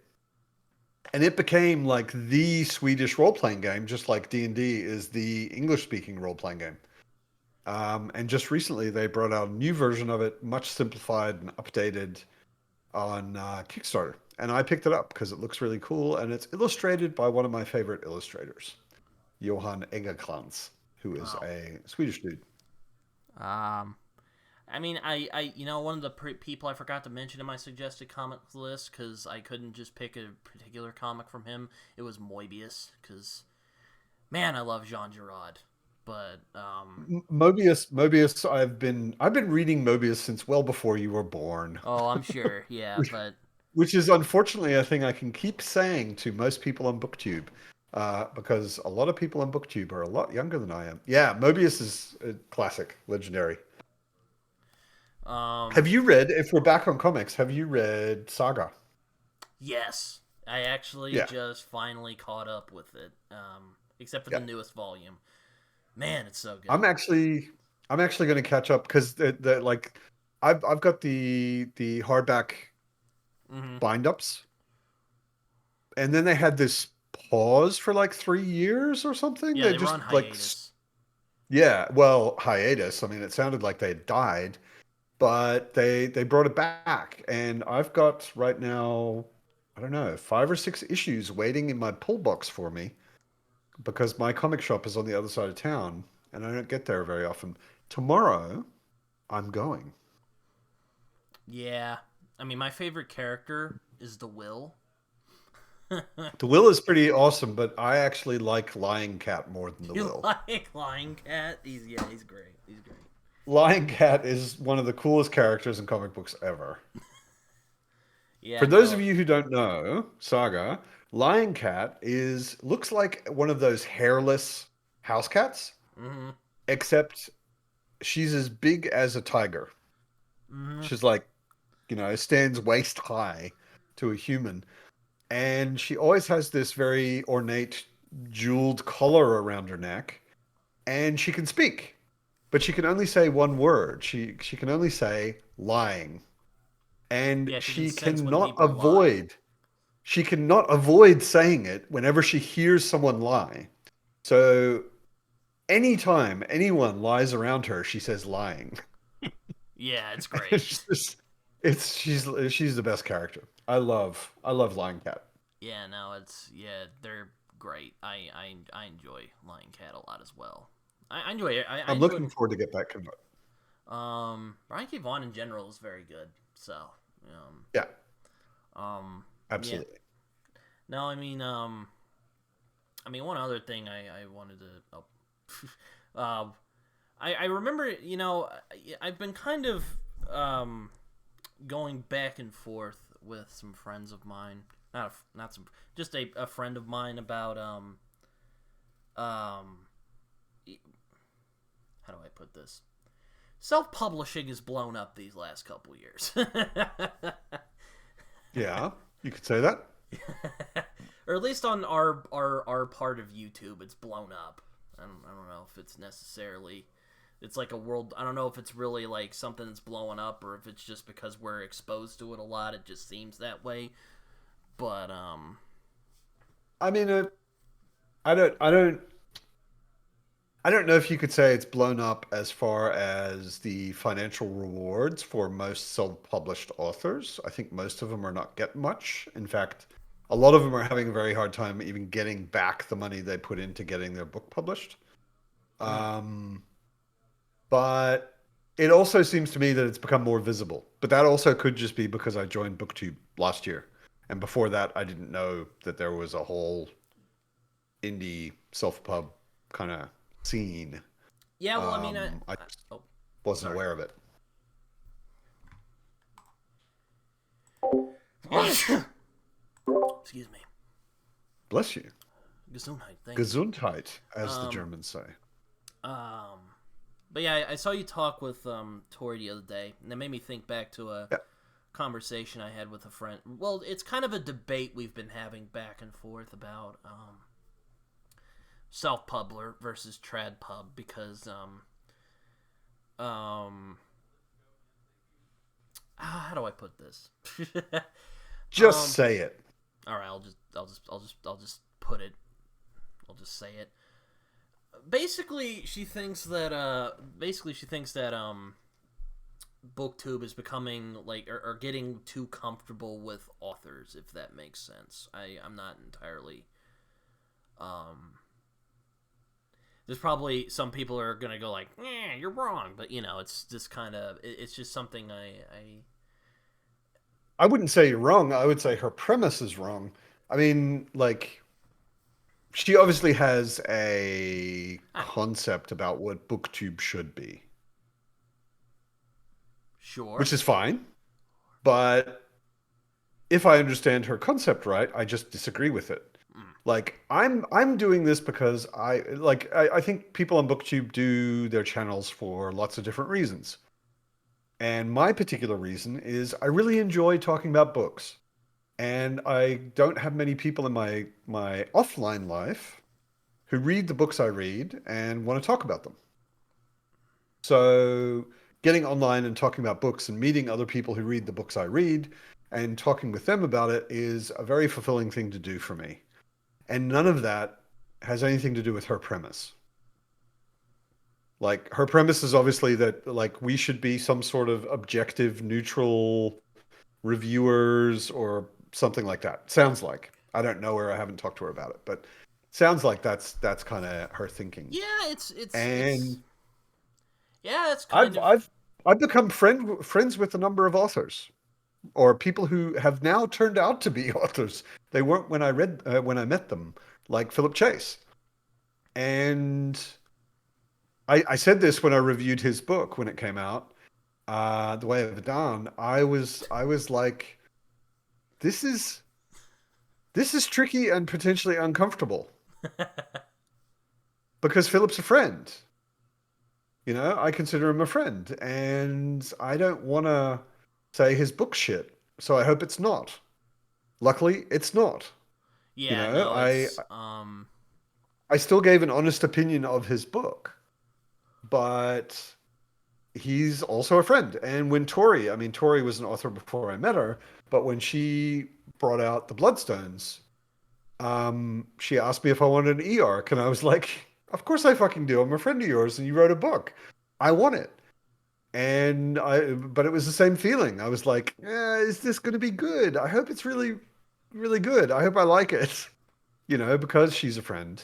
[SPEAKER 2] And it became like the Swedish role-playing game, just like D&D is the English-speaking role-playing game. And just recently, they brought out a new version of it, much simplified and updated on Kickstarter. And I picked it up because it looks really cool, and it's illustrated by one of my favorite illustrators, Johan Egerkrans, who is
[SPEAKER 1] Oh.
[SPEAKER 2] a Swedish dude.
[SPEAKER 1] Um, I mean, one of the people I forgot to mention in my suggested comic list because I couldn't just pick a particular comic from him. It was Moebius because, man, I love Jean Girard. But
[SPEAKER 2] Mobius. I've been reading Mobius since well before you were born,
[SPEAKER 1] oh, I'm sure, yeah, but
[SPEAKER 2] which is unfortunately a thing I can keep saying to most people on BookTube, because a lot of people on BookTube are a lot younger than I am. Yeah, Mobius is a classic, legendary.
[SPEAKER 1] um,
[SPEAKER 2] Have you read? If we're back on comics, have you read Saga?
[SPEAKER 1] yes, I actually
[SPEAKER 2] Yeah,
[SPEAKER 1] just finally caught up with it. Except for the
[SPEAKER 2] yeah.
[SPEAKER 1] newest volume. Man, it's so good.
[SPEAKER 2] I'm actually, I'm actually going to catch up because the like, I've got the hardback
[SPEAKER 1] Hmm.
[SPEAKER 2] bind ups, and then they had this pause for like 3 years or something.
[SPEAKER 1] Yeah,
[SPEAKER 2] They
[SPEAKER 1] they were
[SPEAKER 2] just
[SPEAKER 1] on
[SPEAKER 2] like,
[SPEAKER 1] hiatus.
[SPEAKER 2] yeah, well, hiatus. I mean, it sounded like they had died, but they brought it back, and I've got right now, I don't know, 5 or 6 issues waiting in my pull box for me because my comic shop is on the other side of town, and I don't get there very often. Tomorrow, I'm going.
[SPEAKER 1] Yeah, I mean, my favorite character is the Will.
[SPEAKER 2] The Will is pretty awesome, but I actually like Lying Cat more than the
[SPEAKER 1] You
[SPEAKER 2] Will.
[SPEAKER 1] like Lion Cat? He's great. He's great.
[SPEAKER 2] Lying Cat is one of the coolest characters in comic books ever.
[SPEAKER 1] Yeah,
[SPEAKER 2] For those of
[SPEAKER 1] no.
[SPEAKER 2] you who don't know, Saga, Lion Cat is looks like one of those hairless house cats,
[SPEAKER 1] Mm-hmm.
[SPEAKER 2] except she's as big as a tiger.
[SPEAKER 1] Mm-hmm.
[SPEAKER 2] She's like, stands waist high to a human. And she always has this very ornate jeweled collar around her neck. And she can speak, but she can only say one word. She can only say lying. And
[SPEAKER 1] Yeah, she can sense when people lie.
[SPEAKER 2] she cannot avoid saying it whenever she hears someone lie. So anytime anyone lies around her, she says lying.
[SPEAKER 1] Yeah, it's great.
[SPEAKER 2] It's just, she's the best character. I love Lion Cat.
[SPEAKER 1] Yeah, no, they're great. I enjoy Lion Cat a lot as well. I enjoy it. I
[SPEAKER 2] I'm
[SPEAKER 1] enjoyed
[SPEAKER 2] looking forward to get back in.
[SPEAKER 1] Brian K. Vaughan in general is very good. So um
[SPEAKER 2] Yeah,
[SPEAKER 1] yeah.
[SPEAKER 2] absolutely.
[SPEAKER 1] No, I mean one other thing I wanted to um I remember, I've been kind of um, going back and forth with some friends of mine, not some, just a friend of mine about um, how do I put this? Self-publishing has blown up these last couple years,
[SPEAKER 2] Yeah, you could say that.
[SPEAKER 1] or at least on our part of YouTube, it's blown up. I don't know if it's necessarily it's like a world. I don't know if it's really like something that's blowing up or if it's just because we're exposed to it a lot. It just seems that way. But
[SPEAKER 2] I mean, I don't, I don't, I don't know if you could say it's blown up as far as the financial rewards for most self-published authors. I think most of them are not getting much. In fact, a lot of them are having a very hard time even getting back the money they put into getting their book published.
[SPEAKER 1] mm,
[SPEAKER 2] Um, but it also seems to me that it's become more visible. But that also could just be because I joined BookTube last year. And before that, I didn't know that there was a whole indie self-pub kind of scene.
[SPEAKER 1] yeah, well,
[SPEAKER 2] I just
[SPEAKER 1] oh,
[SPEAKER 2] wasn't
[SPEAKER 1] sorry.
[SPEAKER 2] aware of it.
[SPEAKER 1] Excuse me.
[SPEAKER 2] Bless you.
[SPEAKER 1] Gesundheit. Thank you.
[SPEAKER 2] Gesundheit, as the
[SPEAKER 1] Um,
[SPEAKER 2] Germans say.
[SPEAKER 1] um, but yeah, I saw you talk with Tori the other day, and that made me think back to a
[SPEAKER 2] Yeah.
[SPEAKER 1] conversation I had with a friend. Well, it's kind of a debate we've been having back and forth about self-publer versus trad pub because how do I put this?
[SPEAKER 2] Just
[SPEAKER 1] um
[SPEAKER 2] say it.
[SPEAKER 1] all right, I'll just put it. I'll just say it. Basically, she thinks that BookTube is becoming like or getting too comfortable with authors, if that makes sense. I'm not entirely. There's probably some people are gonna go like, "Yeah, you're wrong," but it's just kind of it's just something
[SPEAKER 2] I wouldn't say you're wrong. I would say her premise is wrong. I mean, like, she obviously has a
[SPEAKER 1] I
[SPEAKER 2] concept about what BookTube should be,
[SPEAKER 1] sure.
[SPEAKER 2] which is fine. But if I understand her concept right, I just disagree with it.
[SPEAKER 1] Mm.
[SPEAKER 2] Like, I'm doing this because I think people on BookTube do their channels for lots of different reasons. And my particular reason is I really enjoy talking about books. And I don't have many people in my offline life who read the books I read and want to talk about them. So getting online and talking about books and meeting other people who read the books I read and talking with them about it is a very fulfilling thing to do for me. And none of that has anything to do with her premise. Like, her premise is obviously that like we should be some sort of objective, neutral reviewers or something like that. Sounds like. I don't know her. I haven't talked to her about it, but sounds like that's kind of her thinking.
[SPEAKER 1] Yeah, it's
[SPEAKER 2] And
[SPEAKER 1] yeah, it's kind
[SPEAKER 2] I've
[SPEAKER 1] of
[SPEAKER 2] I've I've become friends with a number of authors or people who have now turned out to be authors. They weren't when I met them, like Philip Chase. And I said this when I reviewed his book when it came out, The Way of Dawn. I was like, this is this is tricky and potentially uncomfortable because Philip's a friend. I consider him a friend, and I don't want to say his book shit. So I hope it's not. Luckily, it's not. You
[SPEAKER 1] yeah,
[SPEAKER 2] know,
[SPEAKER 1] no,
[SPEAKER 2] I
[SPEAKER 1] it's
[SPEAKER 2] I still gave an honest opinion of his book, but he's also a friend. And when I mean, Tori was an author before I met her, but when she brought out the Bloodstones, she asked me if I wanted an e-arc, and I was like, "Of course I fucking do. I'm a friend of yours, and you wrote a book. I want it." But it was the same feeling. I was like, "Is this going to be good? I hope it's really, really good. I hope I like it." Because she's a friend.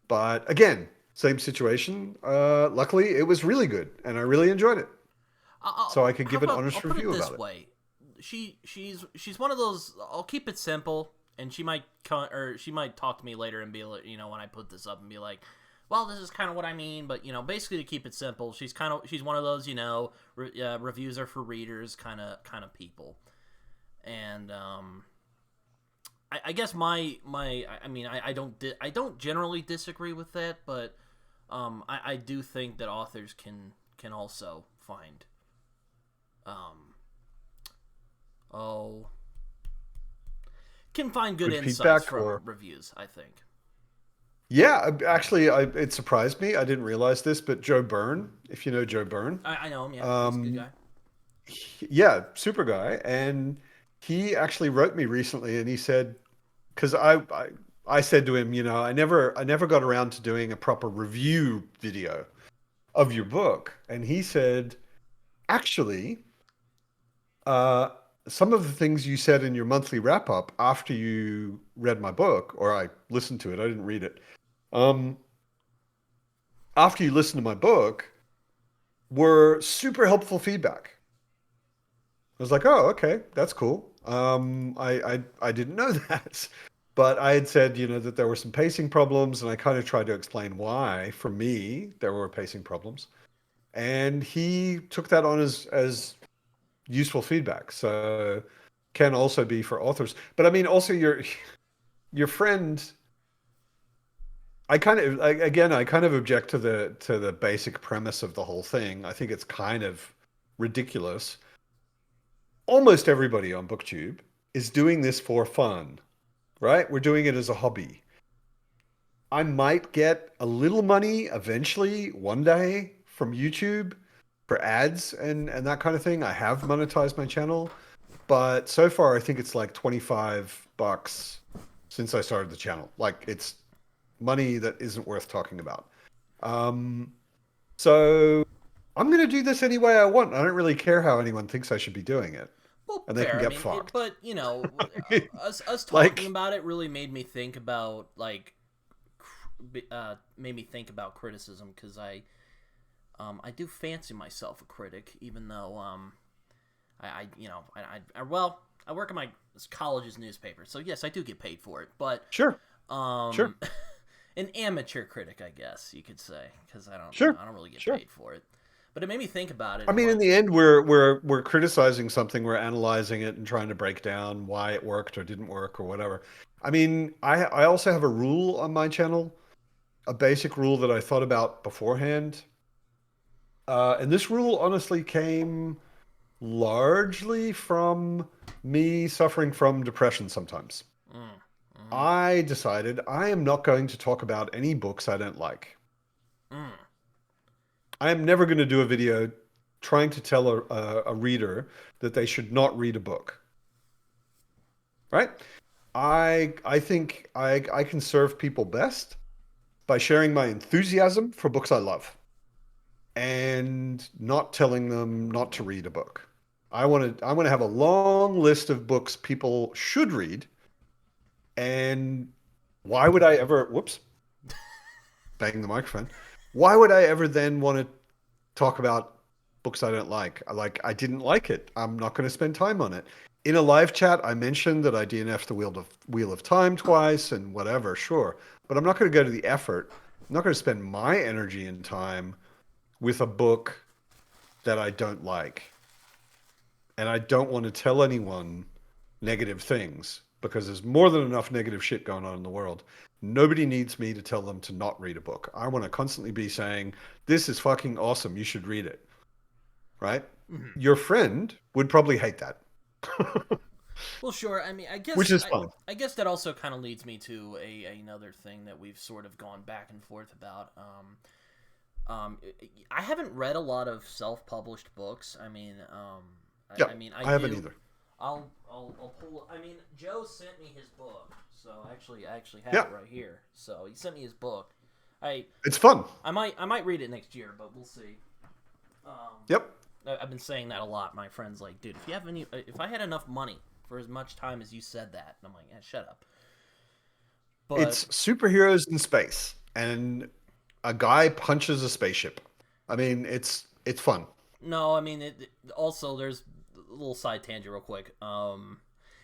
[SPEAKER 2] But again, same situation. Luckily, it was really good, and I really enjoyed it, so I could
[SPEAKER 1] how
[SPEAKER 2] give an
[SPEAKER 1] about I'll
[SPEAKER 2] honest
[SPEAKER 1] put it
[SPEAKER 2] review about
[SPEAKER 1] this
[SPEAKER 2] it.
[SPEAKER 1] way. She's one of those. I'll keep it simple, and she might talk to me later and be like, when I put this up and be like, well, this is kind of what I mean, but basically to keep it simple, she's one of those reviews are for readers kind of people, and I guess I don't generally disagree with that, but I do think that authors can also find um oh can find good
[SPEAKER 2] Good
[SPEAKER 1] insights
[SPEAKER 2] feedback,
[SPEAKER 1] from
[SPEAKER 2] or
[SPEAKER 1] reviews, I think.
[SPEAKER 2] yeah, actually, it surprised me. I didn't realize this, but Joe Byrne, if you know Joe Byrne,
[SPEAKER 1] I know him, yeah, he's a good
[SPEAKER 2] um,
[SPEAKER 1] guy.
[SPEAKER 2] yeah, super guy, and he actually wrote me recently, and he said, because I said to him, I never got around to doing a proper review video of your book, and he said, actually, uh, some of the things you said in your monthly wrap up after you read my book, or I listened to it, I didn't read it. Um, After you listened to my book, were super helpful feedback. I was like, oh, okay, that's cool. I didn't know that, but I had said, that there were some pacing problems, and I kind of tried to explain why, for me, there were pacing problems, and he took that on as useful feedback. So can also be for authors, but I mean, also your friend. I kind of object to the basic premise of the whole thing. I think it's kind of ridiculous. Almost everybody on BookTube is doing this for fun, right? We're doing it as a hobby. I might get a little money eventually, one day, from YouTube for ads and that kind of thing. I have monetized my channel, but so far I think it's like $25 since I started the channel. Like it's money that isn't worth talking about. Um, so I'm going to do this any way I want. I don't really care how anyone thinks I should be doing it,
[SPEAKER 1] Well,
[SPEAKER 2] and they can
[SPEAKER 1] fair. I
[SPEAKER 2] get
[SPEAKER 1] mean,
[SPEAKER 2] fucked.
[SPEAKER 1] but you know, us talking
[SPEAKER 2] Like,
[SPEAKER 1] about it really made me think about like made me think about criticism because I do fancy myself a critic, even though I you know well I work in my college's newspaper, so yes, I do get paid for it, but
[SPEAKER 2] sure,
[SPEAKER 1] um
[SPEAKER 2] sure,
[SPEAKER 1] an amateur critic, I guess you could say, because
[SPEAKER 2] sure,
[SPEAKER 1] I don't really get
[SPEAKER 2] sure.
[SPEAKER 1] paid for it. But it made me think about it.
[SPEAKER 2] I
[SPEAKER 1] I'm
[SPEAKER 2] mean, in
[SPEAKER 1] like,
[SPEAKER 2] the end, we're criticizing something, we're analyzing it and trying to break down why it worked or didn't work or whatever. I mean, I also have a rule on my channel, a basic rule that I thought about beforehand. And this rule honestly came largely from me suffering from depression sometimes.
[SPEAKER 1] mm, mm,
[SPEAKER 2] I decided I am not going to talk about any books I don't like.
[SPEAKER 1] mm.
[SPEAKER 2] I am never going to do a video trying to tell a reader that they should not read a book, right? I think I can serve people best by sharing my enthusiasm for books I love and not telling them not to read a book. I want to have a long list of books people should read. And why would I ever, whoops, bang the microphone. Why would I ever then want to talk about books I don't like? I didn't like it. I'm not going to spend time on it. In a live chat, I mentioned that I DNF'd the Wheel of Time twice and whatever, sure. But I'm not going to go to the effort. I'm not going to spend my energy and time with a book that I don't like. And I don't want to tell anyone negative things because there's more than enough negative shit going on in the world. Nobody needs me to tell them to not read a book. I want to constantly be saying, this is fucking awesome. You should read it. Right?
[SPEAKER 1] Mhm.
[SPEAKER 2] Your friend would probably hate that,
[SPEAKER 1] Well, sure. I mean,
[SPEAKER 2] which is fine.
[SPEAKER 1] I guess that also kind of leads me to another thing that we've sort of gone back and forth about. I haven't read a lot of self-published books. I mean,
[SPEAKER 2] Yeah,
[SPEAKER 1] I mean, I
[SPEAKER 2] I haven't
[SPEAKER 1] do.
[SPEAKER 2] either.
[SPEAKER 1] I'll pull. I mean, Joe sent me his book, so I actually have
[SPEAKER 2] Yeah,
[SPEAKER 1] it right here. So he sent me his book. I
[SPEAKER 2] it's fun.
[SPEAKER 1] I might read it next year, but we'll see. Um,
[SPEAKER 2] Yep.
[SPEAKER 1] I've been saying that a lot. My friends like, dude, if you have any, if I had enough money for as much time as you said that, and I'm like, yeah, shut up. But
[SPEAKER 2] It's superheroes in space, and a guy punches a spaceship. I mean, it's fun.
[SPEAKER 1] no, I mean, also there's a little side tangent real quick.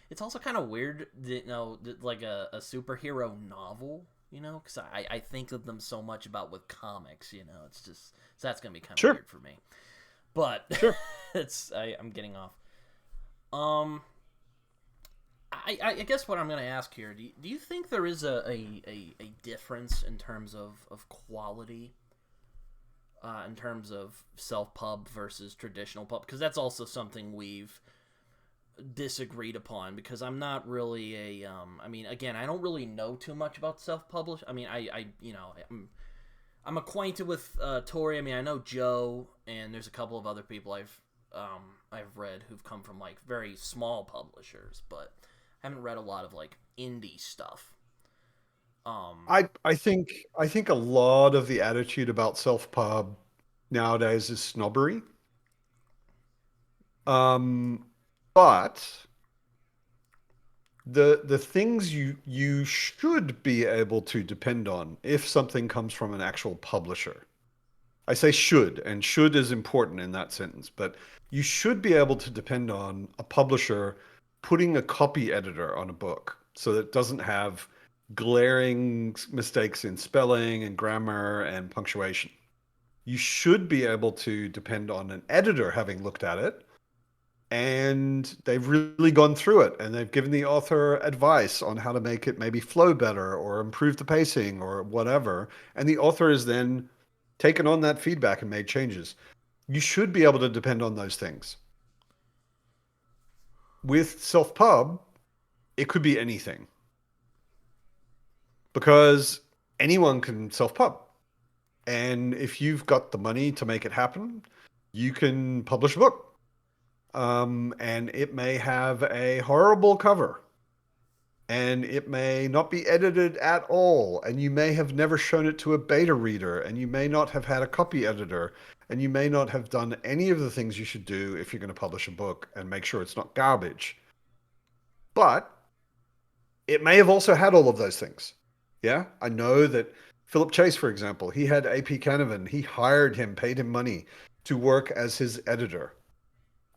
[SPEAKER 1] It's also kind of weird, like a superhero novel, because I think of them so much about with comics, it's just so that's gonna be kind of
[SPEAKER 2] Sure,
[SPEAKER 1] weird for me. But
[SPEAKER 2] sure.
[SPEAKER 1] I'm getting off. Um, I guess what I'm gonna ask here, do you think there is a difference in terms of quality? In terms of self pub versus traditional pub, because that's also something we've disagreed upon. Because I'm not really a, I mean, again, I don't really know too much about self publish. I mean, I'm acquainted with Tori. I mean, I know Joe, and there's a couple of other people I've read who've come from like very small publishers, but I haven't read a lot of like indie stuff. Um,
[SPEAKER 2] I think a lot of the attitude about self pub nowadays is snobbery. Um, but the things you should be able to depend on if something comes from an actual publisher. I say should, and should is important in that sentence, but you should be able to depend on a publisher putting a copy editor on a book so that it doesn't have glaring mistakes in spelling and grammar and punctuation. You should be able to depend on an editor having looked at it and they've really gone through it and they've given the author advice on how to make it maybe flow better or improve the pacing or whatever. And the author has then taken on that feedback and made changes. You should be able to depend on those things. With self pub, it could be anything because anyone can self pub. And if you've got the money to make it happen, you can publish a book. And it may have a horrible cover and it may not be edited at all, and you may have never shown it to a beta reader, and you may not have had a copy editor, and you may not have done any of the things you should do if you're going to publish a book and make sure it's not garbage. But it may have also had all of those things. Yeah, I know that Philip Chase, for example, he had AP Canavan. He hired him, paid him money to work as his editor,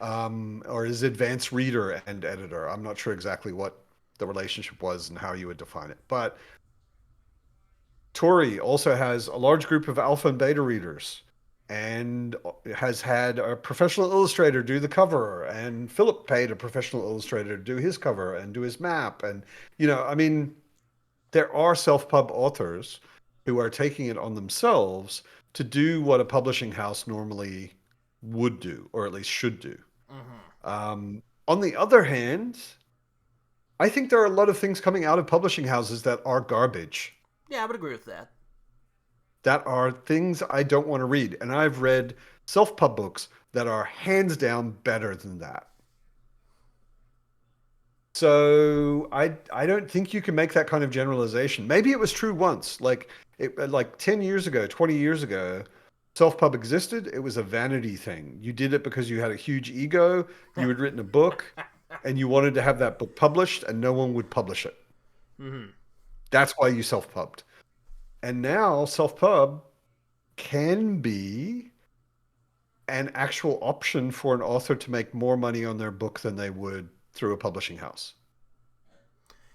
[SPEAKER 2] or his advanced reader and editor. I'm not sure exactly what the relationship was and how you would define it. But Tori also has a large group of alpha and beta readers and has had a professional illustrator do the cover. And Philip paid a professional illustrator to do his cover and do his map. And, I mean, there are self-pub authors who are taking it on themselves to do what a publishing house normally would do, or at least should do. On the other hand, I think there are a lot of things coming out of publishing houses that are garbage,
[SPEAKER 1] Yeah, I would agree with that.
[SPEAKER 2] that are things I don't want to read. And I've read self-pub books that are hands down better than that. So I don't think you can make that kind of generalization. Maybe it was true once, like 10 years ago, 20 years ago, self-pub existed. It was a vanity thing. You did it because you had a huge ego, you had written a book, and you wanted to have that book published, and no one would publish it.
[SPEAKER 1] Mm-hmm.
[SPEAKER 2] That's why you self-pubbed. And now self-pub can be an actual option for an author to make more money on their book than they would through a publishing house.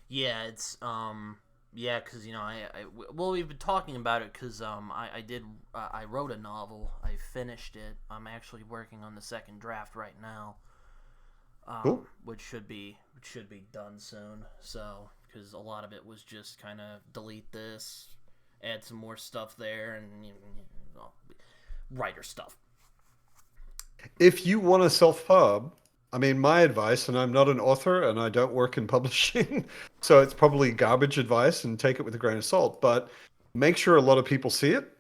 [SPEAKER 1] Yeah, it's yeah, because well, we've been talking about it because I wrote a novel. I finished it. I'm actually working on the second draft right now.
[SPEAKER 2] Cool.
[SPEAKER 1] Which should be done soon. So, because a lot of it was just kind of delete this, add some more stuff there, and writer stuff.
[SPEAKER 2] If you want to self-pub, I mean, my advice, and I'm not an author and I don't work in publishing, so it's probably garbage advice and take it with a grain of salt, but make sure a lot of people see it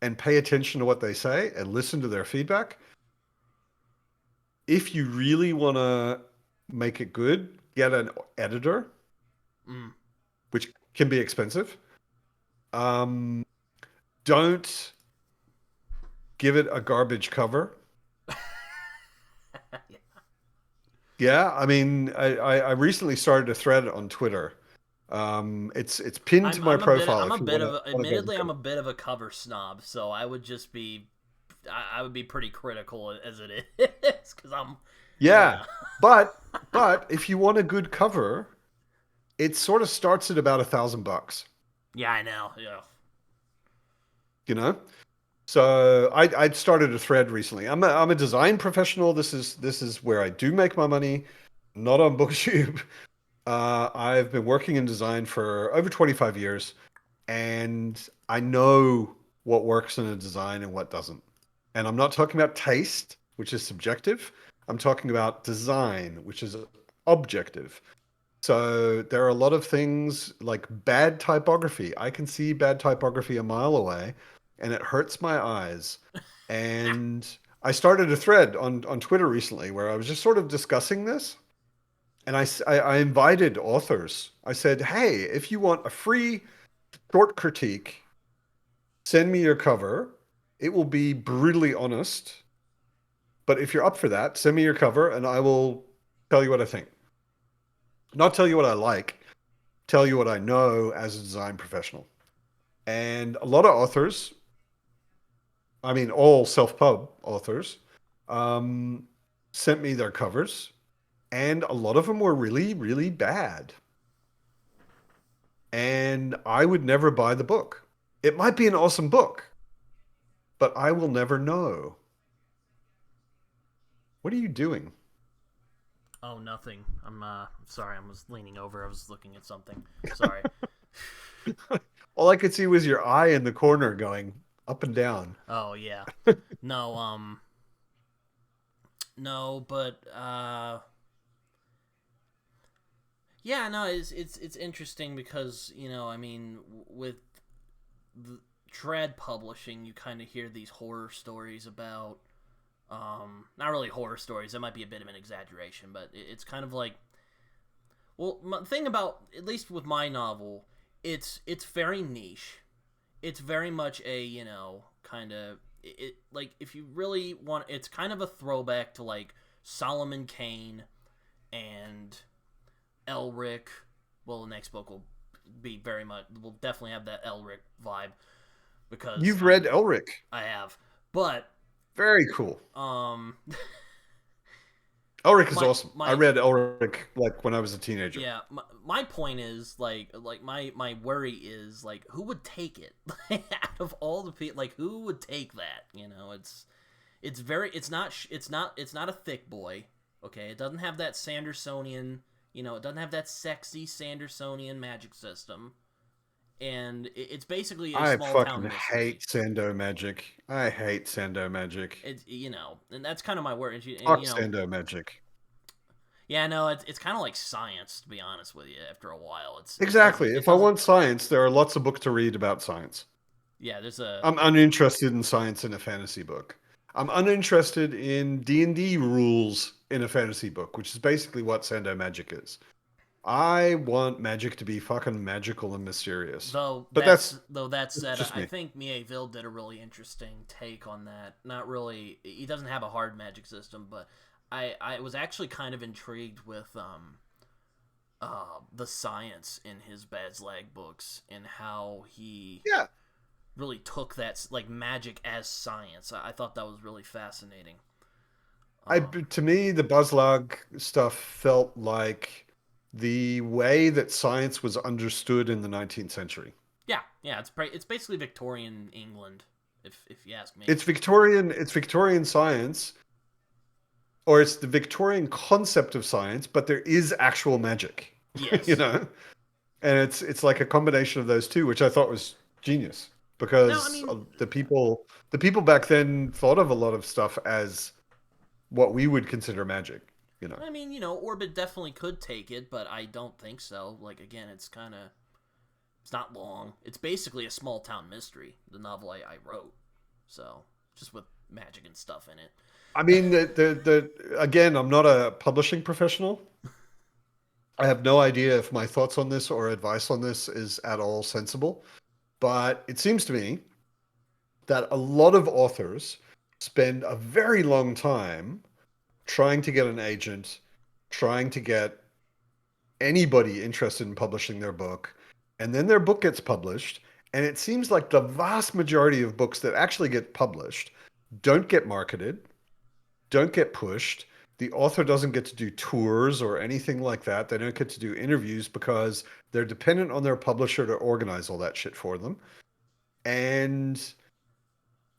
[SPEAKER 2] and pay attention to what they say and listen to their feedback. If you really want to make it good, get an editor, which can be expensive. Don't give it a garbage cover. Yeah, I mean, I recently started a thread on Twitter. It's pinned to my profile if you want to go
[SPEAKER 1] admittedly,
[SPEAKER 2] look at
[SPEAKER 1] I'm a
[SPEAKER 2] it.
[SPEAKER 1] bit of a cover snob, so I would just be, I would be pretty critical as it is, because
[SPEAKER 2] Yeah,
[SPEAKER 1] yeah.
[SPEAKER 2] but if you want a good cover, it sort of starts at about $1,000.
[SPEAKER 1] Yeah, I know, yeah.
[SPEAKER 2] You know, so I started a thread recently. I'm a design professional. This is where I do make my money, not on BookTube. I've been working in design for over 25 years, and I know what works in a design and what doesn't. And I'm not talking about taste, which is subjective. I'm talking about design, which is objective. So there are a lot of things like bad typography. I can see bad typography a mile away, and it hurts my eyes. And I started a thread on Twitter recently where I was just sort of discussing this. And I invited authors. I said, hey, if you want a free short critique, send me your cover. It will be brutally honest. But if you're up for that, send me your cover and I will tell you what I think. Not tell you what I like, tell you what I know as a design professional. And a lot of authors, I mean, all self-pub authors, um, sent me their covers, and a lot of them were really, really bad. And I would never buy the book. It might be an awesome book, but I will never know. What are you doing?
[SPEAKER 1] Oh, nothing. I'm sorry. I was leaning over. I was looking at something. Sorry.
[SPEAKER 2] All I could see was your eye in the corner going up and down.
[SPEAKER 1] Oh yeah. No. No, but yeah. No, it's interesting because I mean, with the trad publishing, you kind of hear these horror stories about not really horror stories. That might be a bit of an exaggeration, but it's kind of like Well, my thing about, at least with my novel, it's very niche. It's very much a, kind of, like, if you really want, it's kind of a throwback to like Solomon Kane and Elric. Well, the next book will be very much, will definitely have that Elric vibe, because
[SPEAKER 2] You've read Elric.
[SPEAKER 1] I have, but
[SPEAKER 2] Very cool.
[SPEAKER 1] um
[SPEAKER 2] Elric is
[SPEAKER 1] my
[SPEAKER 2] awesome. I
[SPEAKER 1] my
[SPEAKER 2] read Elric like when I was a teenager.
[SPEAKER 1] yeah, my point is, like my worry is, like, who would take it? Out of all the people, like, who would take that? It's very, it's not a thick boy. Okay, it doesn't have that Sandersonian, it doesn't have that sexy Sandersonian magic system, and it's basically a
[SPEAKER 2] I
[SPEAKER 1] small town
[SPEAKER 2] fucking
[SPEAKER 1] mystery.
[SPEAKER 2] hate Sando Magic. I hate Sando Magic.
[SPEAKER 1] It's, and that's kind of my worry. And,
[SPEAKER 2] Fuck Sando Magic.
[SPEAKER 1] yeah, no, it's kind of like science, to be honest with you. After a while,
[SPEAKER 2] Exactly.
[SPEAKER 1] it
[SPEAKER 2] If I
[SPEAKER 1] doesn't.
[SPEAKER 2] want science, there are lots of books to read about science.
[SPEAKER 1] Yeah, there's a
[SPEAKER 2] I'm uninterested in science in a fantasy book. I'm uninterested in D&D rules in a fantasy book, which is basically what Sando Magic is. I want magic to be fucking magical and mysterious. But
[SPEAKER 1] though that
[SPEAKER 2] that's
[SPEAKER 1] said,
[SPEAKER 2] just
[SPEAKER 1] I
[SPEAKER 2] me.
[SPEAKER 1] think Mieville did a really interesting take on that. Not really, he doesn't have a hard magic system, but I was actually kind of intrigued with the science in his Bad's Lag books, and how he
[SPEAKER 2] Yeah.
[SPEAKER 1] really took that, like, magic as science. I thought that was really fascinating.
[SPEAKER 2] To me, the Buzzlog stuff felt like the way that science was understood in the 19th century.
[SPEAKER 1] Yeah, it's basically Victorian England, if you ask me.
[SPEAKER 2] It's Victorian science, or it's the Victorian concept of science, but there is actual magic, you
[SPEAKER 1] Yes.
[SPEAKER 2] know? And it's like a combination of those two, which I thought was genius
[SPEAKER 1] No, I
[SPEAKER 2] because
[SPEAKER 1] mean,
[SPEAKER 2] the people back then thought of a lot of stuff as what we would consider magic, you know.
[SPEAKER 1] Orbit definitely could take it, but I don't think so. Like, again, it's not long. It's basically a small town mystery, the novel I wrote. So, just with magic and stuff in it.
[SPEAKER 2] I mean, again, I'm not a publishing professional. I have no idea if my thoughts on this or advice on this is at all sensible, but it seems to me that a lot of authors spend a very long time trying to get an agent, trying to get anybody interested in publishing their book, and then their book gets published. And it seems like the vast majority of books that actually get published don't get marketed, don't get pushed. The author doesn't get to do tours or anything like that. They don't get to do interviews because they're dependent on their publisher to organize all that shit for them. And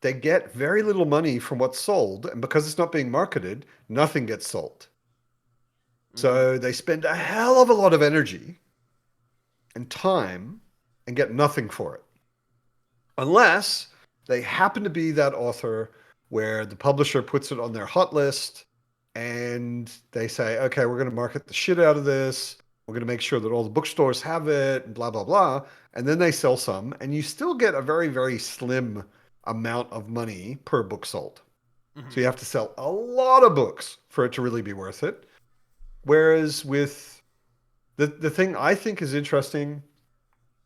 [SPEAKER 2] they get very little money from what's sold. And because it's not being marketed, nothing gets sold.
[SPEAKER 1] Mm-hmm.
[SPEAKER 2] So they spend a hell of a lot of energy and time and get nothing for it. Unless they happen to be that author where the publisher puts it on their hot list and they say, okay, we're going to market the shit out of this. We're going to make sure that all the bookstores have it and blah, blah, blah. And then they sell some, and you still get a very, very slim amount of money per book sold. So
[SPEAKER 1] Mm-hmm.
[SPEAKER 2] you have to sell a lot of books for it to really be worth it. Whereas with the thing I think is interesting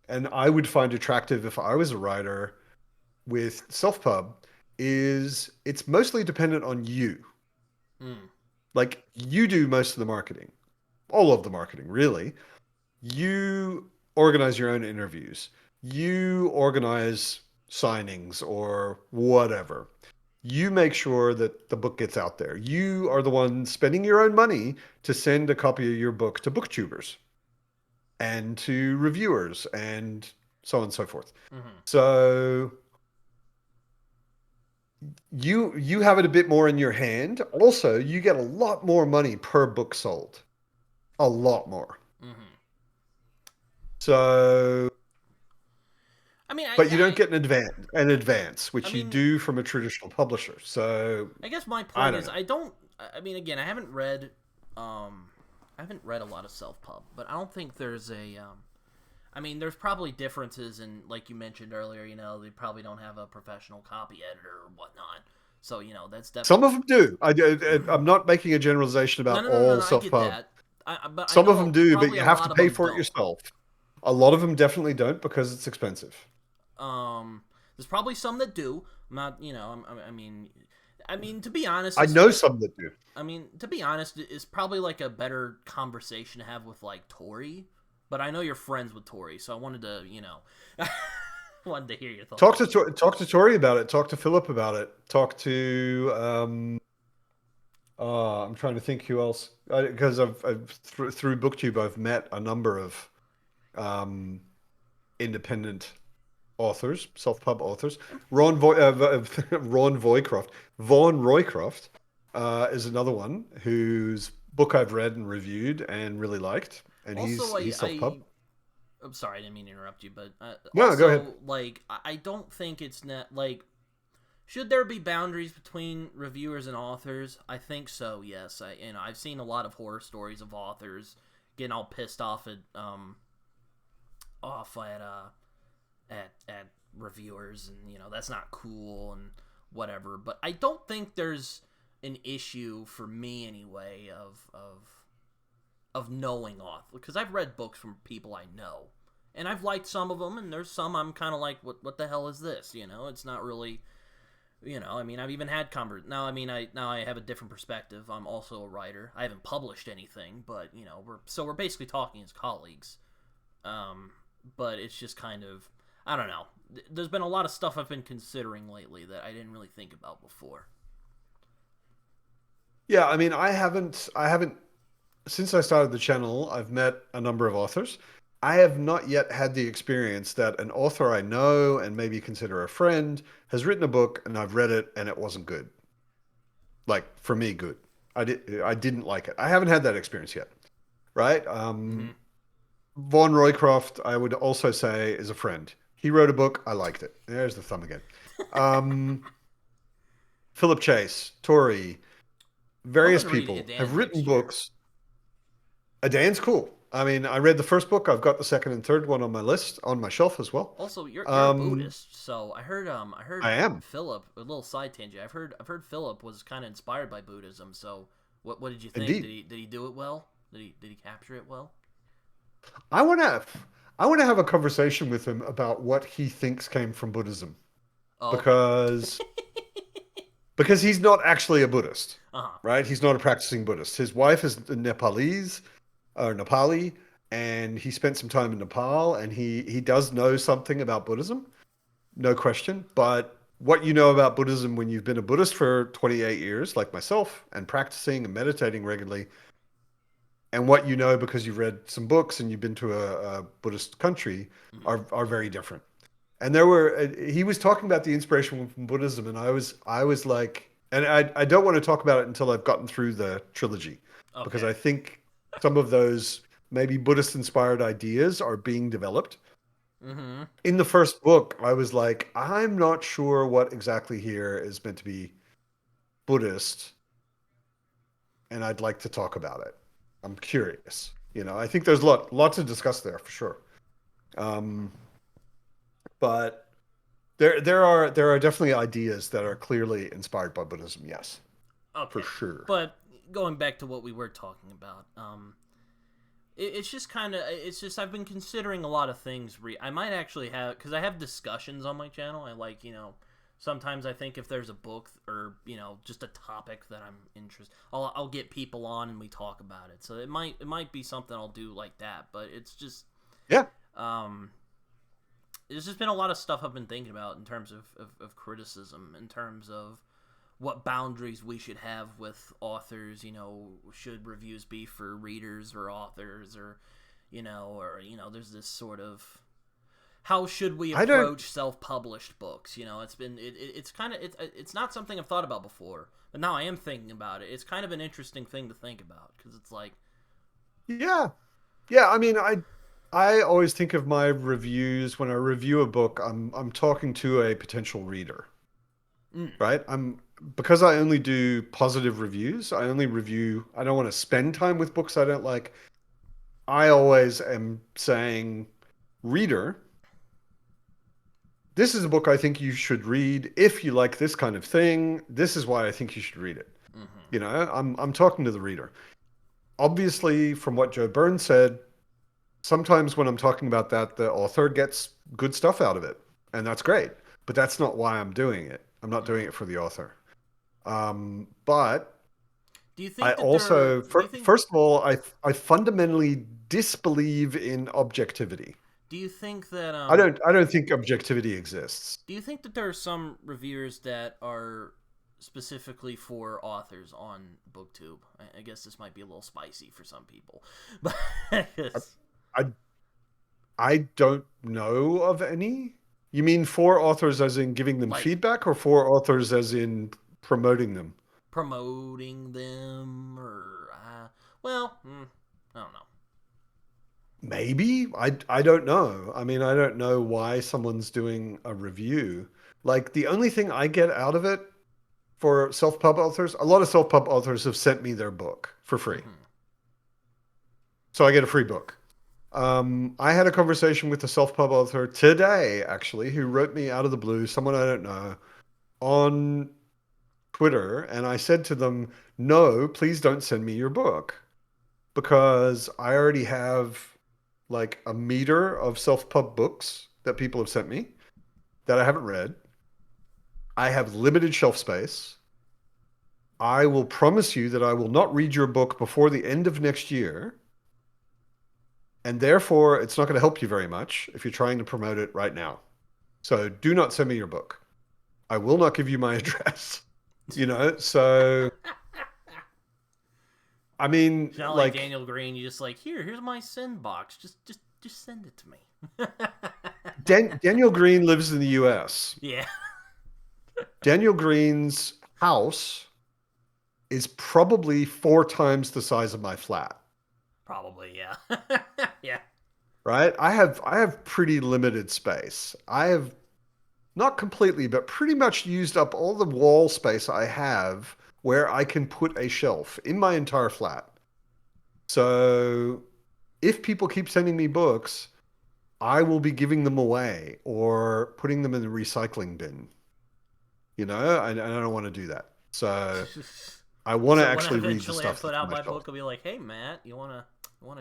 [SPEAKER 2] and I would find attractive if I was a writer with self-pub is it's mostly dependent on you.
[SPEAKER 1] Mm.
[SPEAKER 2] Like you do most of the marketing, all of the marketing, really. You organize your own interviews. You organize signings or whatever. You make sure that the book gets out there. You are the one spending your own money to send a copy of your book to booktubers and to reviewers and so on and so forth.
[SPEAKER 1] Mm-hmm.
[SPEAKER 2] So you have it a bit more in your hand. Also, you get a lot more money per book sold. A lot more.
[SPEAKER 1] Mm-hmm.
[SPEAKER 2] So,
[SPEAKER 1] I mean,
[SPEAKER 2] but you don't get an advance,
[SPEAKER 1] I
[SPEAKER 2] which you
[SPEAKER 1] mean,
[SPEAKER 2] do from a traditional publisher. So,
[SPEAKER 1] I guess my
[SPEAKER 2] I
[SPEAKER 1] point
[SPEAKER 2] don't
[SPEAKER 1] is,
[SPEAKER 2] know.
[SPEAKER 1] I don't. I mean, again, I haven't read a lot of self pub, but I don't think there's a. I mean, there's probably differences in, like you mentioned earlier. They probably don't have a professional copy editor or whatnot. So that's
[SPEAKER 2] Some
[SPEAKER 1] definitely.
[SPEAKER 2] of them do. I'm not making a generalization
[SPEAKER 1] No,
[SPEAKER 2] about
[SPEAKER 1] no, no, no,
[SPEAKER 2] all
[SPEAKER 1] no. I get
[SPEAKER 2] self-pub.
[SPEAKER 1] that. but I
[SPEAKER 2] Some of them
[SPEAKER 1] know
[SPEAKER 2] do, but
[SPEAKER 1] probably
[SPEAKER 2] you
[SPEAKER 1] a
[SPEAKER 2] have to
[SPEAKER 1] lot of
[SPEAKER 2] pay
[SPEAKER 1] them
[SPEAKER 2] for it
[SPEAKER 1] don't.
[SPEAKER 2] yourself. A lot of them definitely don't because it's expensive.
[SPEAKER 1] There's probably some that do. I'm not, I mean, to be honest,
[SPEAKER 2] I
[SPEAKER 1] it's
[SPEAKER 2] know some that do.
[SPEAKER 1] I mean, to be honest, it's probably like a better conversation to have with like Tori. But I know you're friends with Tori, so I wanted to, wanted to hear your thoughts.
[SPEAKER 2] Talk to Tori about it. Talk to Philip about it. Talk to I'm trying to think who else because through BookTube I've met a number of um, independent authors, self-pub authors. Ron Voycroft, Vaughn Roycroft is another one whose book I've read and reviewed and really liked, and
[SPEAKER 1] Also,
[SPEAKER 2] he's self-pub.
[SPEAKER 1] I'm sorry, I didn't mean to interrupt you, but
[SPEAKER 2] No, go ahead.
[SPEAKER 1] like, I don't think it's net like. Should there be boundaries between reviewers and authors? I think so. Yes, I've seen a lot of horror stories of authors getting all pissed off at off at reviewers, and that's not cool and whatever. But I don't think there's an issue for me anyway of knowing author, because I've read books from people I know, and I've liked some of them, and there's some I'm kind of like, what the hell is this? It's not really. I mean, I've even had now. I mean, now I have a different perspective. I'm also a writer. I haven't published anything, but we're basically talking as colleagues. But it's just kind of, I don't know. There's been a lot of stuff I've been considering lately that I didn't really think about before.
[SPEAKER 2] Yeah, I mean, I haven't since I started the channel, I've met a number of authors. I have not yet had the experience that an author I know and maybe consider a friend has written a book and I've read it and it wasn't good. Like for me, good. I didn't like it. I haven't had that experience yet. Right?
[SPEAKER 1] Mm-hmm.
[SPEAKER 2] Vaughn Roycroft, I would also say, is a friend. He wrote a book. I liked it. There's the thumb again. Um, Philip Chase, Tori,
[SPEAKER 1] I've
[SPEAKER 2] various
[SPEAKER 1] been reading
[SPEAKER 2] people have
[SPEAKER 1] Adan
[SPEAKER 2] written
[SPEAKER 1] next year.
[SPEAKER 2] books. Dan's cool. I mean, I read the first book. I've got the second and third one on my list, on my shelf as well.
[SPEAKER 1] Also, you're a
[SPEAKER 2] Um,
[SPEAKER 1] Buddhist, so I heard
[SPEAKER 2] I am
[SPEAKER 1] Philip, a little side tangent. I've heard Philip was kind of inspired by Buddhism. So what did you think?
[SPEAKER 2] indeed.
[SPEAKER 1] Did he do it well? Did he capture it well?
[SPEAKER 2] I want to I want to have a conversation with him about what he thinks came from Buddhism
[SPEAKER 1] Oh, okay.
[SPEAKER 2] because he's not actually a Buddhist,
[SPEAKER 1] Uh huh.
[SPEAKER 2] right? He's not a practicing Buddhist. His wife is Nepalese or Nepali, and he spent some time in Nepal, and he does know something about Buddhism, no question. But what you know about Buddhism when you've been a Buddhist for 28 years, like myself, and practicing and meditating regularly, and what you know because you've read some books and you've been to a Buddhist country
[SPEAKER 1] Mm-hmm.
[SPEAKER 2] are very different. And he was talking about the inspiration from Buddhism, and I was like, and I don't want to talk about it until I've gotten through the trilogy, because
[SPEAKER 1] Okay.
[SPEAKER 2] I think some of those maybe Buddhist inspired ideas are being developed.
[SPEAKER 1] Mm-hmm.
[SPEAKER 2] In the first book, I was like, I'm not sure what exactly here is meant to be Buddhist, and I'd like to talk about it. I'm curious. I think there's lot to discuss there for sure. Um, but there are definitely ideas that are clearly inspired by Buddhism. Yes, for
[SPEAKER 1] Okay.
[SPEAKER 2] sure.
[SPEAKER 1] But going back to what we were talking about, it's just kind of it's just I've been considering a lot of things. I might actually have, because I have discussions on my channel. I like sometimes I think if there's a book or just a topic that I'm interested, I'll get people on and we talk about it. So it might be something I'll do like that. But it's just
[SPEAKER 2] Yeah,
[SPEAKER 1] um there's just been a lot of stuff I've been thinking about in terms of criticism, in terms of what boundaries we should have with authors. Should reviews be for readers or authors, or there's this sort of, how should we
[SPEAKER 2] I don't.
[SPEAKER 1] approach self-published books? It's kind of it's not something I've thought about before, but now I am thinking about it. It's kind of an interesting thing to think about, because it's like,
[SPEAKER 2] Yeah, yeah. I mean, I always think of my reviews when I review a book. I'm talking to a potential reader,
[SPEAKER 1] mm,
[SPEAKER 2] right? Because I only do positive reviews. I only review. I don't want to spend time with books I don't like. I always am saying, reader, this is a book I think you should read if you like this kind of thing. This is why I think you should read it.
[SPEAKER 1] mm-hmm,
[SPEAKER 2] I'm talking to the reader. obviously, from what Joe Byrne said, sometimes when I'm talking about that, the author gets good stuff out of it, and that's great. But that's not why I'm doing it. I'm not doing
[SPEAKER 1] Mm.
[SPEAKER 2] it for the author. But
[SPEAKER 1] Do you
[SPEAKER 2] I
[SPEAKER 1] think that there?
[SPEAKER 2] also,
[SPEAKER 1] Do you think?
[SPEAKER 2] first of all, I fundamentally disbelieve in objectivity.
[SPEAKER 1] Do you think that
[SPEAKER 2] I don't think objectivity exists.
[SPEAKER 1] Do you think that there are some reviewers that are specifically for authors on BookTube? I guess this might be a little spicy for some people, but
[SPEAKER 2] I, I I don't know of any. You mean for authors as in giving them
[SPEAKER 1] like
[SPEAKER 2] feedback, or for authors as in promoting them?
[SPEAKER 1] promoting them or I don't know.
[SPEAKER 2] Maybe. I don't know. I mean, I don't know why someone's doing a review. Like the only thing I get out of it for self-pub authors, a lot of self-pub authors have sent me their book for free.
[SPEAKER 1] Hmm.
[SPEAKER 2] So I get a free book. I had a conversation with a self-pub author today, actually, who wrote me out of the blue, someone I don't know, on Twitter, and I said to them, "No, please don't send me your book because I already have like a meter of self-pub books that people have sent me that I haven't read. I have limited shelf space. I will promise you that I will not read your book before the end of next year, and therefore it's not going to help you very much if you're trying to promote it right now. So do not send me your book. I will not give you my address." So I mean,
[SPEAKER 1] It's not like
[SPEAKER 2] like
[SPEAKER 1] Daniel Green. You just like here's my send box. Just send it to me.
[SPEAKER 2] Daniel Green lives in the US.
[SPEAKER 1] Yeah,
[SPEAKER 2] Daniel Green's house is probably 4 times the size of my flat,
[SPEAKER 1] probably. Yeah, yeah.
[SPEAKER 2] right? I have pretty limited space. I have not completely, but pretty much used up all the wall space I have where I can put a shelf in my entire flat. So if people keep sending me books, I will be giving them away or putting them in the recycling bin. And I don't want to do that. So I want to
[SPEAKER 1] So when
[SPEAKER 2] actually read the
[SPEAKER 1] eventually I
[SPEAKER 2] stuff
[SPEAKER 1] put
[SPEAKER 2] that's on
[SPEAKER 1] out
[SPEAKER 2] my
[SPEAKER 1] my
[SPEAKER 2] shelf.
[SPEAKER 1] book, I'll be like, "Hey, Matt, you wanna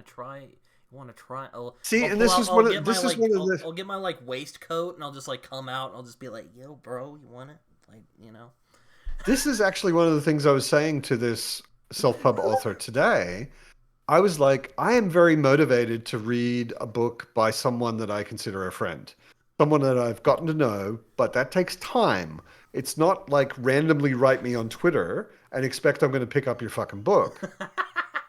[SPEAKER 1] try? You wanna try?
[SPEAKER 2] See,
[SPEAKER 1] I'll
[SPEAKER 2] and
[SPEAKER 1] pull
[SPEAKER 2] this
[SPEAKER 1] out.
[SPEAKER 2] is one of
[SPEAKER 1] I'll get my like waistcoat, and I'll just like come out, and I'll just be like, "Yo, bro, you want it? Like, you know."
[SPEAKER 2] this is actually one of the things I was saying to this self-pub author today. I was like, I am very motivated to read a book by someone that I consider a friend, someone that I've gotten to know, but that takes time. It's not like randomly write me on Twitter and expect I'm going to pick up your fucking book.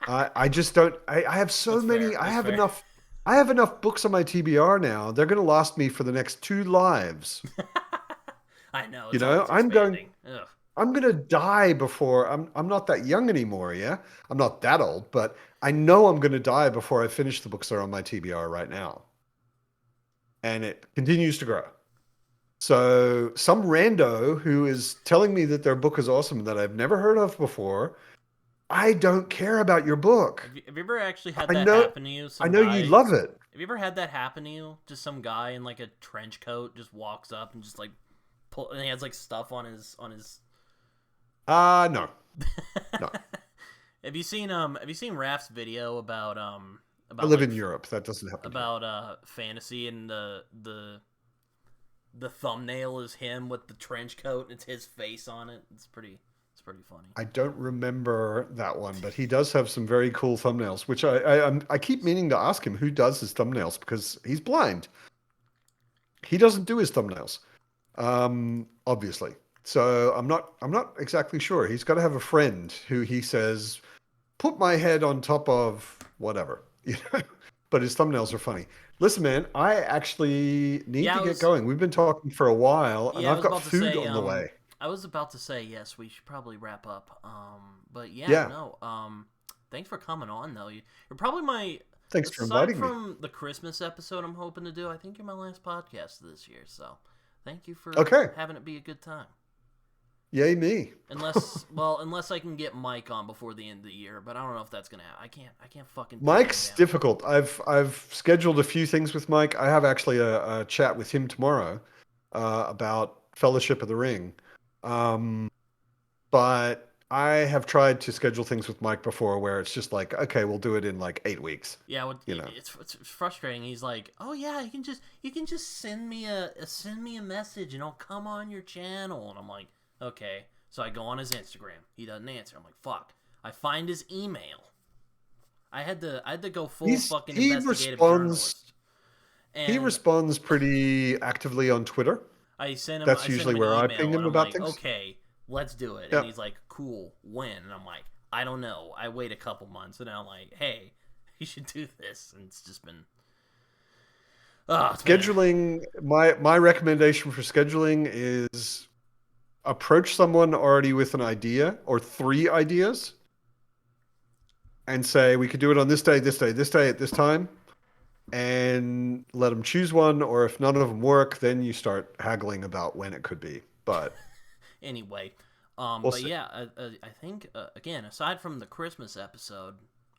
[SPEAKER 2] I just don't. I have so
[SPEAKER 1] That's
[SPEAKER 2] many.
[SPEAKER 1] fair. That's fair.
[SPEAKER 2] I have enough books on my TBR now. They're going to last me for the next 2 lives.
[SPEAKER 1] I know
[SPEAKER 2] You
[SPEAKER 1] it's
[SPEAKER 2] know,
[SPEAKER 1] always expanding. Ugh.
[SPEAKER 2] I'm gonna die before I'm not that young anymore, yeah? I'm not that old, but I know I'm gonna die before I finish the books that are on my TBR right now. And it continues to grow. So some rando who is telling me that their book is awesome that I've never heard of before, I don't care about your book.
[SPEAKER 1] Have you ever actually had
[SPEAKER 2] I
[SPEAKER 1] that
[SPEAKER 2] know
[SPEAKER 1] happen to you?
[SPEAKER 2] I
[SPEAKER 1] Some
[SPEAKER 2] know you
[SPEAKER 1] guy.
[SPEAKER 2] love it.
[SPEAKER 1] Have you ever had that happen to you? Just some guy in like a trench coat just walks up and just like and he has like stuff on his.
[SPEAKER 2] No. No.
[SPEAKER 1] Have you seen Raph's video
[SPEAKER 2] I
[SPEAKER 1] about
[SPEAKER 2] live
[SPEAKER 1] like
[SPEAKER 2] in Europe. That doesn't happen here.
[SPEAKER 1] fantasy, and the thumbnail is him with the trench coat and it's his face on it. It's pretty funny.
[SPEAKER 2] I don't remember that one, but he does have some very cool thumbnails, which I keep meaning to ask him who does his thumbnails because he's blind. He doesn't do his thumbnails, obviously. So I'm not exactly sure. He's got to have a friend who he says, "Put my head on top of whatever," But his thumbnails are funny. Listen, man, I actually need
[SPEAKER 1] Yeah,
[SPEAKER 2] to get going. We've been talking for a while, and
[SPEAKER 1] I
[SPEAKER 2] I've
[SPEAKER 1] was
[SPEAKER 2] got
[SPEAKER 1] about to
[SPEAKER 2] food
[SPEAKER 1] say
[SPEAKER 2] on the way.
[SPEAKER 1] I was about to say yes, we should probably wrap up. But yeah,
[SPEAKER 2] Yeah.
[SPEAKER 1] no. Thanks for coming on though. You're probably my
[SPEAKER 2] Thanks for
[SPEAKER 1] aside
[SPEAKER 2] inviting me.
[SPEAKER 1] from the Christmas episode I'm hoping to do, I think you're my last podcast this year. So, thank you for
[SPEAKER 2] Okay.
[SPEAKER 1] having it be a good time.
[SPEAKER 2] Yay me.
[SPEAKER 1] Unless I can get Mike on before the end of the year, but I don't know if that's gonna happen. I can't fucking pin him
[SPEAKER 2] Mike's
[SPEAKER 1] down.
[SPEAKER 2] difficult. I've scheduled a few things with Mike. I have actually a chat with him tomorrow about Fellowship of the Ring. But I have tried to schedule things with Mike before where it's just like, okay, we'll do it in like 8 weeks.
[SPEAKER 1] Yeah,
[SPEAKER 2] You know,
[SPEAKER 1] it's frustrating. He's like, "Oh yeah, you can just send me a message and I'll come on your channel." And I'm like, "Okay." So I go on his Instagram. He doesn't answer. I'm like, "Fuck." I find his email. I had to go full fucking
[SPEAKER 2] he
[SPEAKER 1] investigative
[SPEAKER 2] responds
[SPEAKER 1] journalist.
[SPEAKER 2] he
[SPEAKER 1] And
[SPEAKER 2] responds pretty actively on Twitter.
[SPEAKER 1] I
[SPEAKER 2] That's
[SPEAKER 1] sent
[SPEAKER 2] usually
[SPEAKER 1] him an
[SPEAKER 2] where I ping
[SPEAKER 1] email and
[SPEAKER 2] him
[SPEAKER 1] I'm
[SPEAKER 2] about
[SPEAKER 1] like,
[SPEAKER 2] things.
[SPEAKER 1] "Okay, let's do it." And
[SPEAKER 2] Yeah.
[SPEAKER 1] he's like, "Cool, when?" And I'm like, "I don't know. I wait a couple months." And now I'm like, "Hey, you should do this." And it's just been it's been
[SPEAKER 2] Scheduling, my recommendation for scheduling is approach someone already with an idea or three ideas and say we could do it on this day, this day, this day at this time, and let them choose one. Or if none of them work, then you start haggling about when it could be. But
[SPEAKER 1] anyway.
[SPEAKER 2] we'll
[SPEAKER 1] But
[SPEAKER 2] see.
[SPEAKER 1] yeah, I think again, aside from the Christmas episode,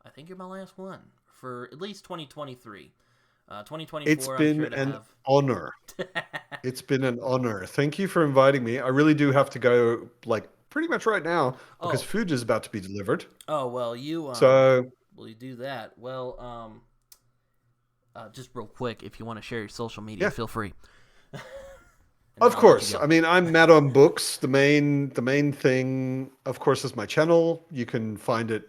[SPEAKER 1] I think you're my last one for at least 2023.
[SPEAKER 2] It's
[SPEAKER 1] 2024, I'm
[SPEAKER 2] been
[SPEAKER 1] sure to
[SPEAKER 2] an
[SPEAKER 1] have.
[SPEAKER 2] honor. It's been an honor. Thank you for inviting me. I really do have to go, like, pretty much right now because
[SPEAKER 1] Oh,
[SPEAKER 2] food is about to be delivered.
[SPEAKER 1] well,
[SPEAKER 2] So,
[SPEAKER 1] will you do that? Well, just real quick, if you want to share your social media,
[SPEAKER 2] yeah,
[SPEAKER 1] feel free. And then
[SPEAKER 2] of
[SPEAKER 1] I'll let you
[SPEAKER 2] course.
[SPEAKER 1] go.
[SPEAKER 2] I mean, I'm Matt on Books. The main thing, of course, is my channel. You can find it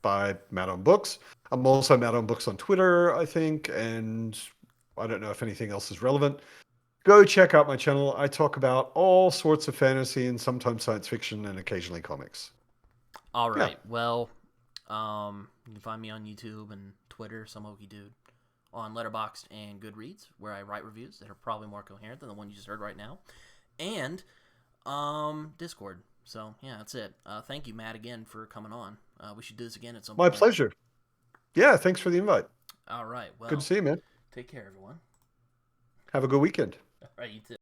[SPEAKER 2] by Matt on Books. I'm also Matt on Books on Twitter, I think, and I don't know if anything else is relevant. Go check out my channel. I talk about all sorts of fantasy and sometimes science fiction and occasionally comics.
[SPEAKER 1] All
[SPEAKER 2] Yeah.
[SPEAKER 1] right. Well, you can find me on YouTube and Twitter, some Okie Dude, on Letterboxd and Goodreads, where I write reviews that are probably more coherent than the one you just heard right now, and Discord. So yeah, that's it. Thank you, Matt, again for coming on. We should do this again at some
[SPEAKER 2] My
[SPEAKER 1] point.
[SPEAKER 2] pleasure. Yeah, thanks for the invite.
[SPEAKER 1] All right.
[SPEAKER 2] Good to
[SPEAKER 1] Well,
[SPEAKER 2] see you, man.
[SPEAKER 1] take care, everyone.
[SPEAKER 2] Have a good weekend.
[SPEAKER 1] All right, you too.